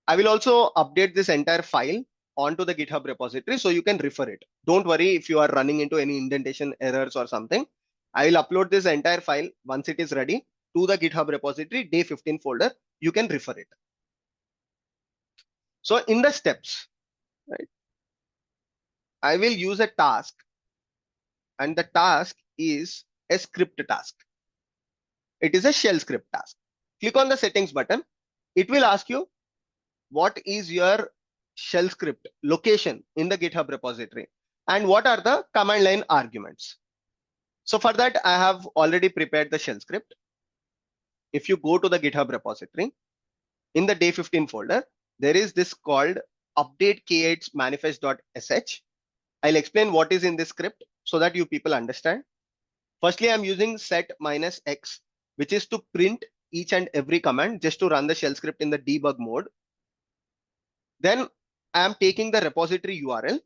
I will also update this entire file onto the GitHub repository so you can refer it. Don't worry if you are running into any indentation errors or something. I will upload this entire file once it is ready to the GitHub repository, day 15 folder. You can refer it. So in the steps, right, I will use a task, and the task is a script task. It is a shell script task. Click on the settings button. It will ask you what is your shell script location in the GitHub repository and what are the command line arguments. So for that, I have already prepared the shell script. If you go to the GitHub repository, in the day 15 folder, there is this called update k8 manifest.sh, I'll explain what is in this script so that you people understand. Firstly, I'm using set minus x, which is to print each and every command just to run the shell script in the debug mode. Then I'm taking the repository URL,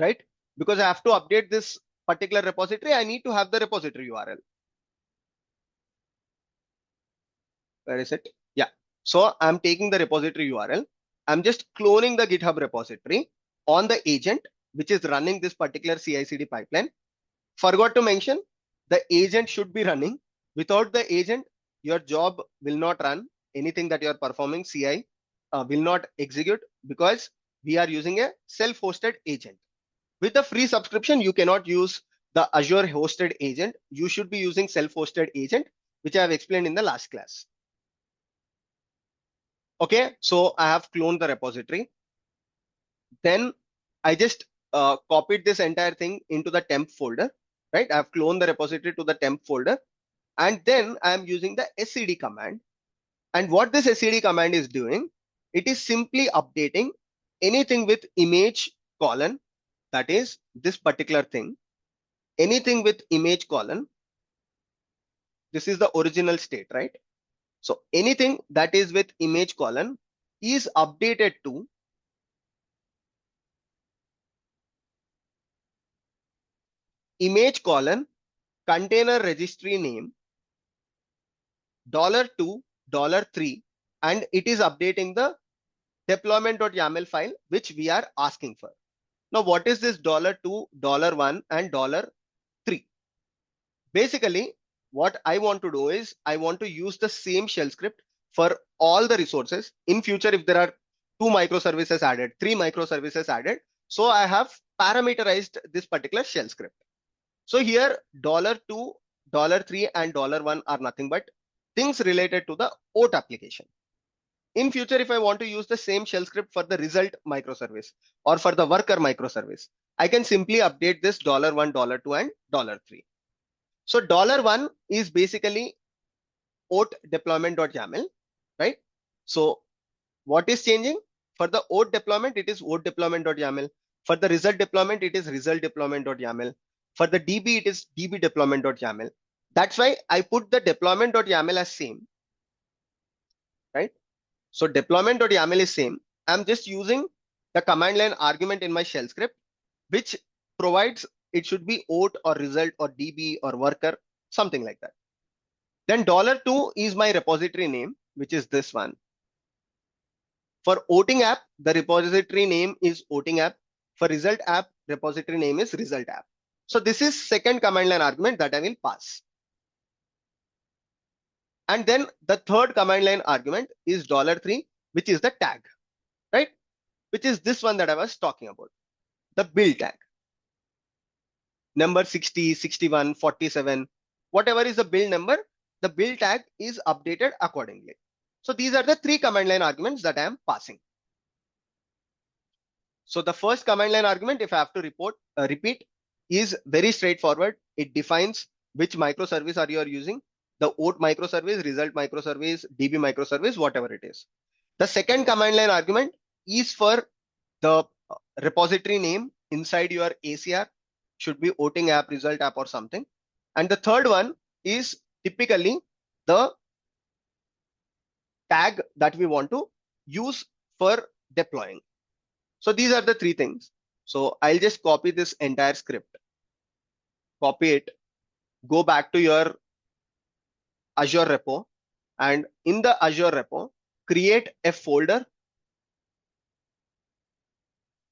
right? Because I have to update this particular repository, I need to have the repository URL. Where is it? Yeah. So I'm taking the repository URL. I'm just cloning the GitHub repository on the agent, which is running this particular CI/CD pipeline. Forgot to mention, the agent should be running. Without the agent, your job will not run. Anything that you're performing, CI, will not execute because we are using a self-hosted agent. With the free subscription, you cannot use the Azure hosted agent. You should be using self-hosted agent, which I have explained in the last class. Okay, so I have cloned the repository. Then I just copied this entire thing into the temp folder, right? I've cloned the repository to the temp folder, and then I'm using the SCD command. And what this SCD command is doing, it is simply updating anything with image colon, that is this particular thing, anything with image colon. This is the original state, right? So anything that is with image colon is updated to image colon container registry name $2 $3, and it is updating the deployment.yaml file which we are asking for. Now what is this $2 $1 and $3? Basically what I want to do is I want to use the same shell script for all the resources. In future, if there are 2 microservices added, 3 microservices added, so I have parameterized this particular shell script. So here $2 $3 and $1 are nothing but things related to the OAuth application. In future, if I want to use the same shell script for the result microservice or for the worker microservice, I can simply update this $1 $2 and $3. So $1 is basically OAuth deployment.yaml, right? So what is changing? For the OAuth deployment, it is OAuth deployment.yaml. For the result deployment, it is result deployment.yaml. For the DB, it is DB deployment.yaml. That's why I put the deployment.yaml as same, right? So deployment.yaml is same. I'm just using the command line argument in my shell script, which provides it should be OAuth or result or DB or worker, something like that. Then $2 is my repository name, which is this one. For outing app, the repository name is outing app. For result app, repository name is result app. So this is second command line argument that I will pass. And then the third command line argument is $3, which is the tag, right? Which is this one that I was talking about, the build tag. Number 60, 61, 47, whatever is the build number, the build tag is updated accordingly. So these are the 3 command line arguments that I am passing. So the first command line argument, if I have to repeat, is very straightforward. It defines which microservice are you using, the OAuth microservice, result microservice, DB microservice, whatever it is. The second command line argument is for the repository name inside your ACR, should be outing app, result app or something. And the third one is typically the tag that we want to use for deploying. So these are the 3 things. So I'll just copy this entire script, copy it, go back to your Azure repo, and in the Azure repo, create a folder.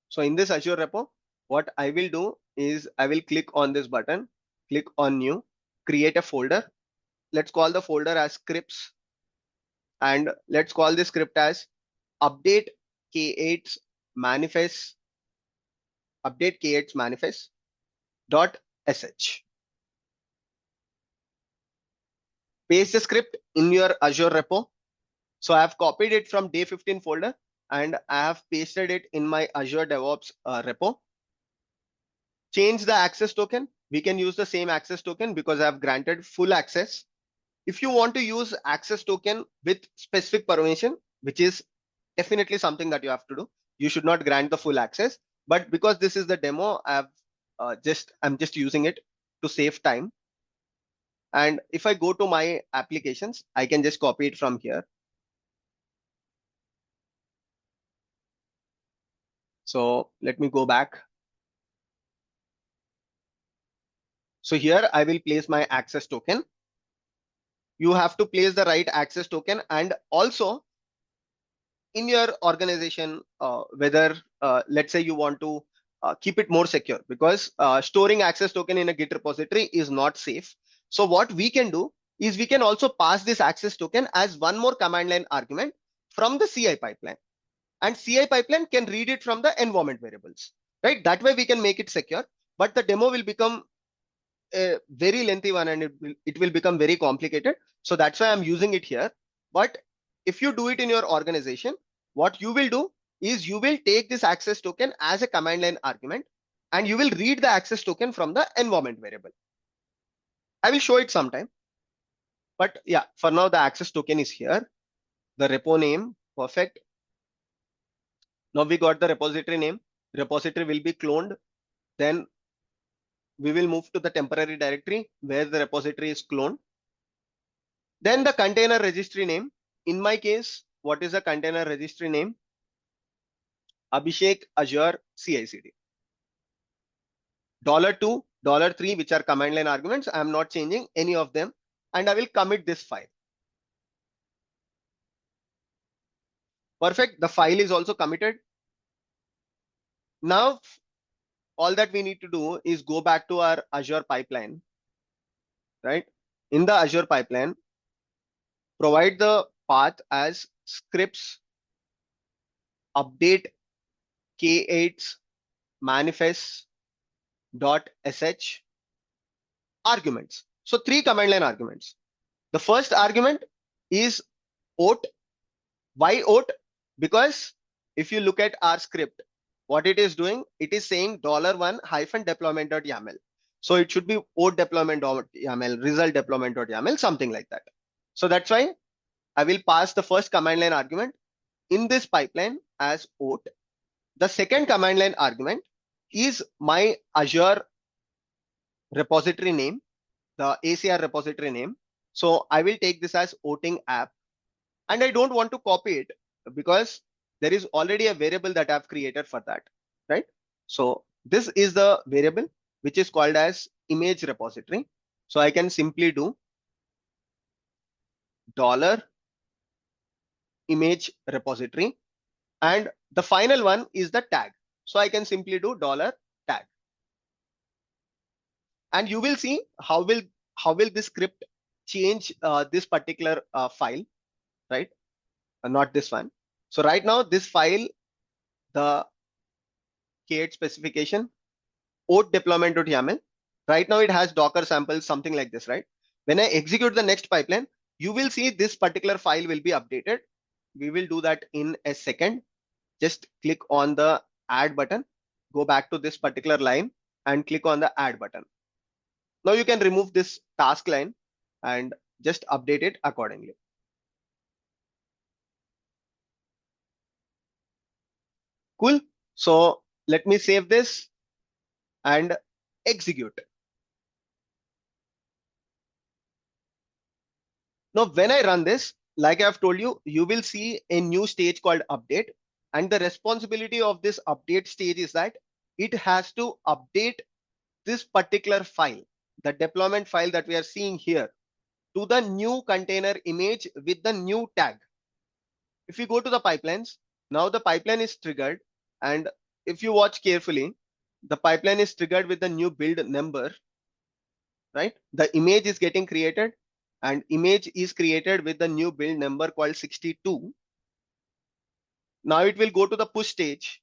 So in this Azure repo, what I will do is I will click on this button, click on new, create a folder. Let's call the folder as scripts, and let's call this script as update K8's manifest, update K8's manifest .sh. Paste the script in your Azure repo. So I have copied it from day 15 folder and I have pasted it in my Azure DevOps repo. Change the access token. We can use the same access token because I have granted full access. If you want to use access token with specific permission, which is definitely something that you have to do, you should not grant the full access. But because this is the demo, I'm just using it to save time. And if I go to my applications, I can just copy it from here. So let me go back. So here I will place my access token. You have to place the right access token, and also in your organization, whether let's say you want to keep it more secure, because storing access token in a Git repository is not safe. So what we can do is we can also pass this access token as one more command line argument from the CI pipeline, and CI pipeline can read it from the environment variables, right? That way we can make it secure, but the demo will become a very lengthy one, and it will become very complicated. So that's why I'm using it here. But if you do it in your organization, what you will do is you will take this access token as a command line argument, and you will read the access token from the environment variable. I will show it sometime. But yeah, for now, the access token is here. The repo name, perfect. Now we got the repository name. Repository will be cloned. Then we will move to the temporary directory where the repository is cloned. Then the container registry name. In my case, what is the container registry name? Abhishek Azure CI/CD. $2, $3, which are command line arguments. I am not changing any of them, and I will commit this file. Perfect. The file is also committed. Now, all that we need to do is go back to our Azure pipeline, right? In the Azure pipeline, provide the path as scripts update k8s manifest .sh arguments. So 3 command line arguments. The first argument is oat. Why oat? Because if you look at our script, what it is doing, it is saying $1 deployment.yaml. So it should be oat deployment.yaml, result deployment.yaml, something like that. So that's why I will pass the first command line argument in this pipeline as oat. The second command line argument is my Azure repository name, the ACR repository name. So I will take this as oating app, and I don't want to copy it because there is already a variable that I've created for that, right? So this is the variable which is called as image repository. So I can simply do dollar image repository, and the final one is the tag. So I can simply do dollar tag, and you will see how will this script change this particular file, right? Not this one. So right now this file, the k8 specification oat deployment.yaml, right now it has Docker samples, something like this, right? When I execute the next pipeline, you will see this particular file will be updated. We will do that in a second. Just click on the add button, go back to this particular line and click on the add button. Now you can remove this task line and just update it accordingly. Cool. So let me save this and execute. Now, when I run this, like I've told you, you will see a new stage called update. And the responsibility of this update stage is that it has to update this particular file, the deployment file that we are seeing here, to the new container image with the new tag. If you go to the pipelines, now the pipeline is triggered. And if you watch carefully, the pipeline is triggered with the new build number, right? The image is getting created, and image is created with the new build number called 62. Now it will go to the push stage,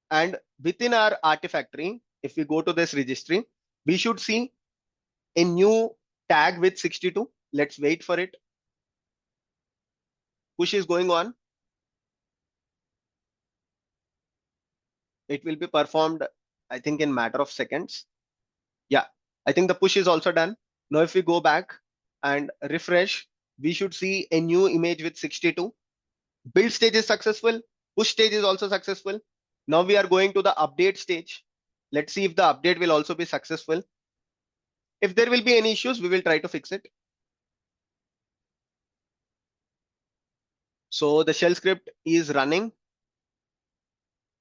and within our artifactory, if we go to this registry, we should see a new tag with 62. Let's wait for it. Push is going on. It will be performed, I think, in matter of seconds. Yeah, I think the push is also done. Now if we go back and refresh, we should see a new image with 62. Build stage is successful. Push stage is also successful. Now we are going to the update stage. Let's see if the update will also be successful. If there will be any issues, we will try to fix it. So the shell script is running.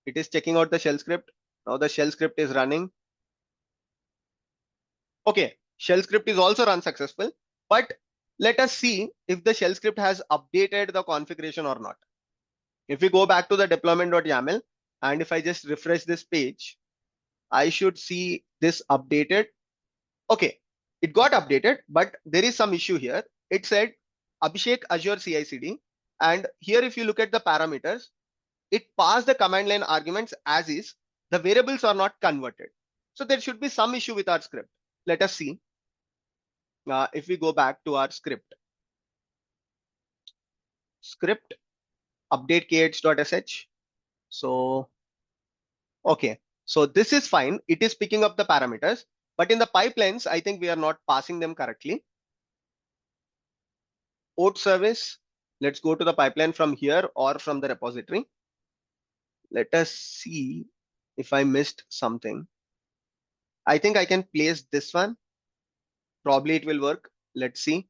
It is checking out the shell script. Now the shell script is running. Okay, shell script is also run successful, but let us see if the shell script has updated the configuration or not. If we go back to the deployment.yaml, and if I just refresh this page, I should see this updated. Okay, it got updated, but there is some issue here. It said Abhishek Azure CI/CD, and here if you look at the parameters, it passed the command line arguments as is. The variables are not converted. So there should be some issue with our script. Let us see. If we go back to our script update kh.sh. So, okay. So this is fine. It is picking up the parameters, but in the pipelines, I think we are not passing them correctly. Oat service. Let's go to the pipeline from here or from the repository. Let us see if I missed something. I think I can place this one. Probably it will work. Let's see.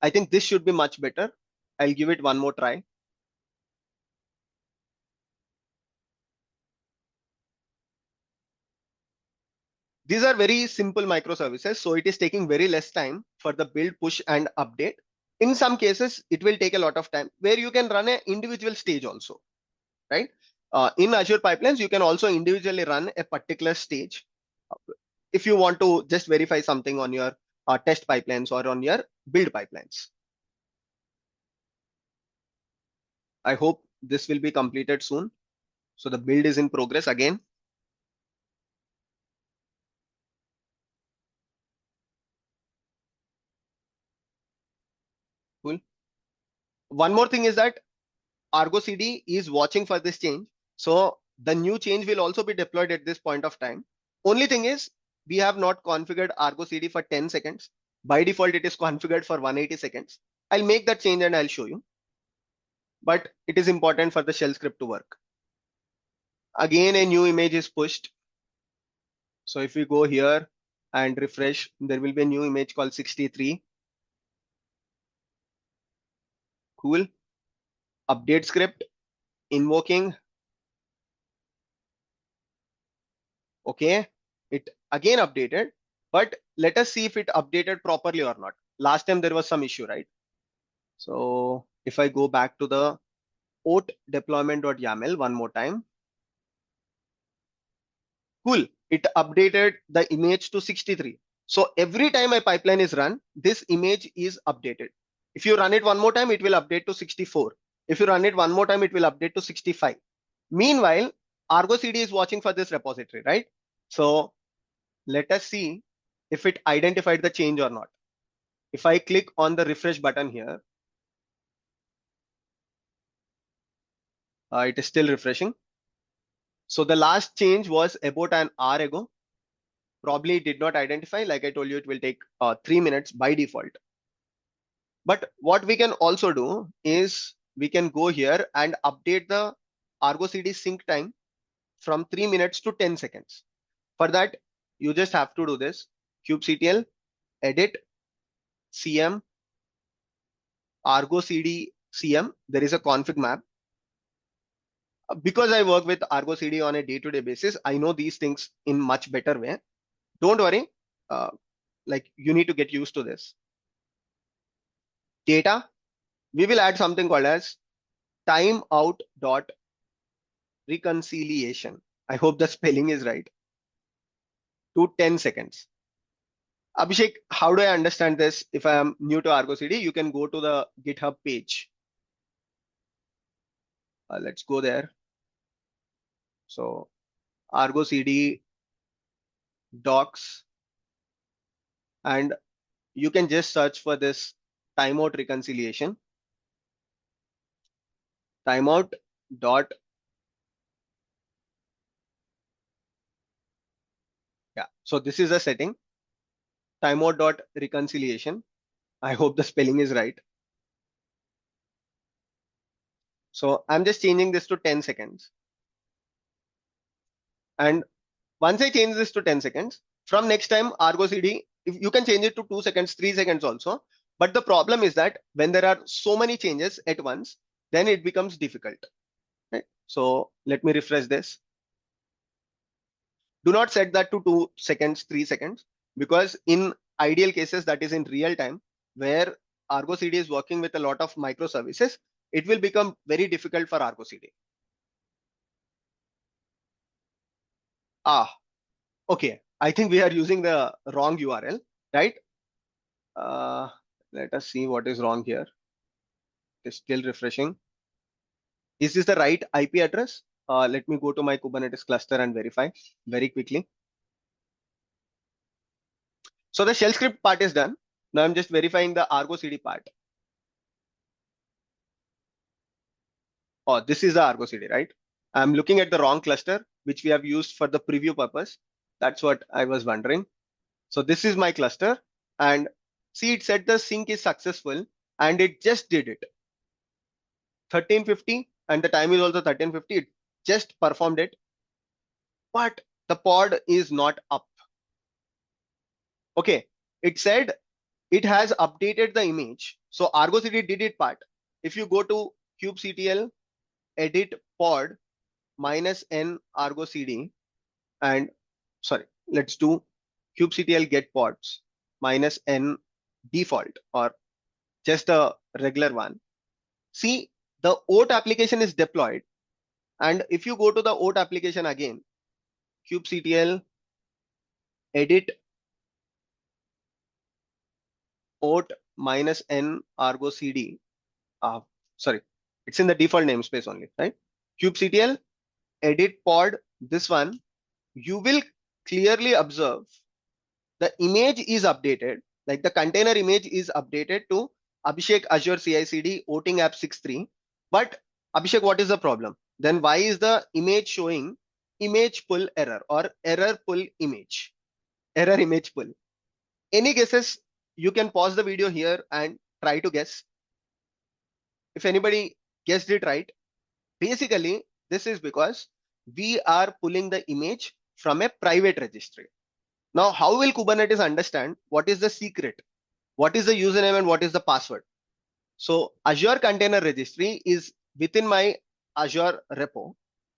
I think this should be much better. I'll give it one more try. These are very simple microservices, so it is taking very less time for the build, push, and update. In some cases, it will take a lot of time where you can run an individual stage also, right? In Azure pipelines, you can also individually run a particular stage if you want to just verify something on your test pipelines or on your build pipelines. I hope this will be completed soon. So the build is in progress again. Cool. One more thing is that ArgoCD is watching for this change. So the new change will also be deployed at this point of time. Only thing is we have not configured ArgoCD for 10 seconds. By default, it is configured for 180 seconds. I'll make that change and I'll show you. But it is important for the shell script to work. Again, a new image is pushed. So if we go here and refresh, there will be a new image called 63. Cool. Update script, invoking. Okay, it again updated, but let us see if it updated properly or not. Last time there was some issue, right? So if I go back to the oat deployment.yaml one more time, cool, it updated the image to 63. So every time a pipeline is run, this image is updated. If you run it one more time, it will update to 64. If you run it one more time, it will update to 65. Meanwhile, ArgoCD is watching for this repository, right? So let us see if it identified the change or not. If I click on the refresh button here, it is still refreshing. So the last change was about an hour ago. Probably did not identify. Like I told you, it will take 3 minutes by default. But what we can also do is we can go here and update the ArgoCD sync time from 3 minutes to 10 seconds. For that, you just have to do this. kubectl edit cm ArgoCD cm. There is a config map. Because I work with ArgoCD on a day-to-day basis, I know these things in much better way. Don't worry, like you need to get used to this. Data, we will add something called as timeout dot reconciliation. I hope the spelling is right. To 10 seconds. Abhishek, how do I understand this? If I am new to ArgoCD, you can go to the GitHub page. Let's go there. So ArgoCD docs, and you can just search for this timeout reconciliation. Timeout dot, yeah. So this is a setting. Timeout dot reconciliation. I hope the spelling is right. So I'm just changing this to 10 seconds. And once I change this to 10 seconds, from next time ArgoCD, if you can change it to 2 seconds, 3 seconds also. But the problem is that when there are so many changes at once, then it becomes difficult. Right? So let me refresh this. Do not set that to 2 seconds, 3 seconds, because in ideal cases, that is in real time, where ArgoCD is working with a lot of microservices, it will become very difficult for ArgoCD. Okay. I think we are using the wrong URL, right? Uh, Let us see what is wrong here. It's still refreshing. Is this the right IP address? Let me go to my Kubernetes cluster and verify very quickly. So the shell script part is done. Now I'm just verifying the Argo CD part. Oh, this is the Argo CD, right? I'm looking at the wrong cluster, which we have used for the preview purpose. That's what I was wondering. So this is my cluster, and see, it said the sync is successful, and it just did it. 1350, and the time is also 1350. It just performed it, but the pod is not up. Okay, it said it has updated the image. So ArgoCD did it part. If you go to kubectl edit pod -n ArgoCD, and sorry, let's do kubectl get pods -n default, or just a regular one. See, the oat application is deployed. And if you go to the oat application again, kubectl edit oat -n ArgoCD, sorry, it's in the default namespace only, right? kubectl edit pod, this one, you will clearly observe the image is updated, like the container image is updated to Abhishek Azure CI/CD outing app 6.3. But Abhishek, what is the problem? Then why is the image showing image pull error or error pull image? Error image pull. Any guesses? You can pause the video here and try to guess. If anybody guessed it right, basically this is because we are pulling the image from a private registry. Now, how will Kubernetes understand what is the secret? What is the username and what is the password? So Azure Container Registry is within my Azure repo.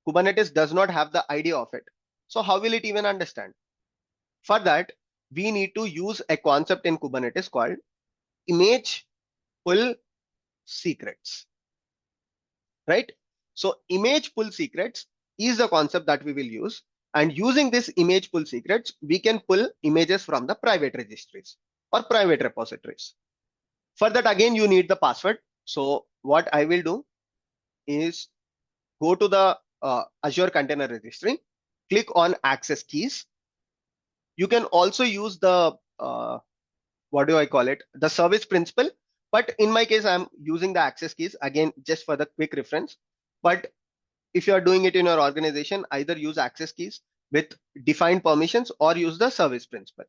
Kubernetes does not have the idea of it. So how will it even understand? For that, we need to use a concept in Kubernetes called image pull secrets, right? So image pull secrets is the concept that we will use. And using this image pull secrets, we can pull images from the private registries or private repositories. For that, again, you need the password. So what I will do is go to the Azure Container Registry, click on access keys. You can also use the, what do I call it? The service principal. But in my case, I'm using the access keys, again, just for the quick reference. But if you are doing it in your organization, either use access keys with defined permissions or use the service principal.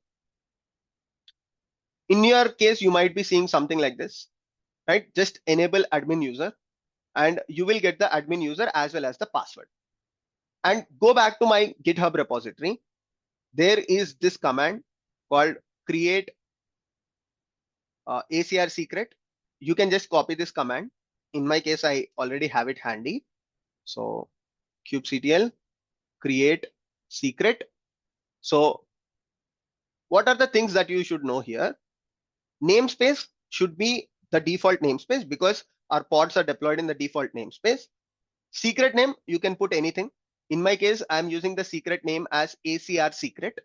In your case, you might be seeing something like this, right? Just enable admin user and you will get the admin user as well as the password. And go back to my GitHub repository. There is this command called create ACR secret. You can just copy this command. In my case, I already have it handy. So kubectl create secret. So what are the things that you should know here? Namespace should be the default namespace because our pods are deployed in the default namespace. Secret name, you can put anything. In my case, I'm using the secret name as ACR secret,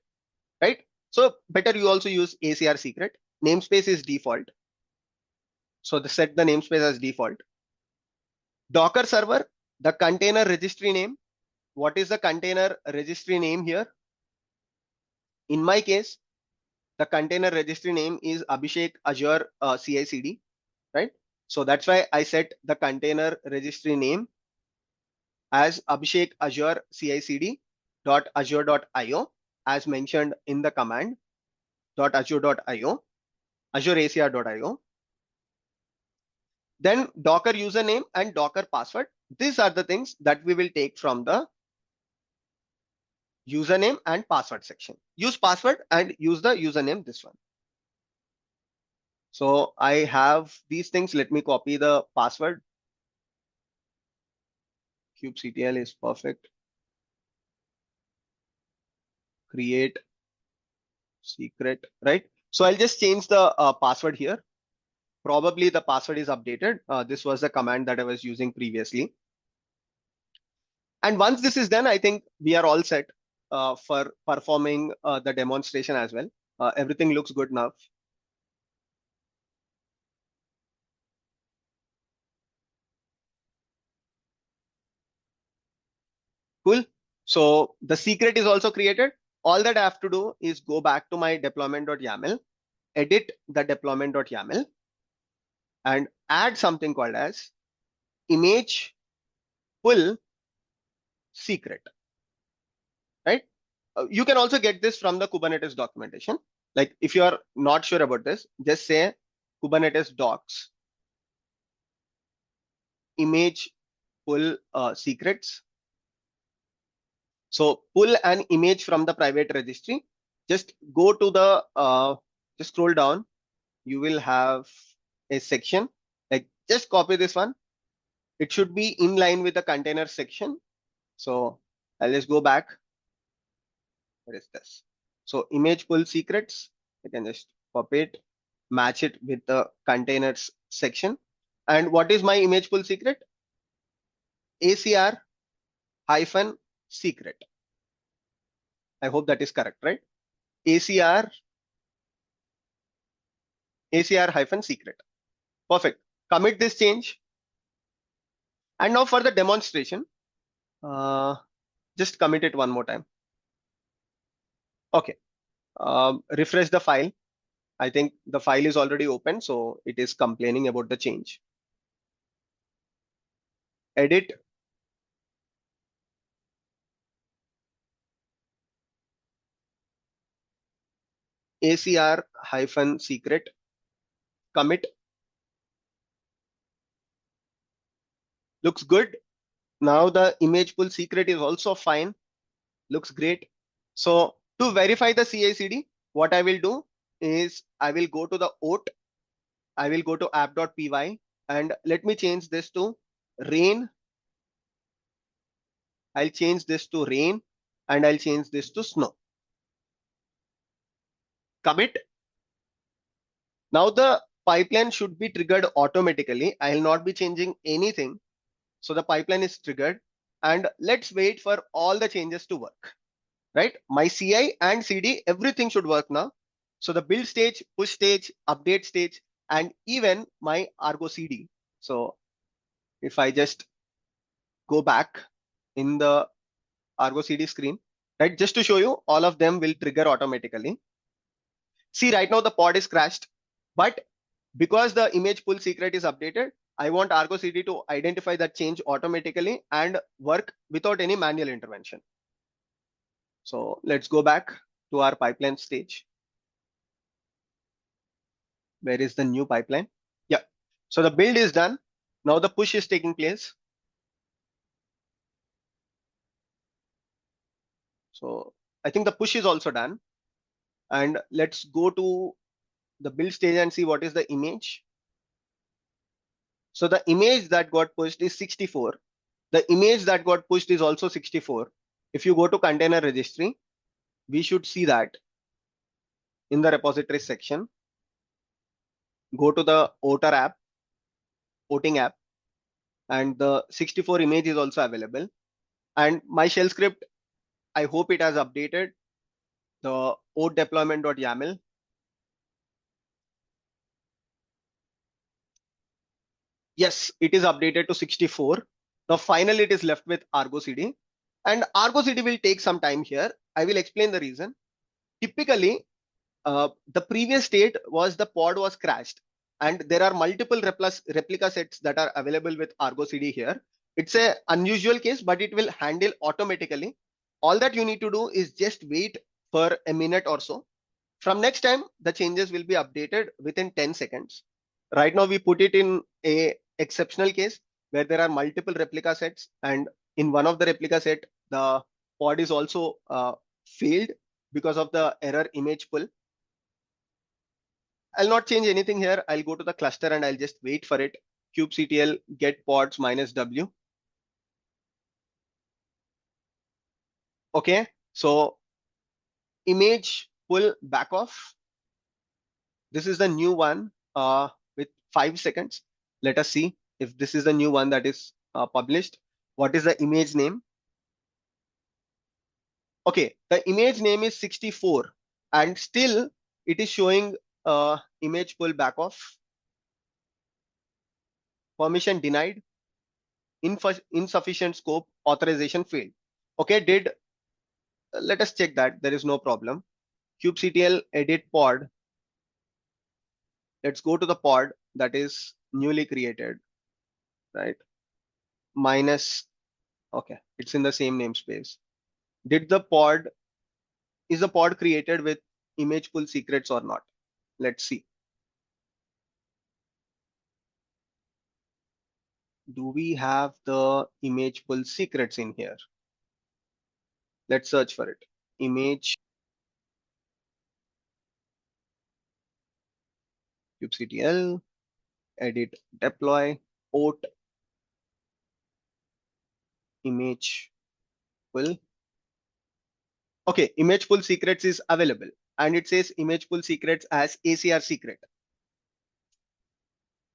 right? So better you also use ACR secret. Namespace is default. So set the namespace as default. Docker server, the container registry name. What is the container registry name here? In my case, the container registry name is Abhishek Azure CI/CD, right? So that's why I set the container registry name as Abhishek Azure CI/CD.azure.io as mentioned in the command .azure.io, Azure ACR.io. Then Docker username and Docker password. These are the things that we will take from the username and password section. Use password and use the username, this one. So I have these things. Let me copy the password. kubectl is perfect. Create secret, right? So I'll just change the password here. Probably the password is updated. This was the command that I was using previously. And once this is done, I think we are all set for performing the demonstration as well. Everything looks good now. Cool. So the secret is also created. All that I have to do is go back to my deployment.yaml, edit the deployment.yaml, and add something called as image pull secret, right? You can also get this from the Kubernetes documentation. Like if you are not sure about this, just say Kubernetes docs image pull secrets. So pull an image from the private registry. Just go to the, just scroll down. You will have a section. Like just copy this one. It should be in line with the container section. So I'll just go back. What is this? So image pull secrets. I can just copy it, match it with the containers section. And what is my image pull secret? ACR hyphen secret. I hope that is correct, right? ACR hyphen secret. Perfect. Commit this change. And now for the demonstration, just commit it one more time. Okay. Refresh the file. I think the file is already open, so it is complaining about the change. Edit. ACR hyphen secret. Commit. Looks good. Now the image pull secret is also fine. Looks great. So to verify the CI/CD, what I will do is I will go to the OAT. I will go to app.py and let me change this to rain. I'll change this to rain and I'll change this to snow. Commit. Now the pipeline should be triggered automatically. I'll not be changing anything. So the pipeline is triggered and let's wait for all the changes to work, right? My CI and CD, everything should work now. So the build stage, push stage, update stage, and even my ArgoCD. So if I just go back in the ArgoCD screen, right? Just to show you, all of them will trigger automatically. See, right now the pod is crashed, but because the image pull secret is updated, I want ArgoCD to identify that change automatically and work without any manual intervention. So let's go back to our pipeline stage. Where is the new pipeline? Yeah. So the build is done. Now the push is taking place. So I think the push is also done. And let's go to the build stage and see what is the image. So the image that got pushed is 64. The image that got pushed is also 64. If you go to container registry, we should see that in the repository section. Go to the OTR app, voting app, and the 64 image is also available. And my shell script, I hope it has updated the oat deployment.yaml. Yes, it is updated to 64. Now finally it is left with ArgoCD. And ArgoCD will take some time here. I will explain the reason. Typically, the previous state was the pod was crashed. And there are multiple replica sets that are available with ArgoCD here. It's an unusual case, but it will handle automatically. All that you need to do is just wait for a minute or so. From next time, the changes will be updated within 10 seconds. Right now, we put it in a exceptional case where there are multiple replica sets, and in one of the replica set, the pod is also failed because of the error image pull. I'll not change anything here. I'll go to the cluster and I'll just wait for it. kubectl get pods minus W. Okay, so image pull back off. This is the new one with 5 seconds. Let us see if this is the new one that is published. What is the image name? Okay, the image name is 64 and still it is showing image pull back off. Permission denied. Insufficient scope. Authorization failed. Okay, let us check that there is no problem. kubectl edit pod. Let's go to the pod that is newly created, right? Minus, okay, it's in the same namespace. Is the pod created with image pull secrets or not? Let's see. Do we have the image pull secrets in here? Let's search for it. Image kubectl edit deploy oat image pull. Okay, image pull secrets is available and it says image pull secrets as ACR secret.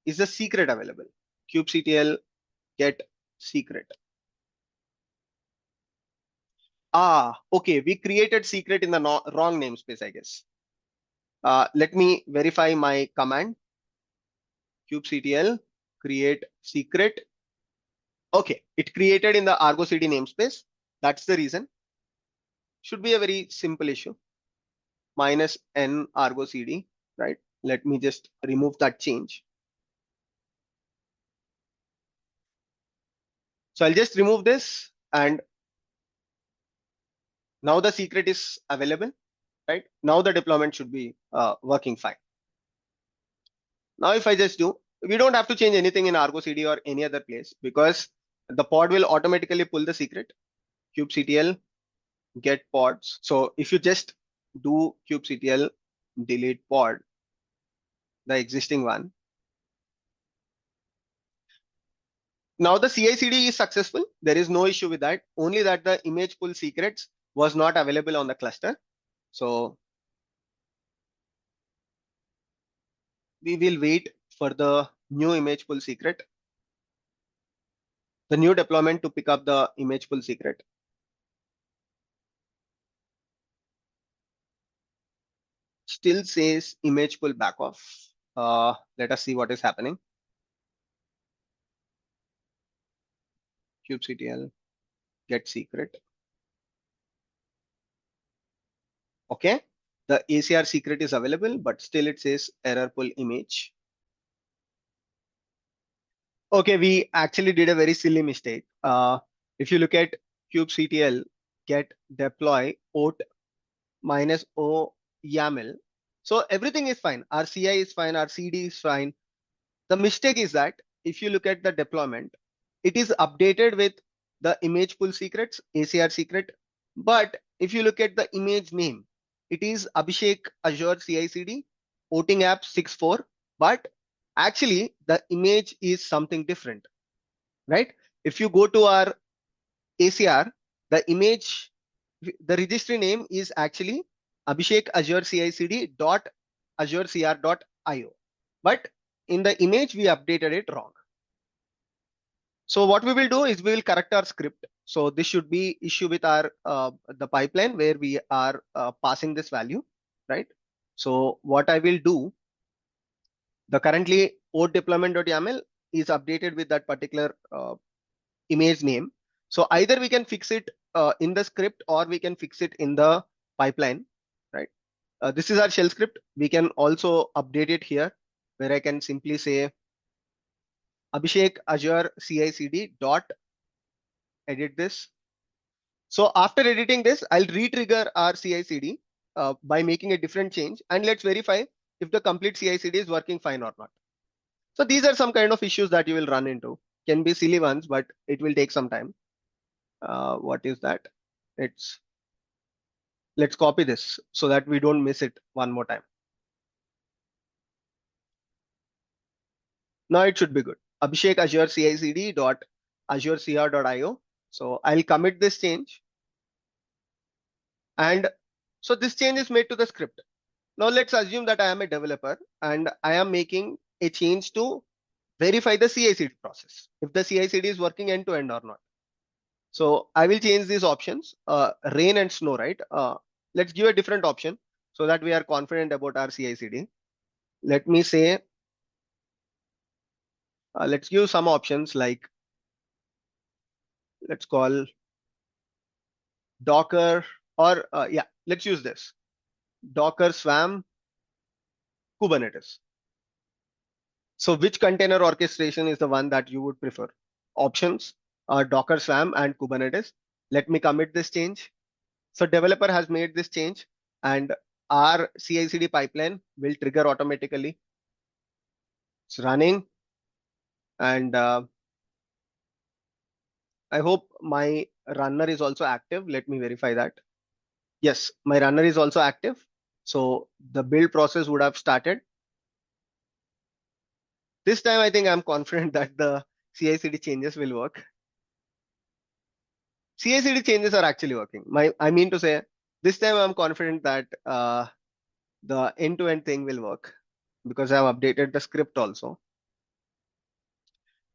Is the secret available? kubectl get secret. Okay, we created secret in the wrong namespace, I guess. Let me verify my command. kubectl create secret. Okay, it created in the ArgoCD namespace. That's the reason. Should be a very simple issue. Minus n ArgoCD, right? Let me just remove that change. So I'll just remove this and now the secret is available, right? Now the deployment should be working fine. Now if I just do, we don't have to change anything in ArgoCD or any other place because the pod will automatically pull the secret. kubectl get pods. So if you just do kubectl delete pod, the existing one. Now the CI/CD is successful. There is no issue with that. Only that the image pull secrets was not available on the cluster. So we will wait for the new image pull secret, the new deployment to pick up the image pull secret. Still says image pull back off. Let us see what is happening. kubectl get secret. Okay, the ACR secret is available, but still it says error pull image. Okay, we actually did a very silly mistake. If you look at kubectl get deploy oat minus o YAML, so everything is fine. Our CI is fine, our CD is fine. The mistake is that if you look at the deployment, it is updated with the image pull secrets, ACR secret. But if you look at the image name, it is Abhishek Azure CI/CD outing app 64. But actually, the image is something different, right? If you go to our ACR, the image, the registry name is actually Abhishek Azure CI/CD dot AzureCR.io. But in the image, we updated it wrong. So what we will do is we will correct our script. So this should be issue with our the pipeline where we are passing this value, right? So what I will do, the currently oat deployment.yaml is updated with that particular image name. So either we can fix it in the script or we can fix it in the pipeline, right? This is our shell script. We can also update it here where I can simply say Abhishek Azure CI/CD dot edit this. So after editing this, I'll re-trigger our CI/CD by making a different change, and let's verify if the complete CI/CD is working fine or not. So these are some kind of issues that you will run into. Can be silly ones, but it will take some time. What is that? Let's copy this so that we don't miss it one more time. Now it should be good. Abhishek Azure CI/CD dot Azure CR.io. So I'll commit this change. And so this change is made to the script. Now let's assume that I am a developer and I am making a change to verify the CI/CD process, if the CI/CD is working end to end or not. So I will change these options, rain and snow, right? Let's give a different option so that we are confident about our CI/CD. Let me say, let's give some options like, let's call Docker or yeah, let's use this Docker Swarm Kubernetes. So which container orchestration is the one that you would prefer? Options are Docker Swarm and Kubernetes. Let me commit this change. So developer has made this change and our CI/CD pipeline will trigger automatically. It's running and I hope my runner is also active. Let me verify that. Yes, my runner is also active. So the build process would have started. This time I think I'm confident that the CI/CD changes will work. CI/CD changes are actually working. I mean to say, this time I'm confident that the end-to-end thing will work because I've updated the script also.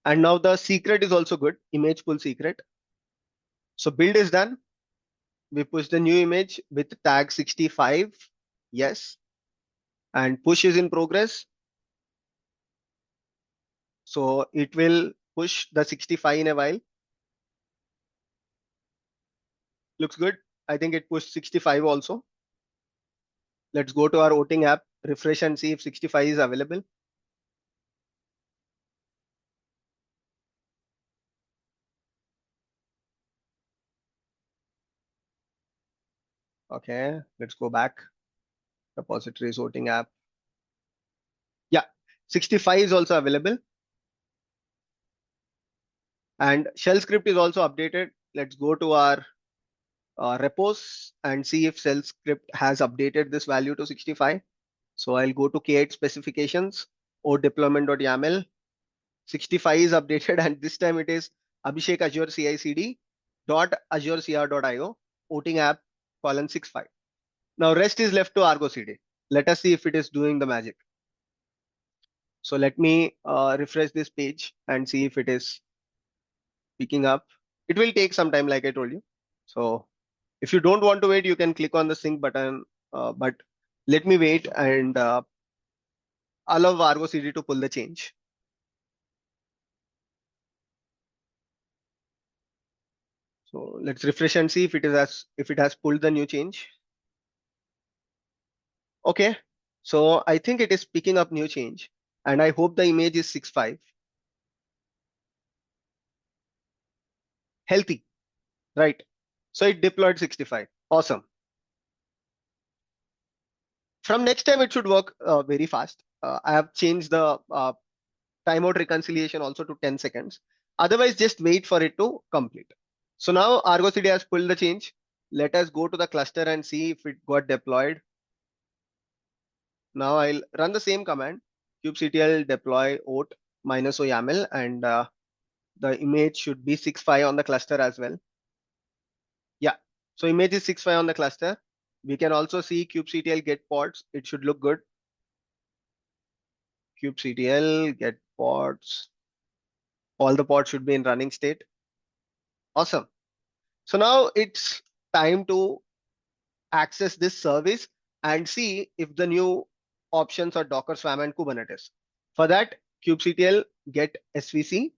And now the secret is also good, image pull secret. So build is done. We push the new image with tag 65. Yes. And push is in progress. So it will push the 65 in a while. Looks good. I think it pushed 65 also. Let's go to our voting app, refresh and see if 65 is available. Okay, let's go back. Repositories voting app. Yeah, 65 is also available. And shell script is also updated. Let's go to our repos and see if shell script has updated this value to 65. So I'll go to K8 specifications or deployment.yaml. 65 is updated and this time it is Abhishek Azure CI/CD dot Azure CR.io voting app colon 65. Now rest is left to ArgoCD. Let us see if it is doing the magic. So let me refresh this page and see if it is picking up. It will take some time, like I told you. So if you don't want to wait, you can click on the sync button. But let me wait and allow ArgoCD to pull the change. So let's refresh and see if it has pulled the new change. Okay, so I think it is picking up new change, and I hope the image is 6.5. Healthy, right? So it deployed 65. Awesome. From next time, it should work very fast. I have changed the timeout reconciliation also to 10 seconds. Otherwise, just wait for it to complete. So now ArgoCD has pulled the change. Let us go to the cluster and see if it got deployed. Now I'll run the same command, kubectl deploy oat minus o YAML, and the image should be 6.5 on the cluster as well. Yeah, so image is 6.5 on the cluster. We can also see kubectl get pods. It should look good. Kubectl get pods. All the pods should be in running state. Awesome. So now it's time to access this service and see if the new options are Docker, Swarm, and Kubernetes. For that, kubectl get svc.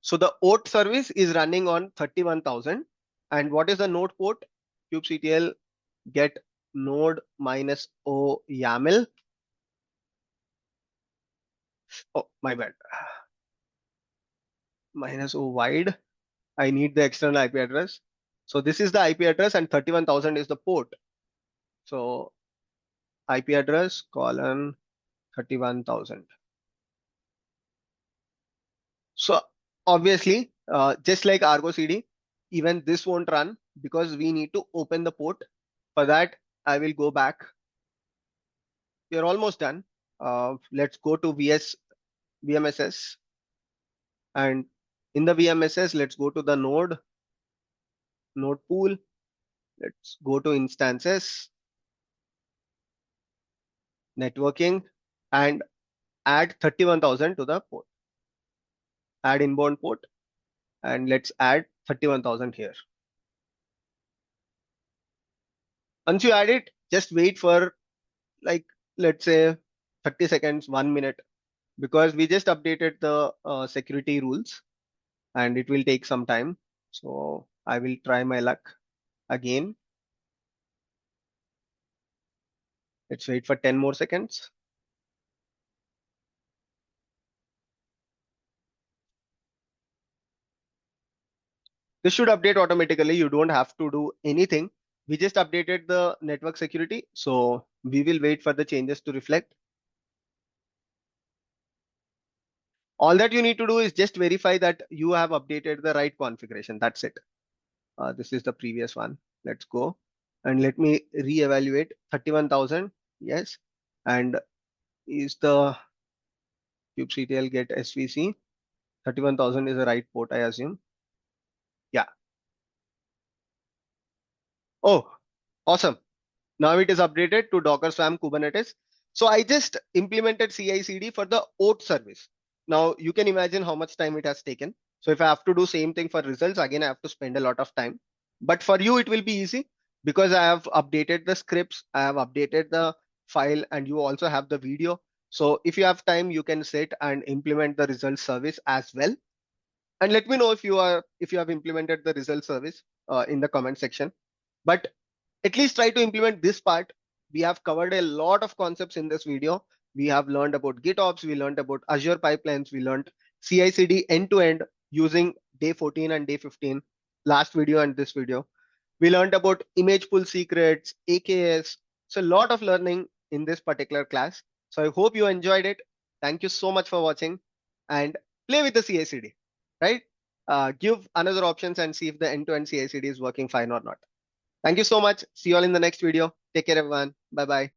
So the oat service is running on 31,000. And what is the node port? Kubectl get node minus o YAML. Oh, my bad. Minus o wide. I need the external IP address. So this is the IP address and 31,000 is the port. So IP address colon 31,000. So obviously, just like ArgoCD, even this won't run because we need to open the port. For that, I will go back. We're almost done. Let's go to VMSS, and in the VMSS, let's go to the node pool. Let's go to instances, networking, and add 31,000 to the port. Add inbound port, and let's add 31,000 here. Once you add it, just wait for, like, let's say 30 seconds, 1 minute, because we just updated the security rules and it will take some time. So I will try my luck again. Let's wait for 10 more seconds. This should update automatically. You don't have to do anything. We just updated the network security. So we will wait for the changes to reflect. All that you need to do is just verify that you have updated the right configuration. That's it. This is the previous one. Let's go and let me reevaluate 31,000. Yes. And is the kubectl get SVC? 31,000 is the right port, I assume. Yeah. Oh, awesome. Now it is updated to Docker Swarm Kubernetes. So I just implemented CI/CD for the OAT service. Now you can imagine how much time it has taken. So if I have to do same thing for results, again, I have to spend a lot of time. But for you, it will be easy because I have updated the scripts, I have updated the file, and you also have the video. So if you have time, you can sit and implement the result service as well. And let me know if you have implemented the result service in the comment section. But at least try to implement this part. We have covered a lot of concepts in this video. We have learned about GitOps, we learned about Azure pipelines, we learned CI/CD end to end using day 14 and day 15, last video and this video. We learned about image pool secrets, AKS. So a lot of learning in this particular class. So I hope you enjoyed it. Thank you so much for watching, and play with the CI/CD, right? Give another options and see if the end-to-end CI/CD is working fine or not. Thank you so much. See you all in the next video. Take care, everyone. Bye bye.